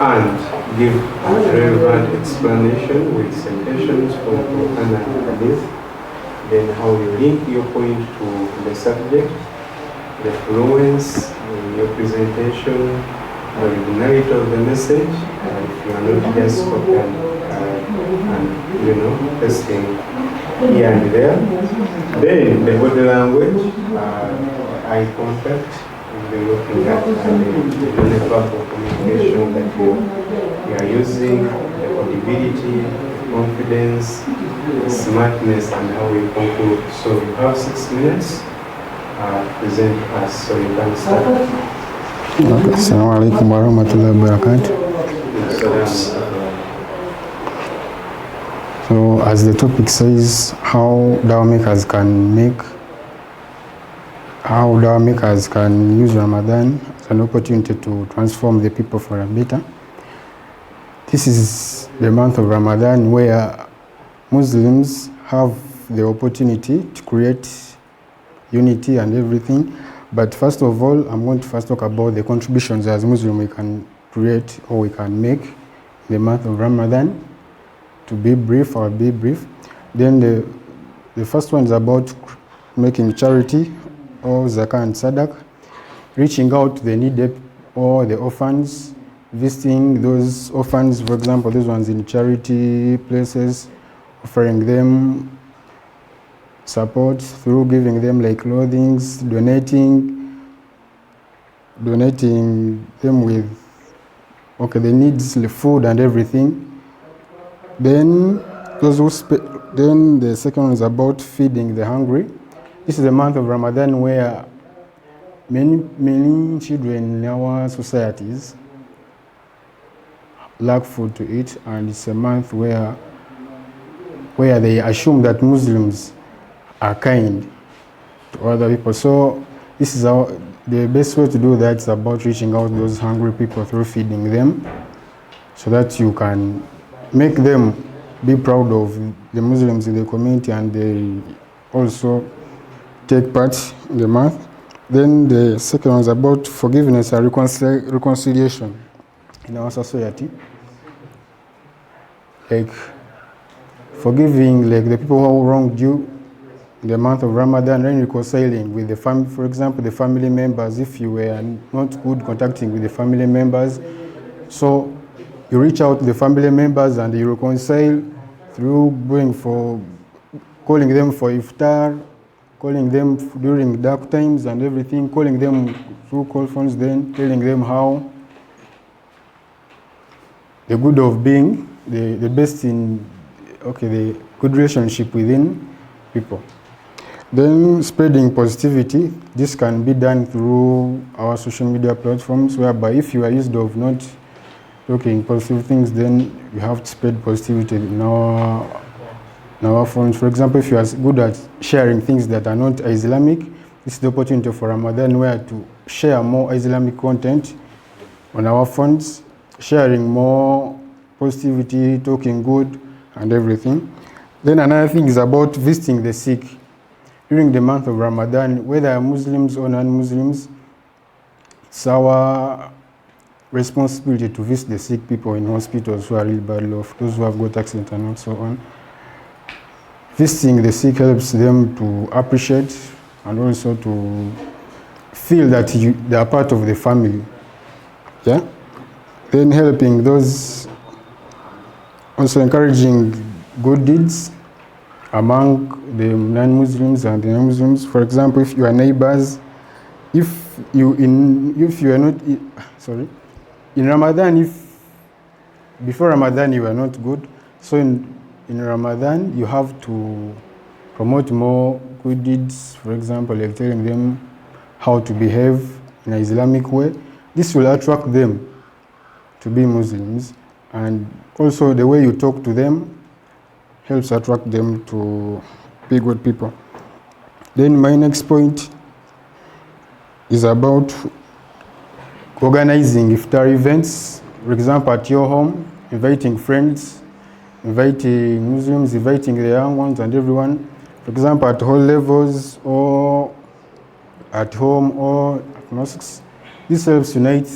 and give a relevant explanation with citations from Quran and Hadith. Then how you link your point to the subject, the fluence in your presentation, the originality of the message, if you are not just spoken and testing here and there. Then the body language, eye contact, we'll be looking at the non-verbal communication that you are using, the audibility, confidence, smartness, and how we conclude. So you have 6 minutes. Present us, so you can start. Assalamu alaikum warahmatullahi wabarakatuh. So, as the topic says, how dawah makers can use Ramadan as an opportunity to transform the people for a better. This is the month of Ramadan where Muslims have the opportunity to create unity and everything. But first of all, I'm going to first talk about the contributions as Muslim we can create or we can make in the month of Ramadan. To be brief, I'll be brief. Then the first one is about making charity or zakah and sadaqah, reaching out to the needy or the orphans, visiting those orphans, for example, those ones in charity places, offering them support through giving them like clothing, donating them with the needs, the food and everything. Then then the second one is about feeding the hungry. This is the month of Ramadan where many children in our societies lack food to eat, and it's a month where they assume that Muslims are kind to other people. So this is the best way to do that is about reaching out to those hungry people through feeding them, so that you can make them be proud of the Muslims in the community and they also take part in the month. Then the second one is about forgiveness and reconciliation in our society. Like forgiving the people who wronged you in the month of Ramadan and reconciling with the family, for example, the family members, if you were not good contacting with the family members. So you reach out to the family members and you reconcile through calling them for iftar, calling them during dark times and everything, calling them through call phones, then telling them how the good of being the best in the good relationship within people. Then spreading positivity. This can be done through our social media platforms, whereby if you are used of not talking positive things, then you have to spread positivity in our phones. For example, if you are good at sharing things that are not Islamic, this is the opportunity for Ramadan where to share more Islamic content on our phones, sharing more positivity, talking good and everything. Then another thing is about visiting the sick. During the month of Ramadan, whether Muslims or non-Muslims, it's our responsibility to visit the sick people in hospitals who are really badly off, those who have got accidents and so on. Visiting the sick helps them to appreciate and also to feel that they are part of the family. Yeah? Then helping those, also encouraging good deeds among the non-Muslims and the non-Muslims. For example, if you are neighbors, if you are not, in Ramadan, if before Ramadan you are not good, so in Ramadan you have to promote more good deeds, for example, like telling them how to behave in an Islamic way. This will attract them to be Muslims, and also the way you talk to them helps attract them to be good people. Then my next point is about organizing iftar events, for example, at your home, inviting friends, inviting Muslims, inviting the young ones and everyone. For example, at all levels or at home or at mosques. This helps unite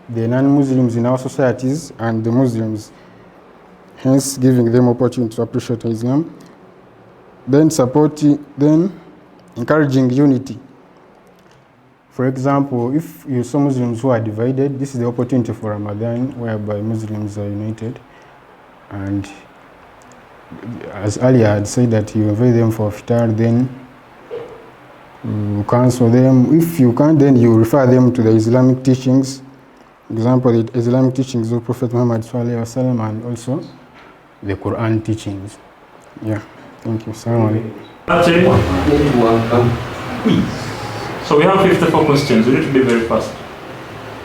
the non-Muslims in our societies and the Muslims, hence giving them opportunity to appreciate Islam. Then encouraging unity. For example, if you saw Muslims who are divided, this is the opportunity for Ramadan whereby Muslims are united. And as Ali had said that you invite them for iftar, then you counsel them. If you can't, then you refer them to the Islamic teachings. For example, the Islamic teachings of Prophet Muhammad ﷺ and also the Quran teachings. Yeah, thank you. Assalamu alaikum. So we have 54 questions. We need to be very fast.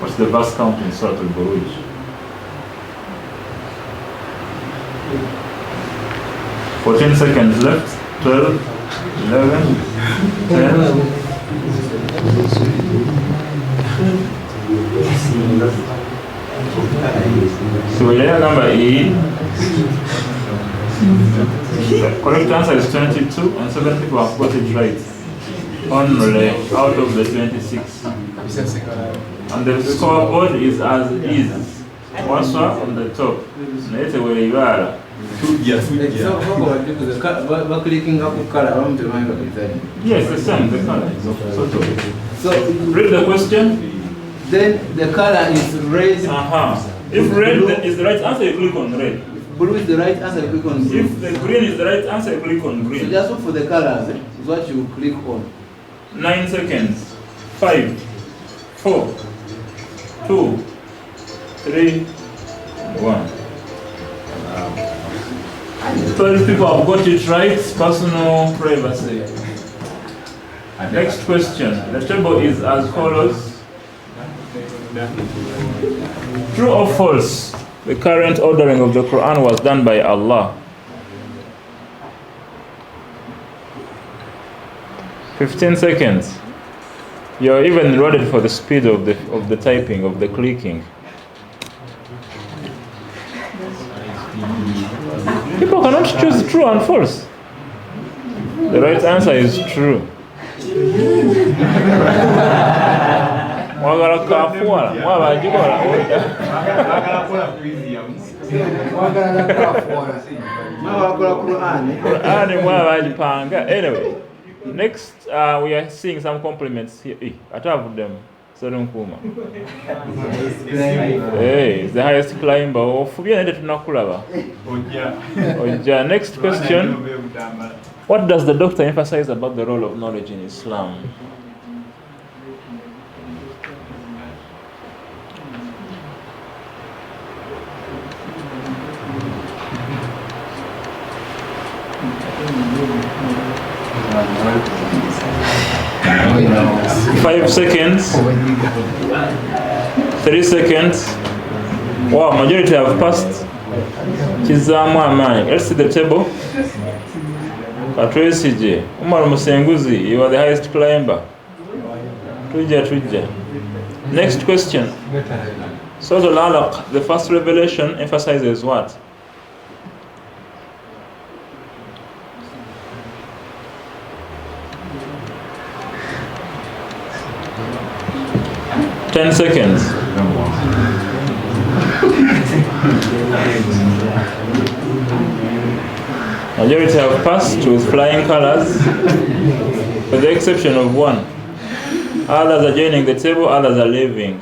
What's the verse count in Surah Al-Buruj? 14 seconds left. 12, 11, 10. So layer number E. The correct answer is 22, and 7 people have got it right. Only out of the 26. And the scoreboard is as is. What's on the top? That's where you are. Yes, the same, the color. So read the question. Then the color is red. If red is the right answer, you click on red. Blue is the right answer, you click on blue. If the green is the right answer, you click on green. So just look for the colors, is what you click on. 9 seconds. 5, 4, 2, 3, 1. 12 people have got it right. Personal privacy. Next question. The table is as follows. True or false? The current ordering of the Quran was done by Allah. 15 seconds. You're even rewarded for the speed of the typing, of the clicking. People cannot choose true and false. The right answer is true. Anyway, next we are seeing some compliments here. I have them. Hey, it's the highest climber. Next question. What does the doctor emphasize about the role of knowledge in Islam? Five seconds. 3 seconds. Wow, majority have passed. Let's see the table. Patrice, Umar Musenguzi, you are the highest climber. Tuja. Next question. Surah Al-Alaq, the first revelation emphasizes what? Ten seconds. Majority have passed with flying colors, with the exception of one. Others are joining the table, others are leaving.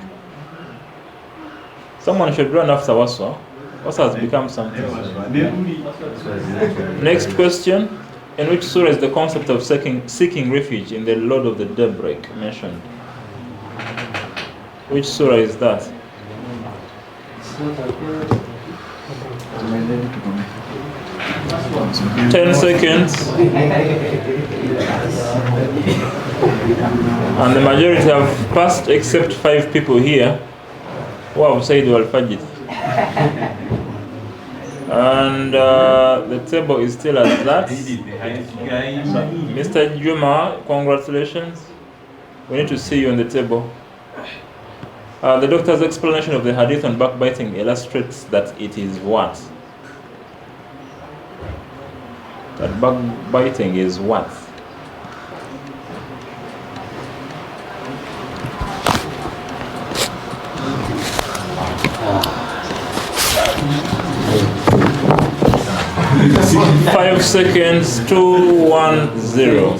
Someone should run after Waswa. Waswa has become something. Next question. In which surah is the concept of seeking refuge in the Lord of the Daybreak mentioned? Which surah is that? Ten seconds. And the majority have passed except 5 people here who have said Al-Fajr. And the table is still as that. Mr. Juma, congratulations. We need to see you on the table. The doctor's explanation of the hadith on backbiting illustrates that it is what? That backbiting is what? Five seconds, 2, 1, 0.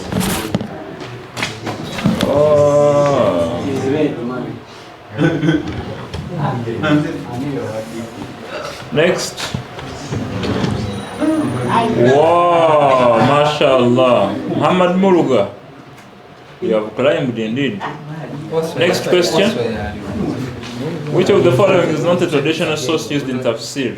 Next. Wow, mashallah. Muhammad Muruga. You have climbed indeed. Next question. Which of the following is not a traditional source used in tafsir?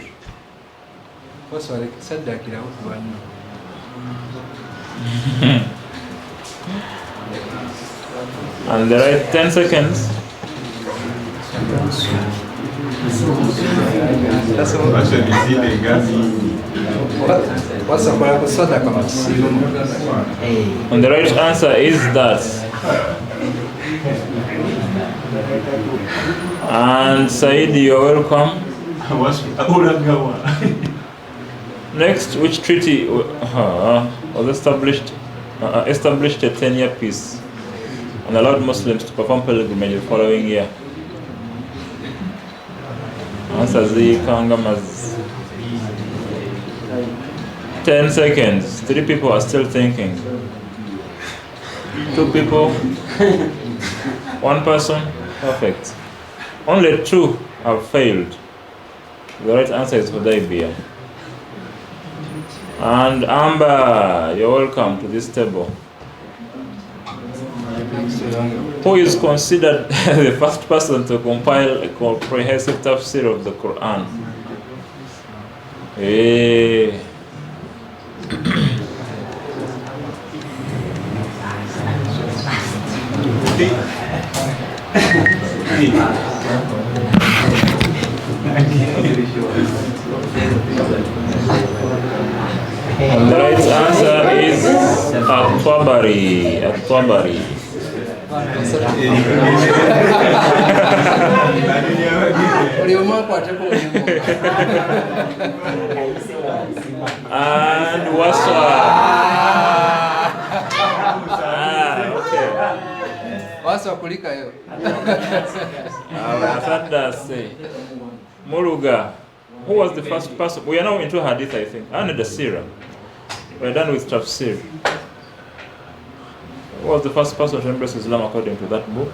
And the right 10 seconds. And the right answer is that. And Said, you're welcome. Next, which treaty was established a 10-year peace and allowed Muslims to perform pilgrimage the following year? Answer Z. Kangamaz. 10 seconds. 3 people are still thinking. 2 people. 1 person. Perfect. Only 2 have failed. The right answer is Hudaybiyah. And Amber, you're welcome to this table. Who is considered the first person to compile a comprehensive tafsir of the Quran? Hey. And the right answer is At-Tabari. At-Tabari. And Waswa. Okay. Waswa kulika yo. Say. Muruga. Who was the first person? We are now into hadith, I think. And the Sirah. We're done with tafsir. Who was the first person to embrace Islam according to that book?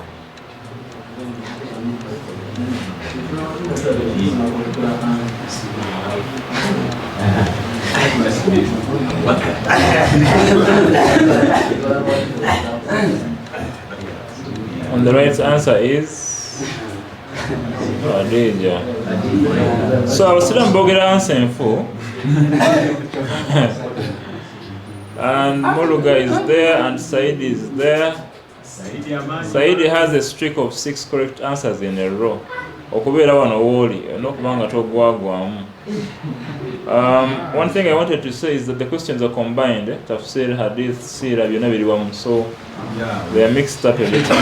And the right answer is Khadija. So I was still answering for. And Muluga is there and Said is there. Said has a streak of 6 correct answers in a row. One thing I wanted to say is that the questions are combined. Tafsir, Hadith, Sirah, so they are mixed up a little.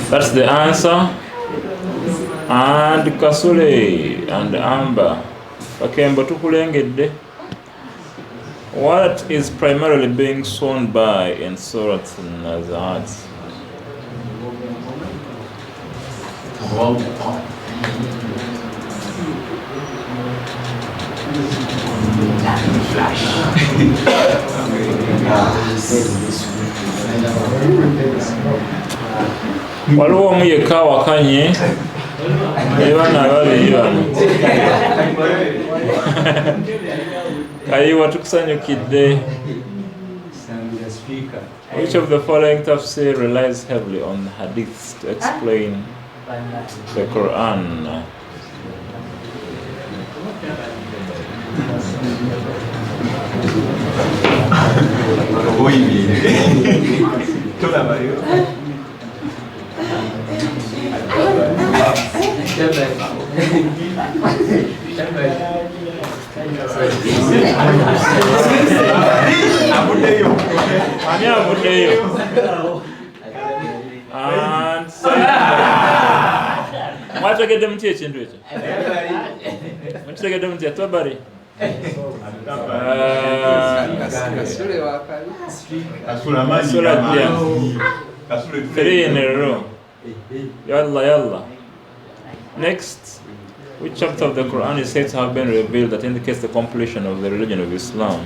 That's the answer. And Kasule and Amber. Bakemba tukulengedde. What is primarily being sworn by in Surah An-Nazi'at? Waliwo omu yekka wakanye ebana ababiri bano kayiwa tukusanyukidde. Which of the following tafsir relies heavily on hadiths to explain the Quran? Mwategedde mutya ekintu ekyo? Mukitegedde mutya Tabari? Three in a row. Yalla yalla. Next, which chapter of the Quran is said to have been revealed that indicates the completion of the religion of Islam?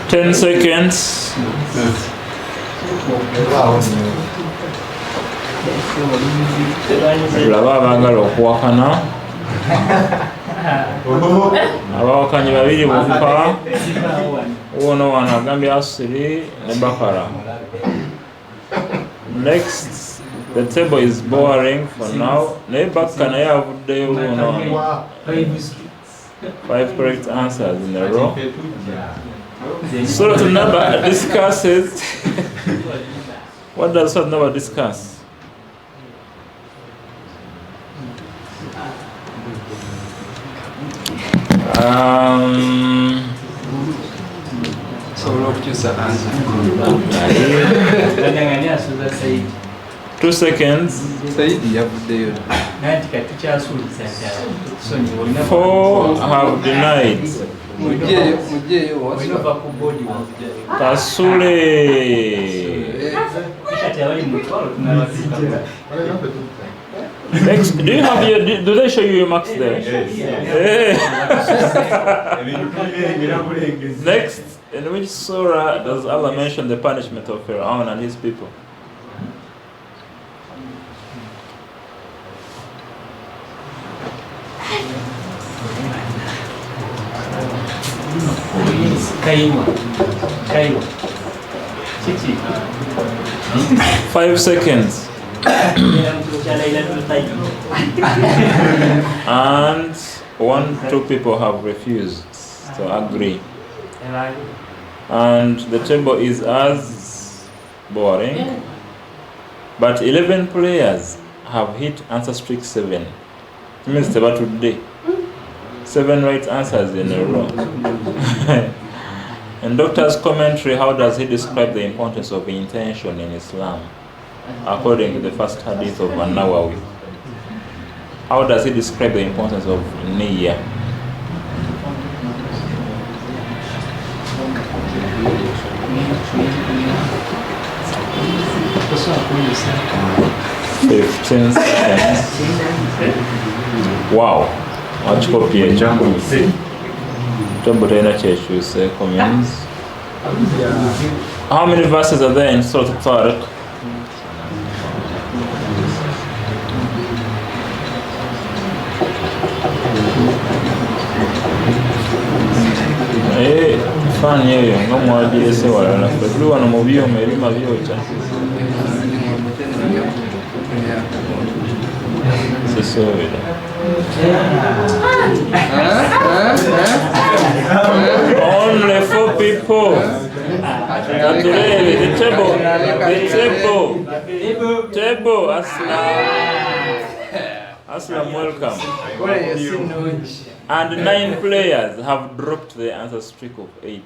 10 seconds. laba abagala okuwakana abawakanyi babiri bokka wono wano agambye asiri ne bakara. Next, the table is boring for now. Naye bakka naye avuddeyo wono 5 correct answers in a row. Surah An-Naba discusses what does Surah An-Naba discuss? Two seconds. 4 have denied. Kasule. Next, do you have your, do they show you your marks there? Next, in which surah does Allah mention the punishment of Pharaoh and his people? Kaiwa. 5 seconds. And 2 people have refused to agree. And the table is as boring. But 11 players have hit answer streak 7. It means about today. 7 right answers in a row. In Doctor's commentary, how does he describe the importance of intention in Islam? According to the first hadith of An-Nawawi. How does he describe the importance of niyyah? $15 seconds. Wow. Watch copy a jumbo. How many verses are there in Surah Al-Tariq? Fani yeyo nga mwadile se wala fedlu wana mubio melima vyocha sisi weda only 4 people. The table Aslam, welcome. And 9 players have dropped the answer streak of 8.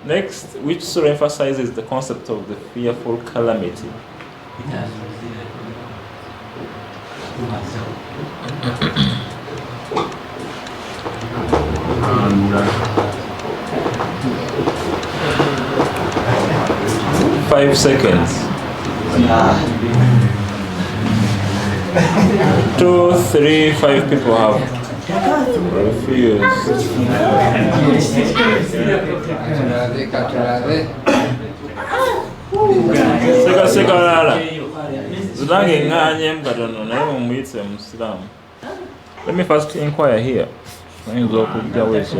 Next, which surah emphasizes the concept of the fearful calamity? And 5 seconds. 2, 3, 5 people have refused. Seka lala. Zudange nganye mkatono na yemo mwitse Muslim. Let me first inquire here. Nzo kujja wese.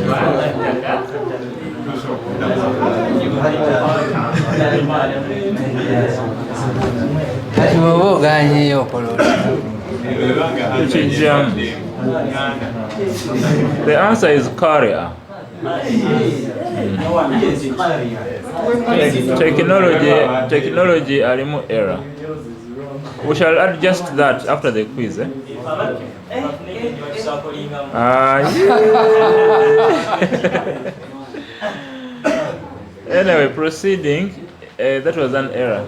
Atibobo ganye yokolo. The answer is Qaria. Technology alimu error. We shall adjust that after the quiz. Anyway, proceeding. That was an error.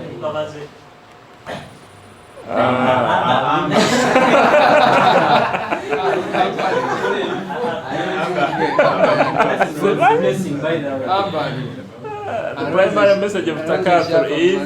The primary message of Takathur is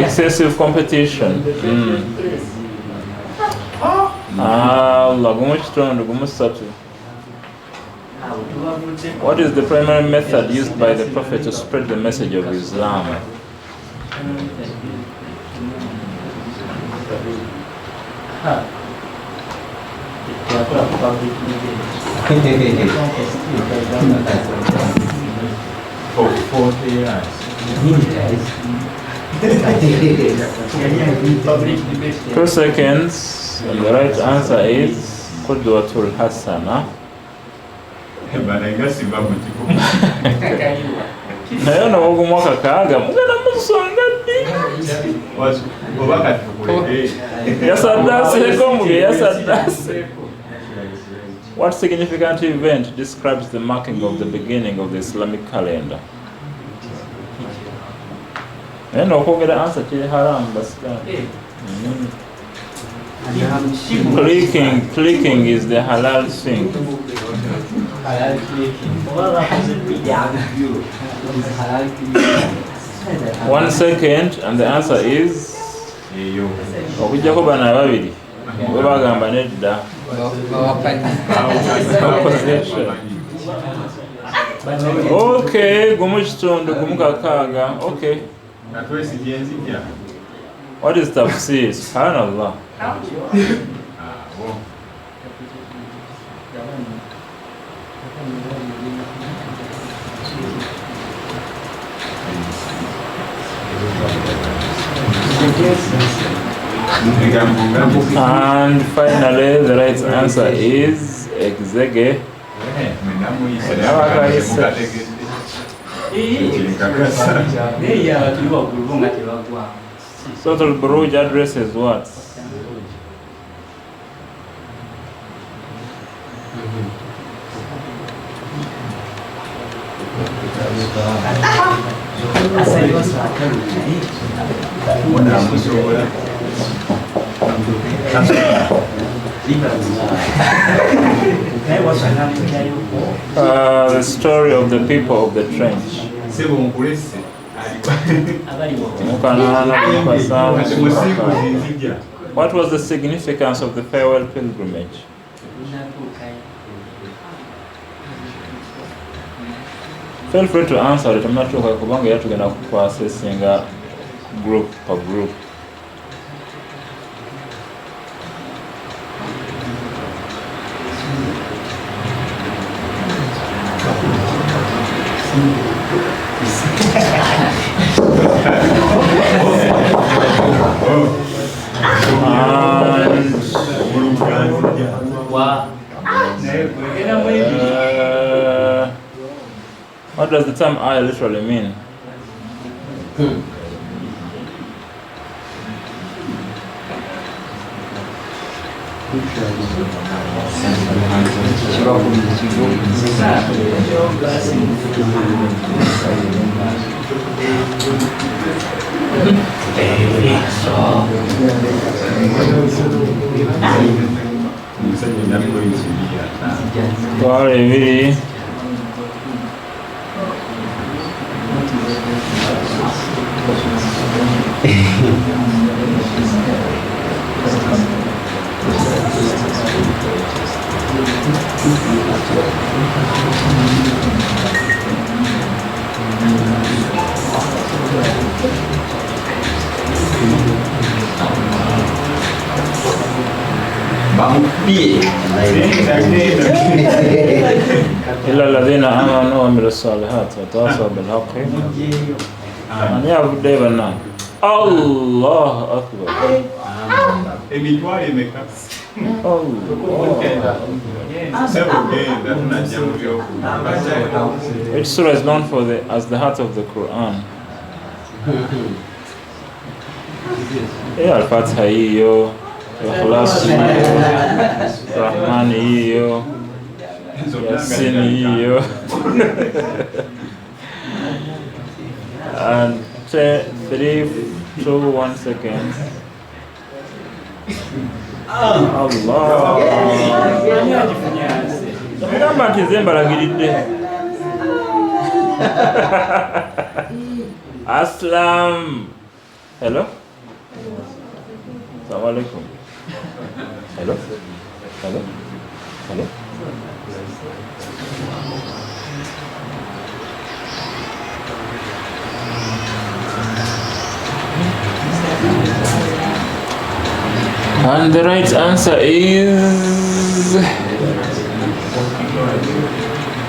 Excessive competition. Allah, what is the primary method used by the Prophet to spread the message of Islam? For 40 years. 2 seconds, and the right answer is Qudwatul Hasana. nayo nawo mwaka kaga mugana musonga yasadase. What significant event describes the marking of the beginning of the Islamic calendar? Neno okogera answer kiri haram basika. Clicking is the halal thing. 1 second, and the answer is okujjako bana babiri bwe bagamba nedda. Okay, gumu kitundu gumu kakaaga. Okay. What is tafsir? Subhanallah. And finally, the right answer is exege. Total Buruj addresses what? The story of the people of the trench. What was the significance of the farewell pilgrimage? Feel free to answer it. I'm not sure kubanga yatugenda ku assessing group per group. What does the term "I" literally mean? Sorry. إلا الذين آمنوا وعملوا الصالحات وتواصوا بالحق أن يعبدوا بالله. الله أكبر. Which surah is known for as the heart of the Quran? Al-Fatiha hiyo, Ikhlas hiyo, Rahman hiyo, Yasin hiyo. And 3 2 1 second. Allah. Mugamba nti nze mbalagiridde. Aslam. Hello? Assalamu alaikum. Hello? Hello? Hello? And the right answer is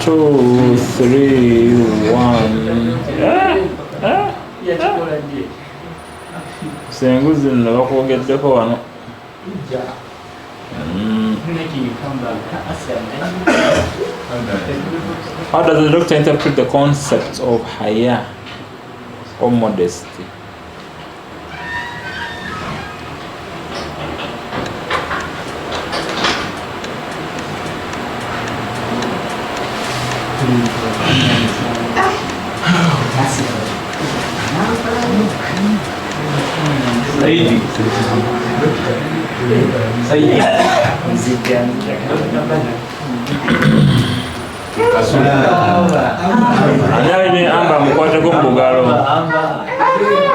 2 3 1. Senguzi nabakogeddeko wano. How does the doctor interpret the concept of haya or modesty? Ani amba mukwateko mu bugalo.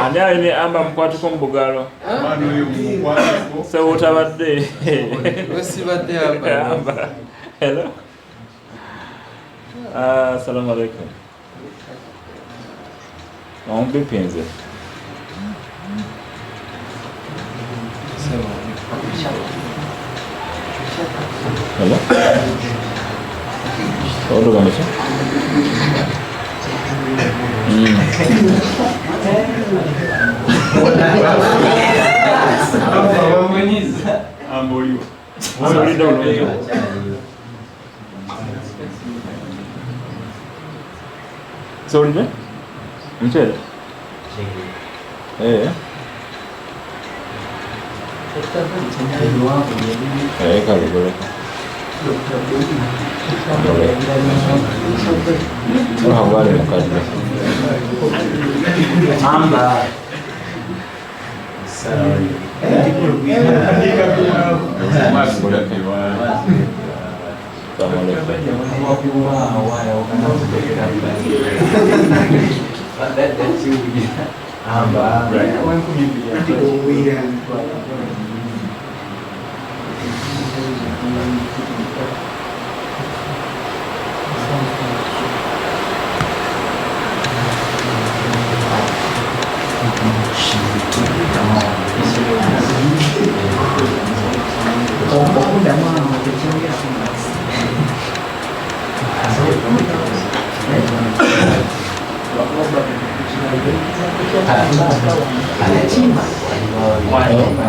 Ani amba mukwateko mu bugalo. So utabadde. Wesibadde amba. Hello. Assalamu alaikum. Ombi pinze. Hello? Hold on a second. Sorry, Jay? Mchele? Karibu. Habari mkadde. Amba.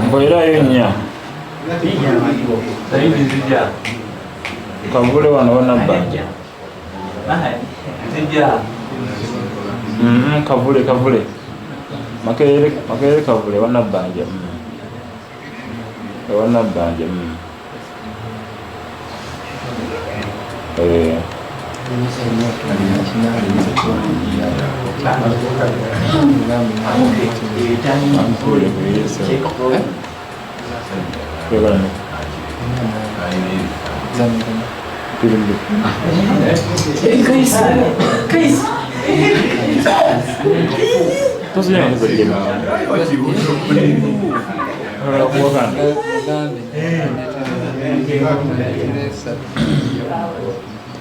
Mboirayo nnyo. Kavule wano wanabbanja. Kavule. Makerere kavule wanabbanja. Wanabbanja.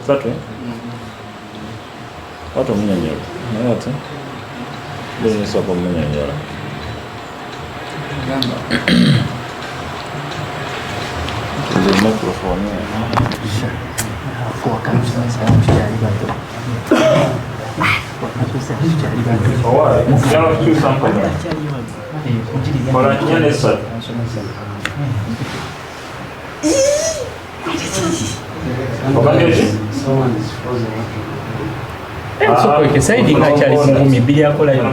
Satu watu mnyanyoro nati ndio soko mnyanyoro gamba ndio microphone kwa kabisa sasa mshari bado kwa kabisa mshari bado yalo tu sampa kwa nyane sasa Soko ikisaidi ngachali kungumi bili yakola hiyo.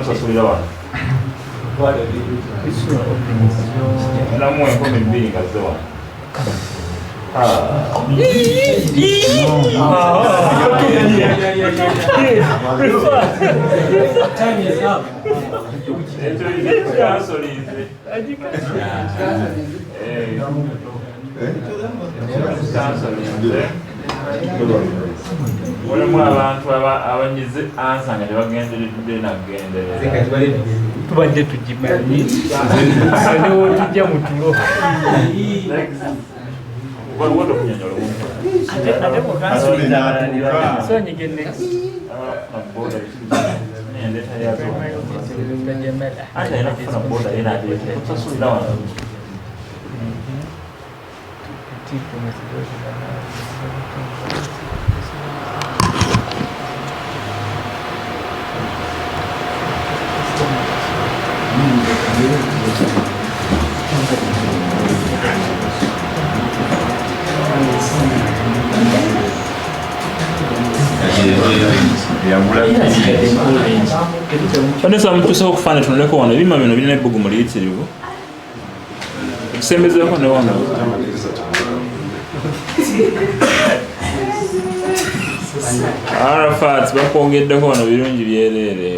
Na mwe kwa mbili kazewa. Time is up. Mulimu abantu abanyize ansanga tebagenderedde nagenderera tubadde tugimanyi newo tujja mu tulo Vanessa mtusa okufana tunuleko wano ebima bino birina ebbugumu liyitirivu okusembezeeko ne wano Arafat bakwongeddeko wano birungi byereere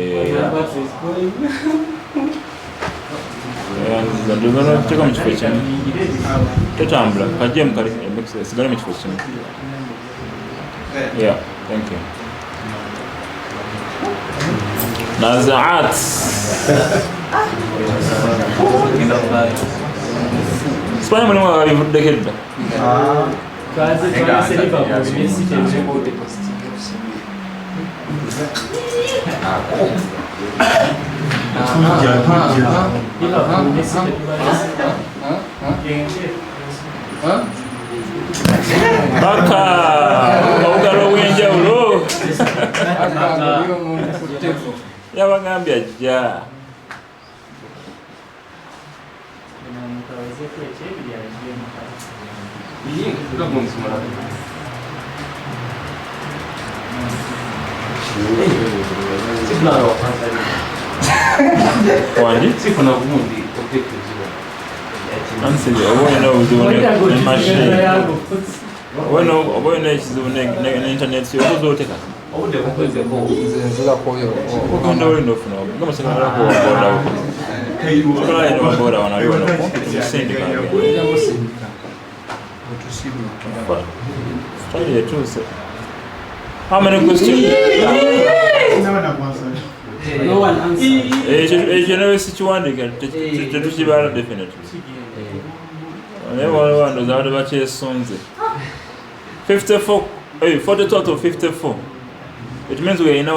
teka mu kifo kimu tetambula kajjemu kali sigale mu kifo kimu. Yeah, thank you. Nazaat. Spanya mulimu ababivuddekedda. Baka obugalo obw'enjawulo yabagambye ajja wandi sifuna obundi ansiri obwolina obuzibu ne machine obwolina ekizibu ne internet yobuza oteka ogenda olina ofuna gamusekalako wabodawo sekalaina waboda wanaliwanako musindika tali yetuuse. How many questions? No one answered. Generally, situation tetukibala definitely. Never wonder that about your sons. 54, 42 out of 54. It means we are in.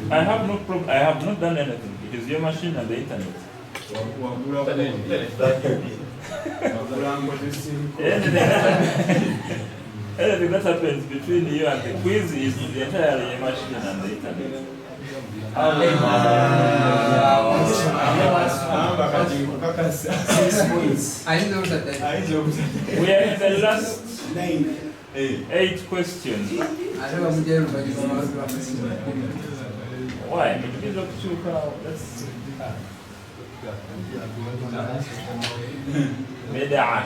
I have no problem. I have not done anything. It is your machine and the internet. Anything that happens between you and the quiz is the entire machine and the internet. We are in the last 8 questions. Why? It gives up to let's بدعة.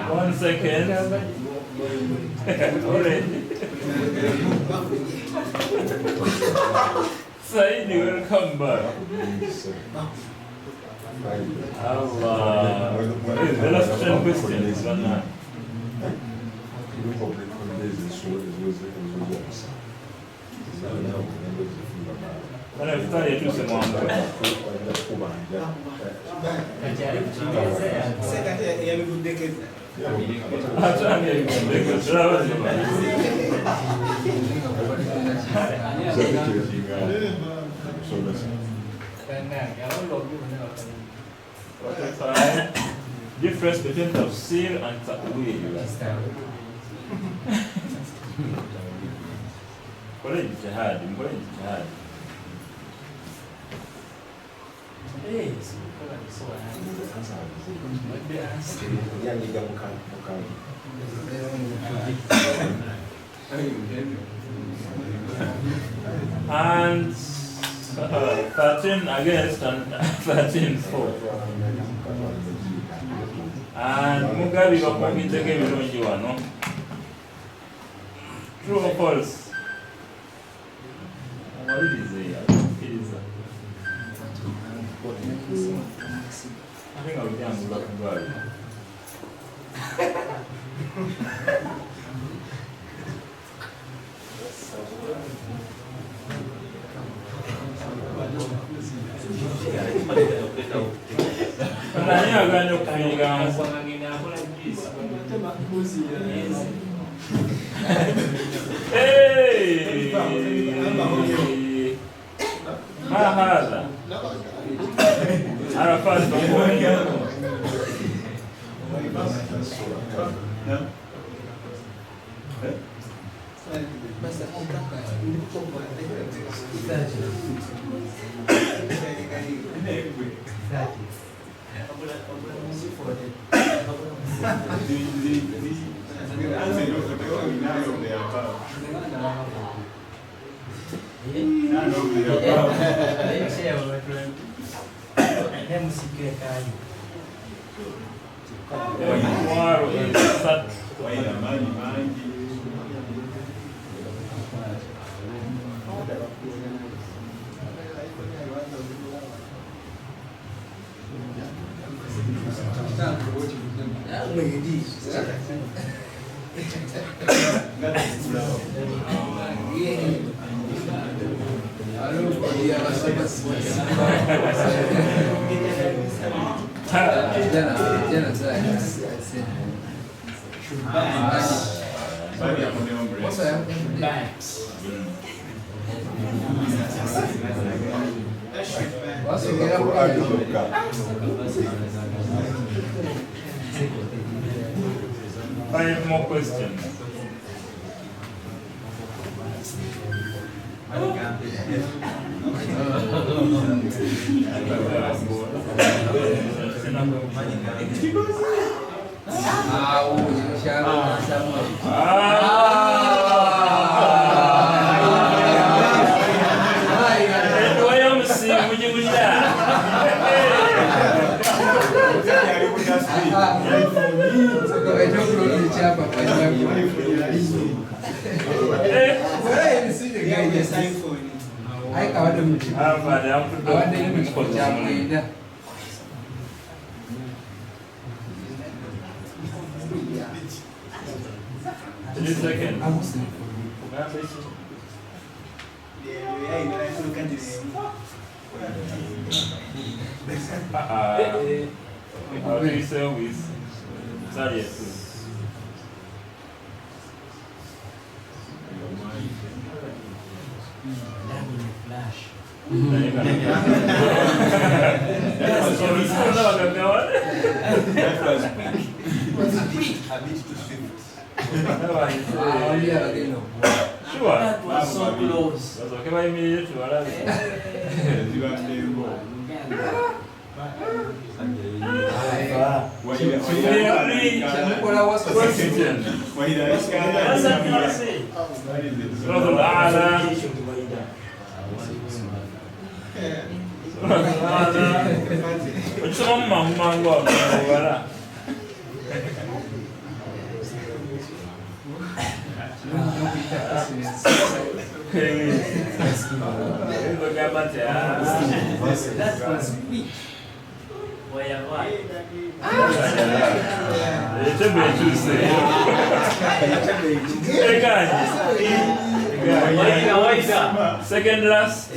One second. Said you will come back. Allah. The last 10 questions. When I started to say difference between tafsir and ta'wil. What is jihad? And 13 against and 13 for. And Mugabe bakumugiteko ebirungi wano. True or false? I think I'll be on the luck Hey! ما هذا؟ عرفات Five more questions. How do you service? Sorry, Sure. That was so close. That's okay by me. That was quick. Second last.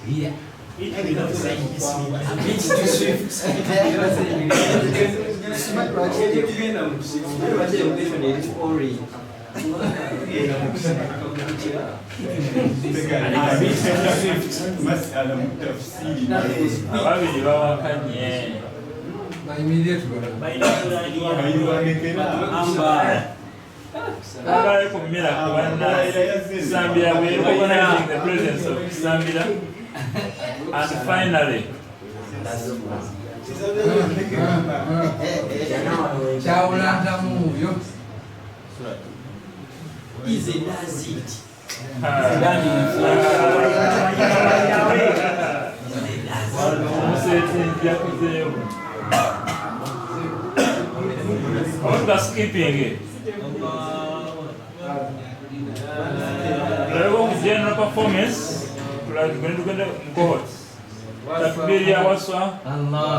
Yeah. Without saying his name. I'm too swift. Zambia, we're recognizing the presence of Zambia. And finally, what was skipping it? General performance, we're going to go to cohorts. Takbiri ya waswa. Allah.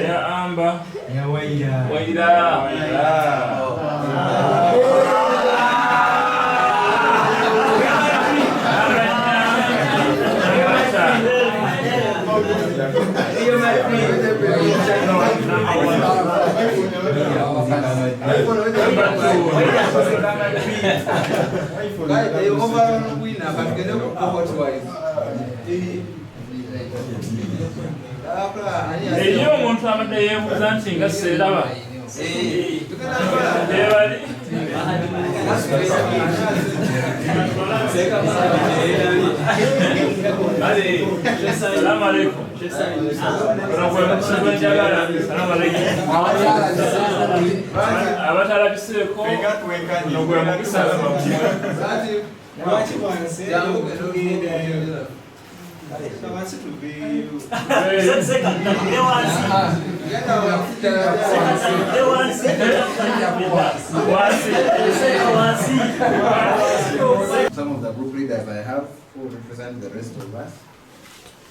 Ya amba. Ya waida. Waida. Iyo umuntu abadde yeebuuza nti nga seeraba Salamu alaikum. Abatalabiseeko nogwe mukisa Some of the group leaders I have who represent the rest of us.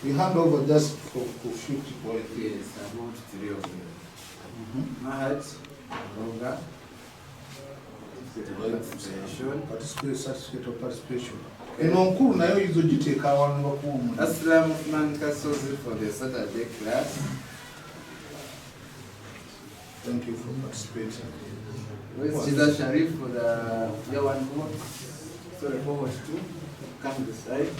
We hand over just for few people. Yes, about 3 of them. Mahat, Ronga, certificate of participation. Enonkuru nayo hizo jiteka abantu bakuru. Aslam Usman Kasozi for the Saturday class. Thank you for participating. Where's Chiza Sharif for the year 1 cohort? Sorry, cohort 2. Come this side.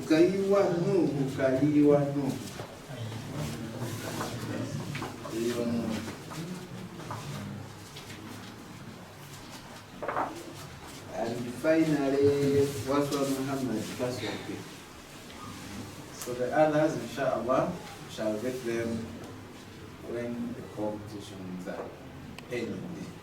Kaiwa Nuhu, Kaiwa Nuhu. And finally, Waswa Muhammad Kaswapi. So the others, inshallah, shall get them when the competitions are ending.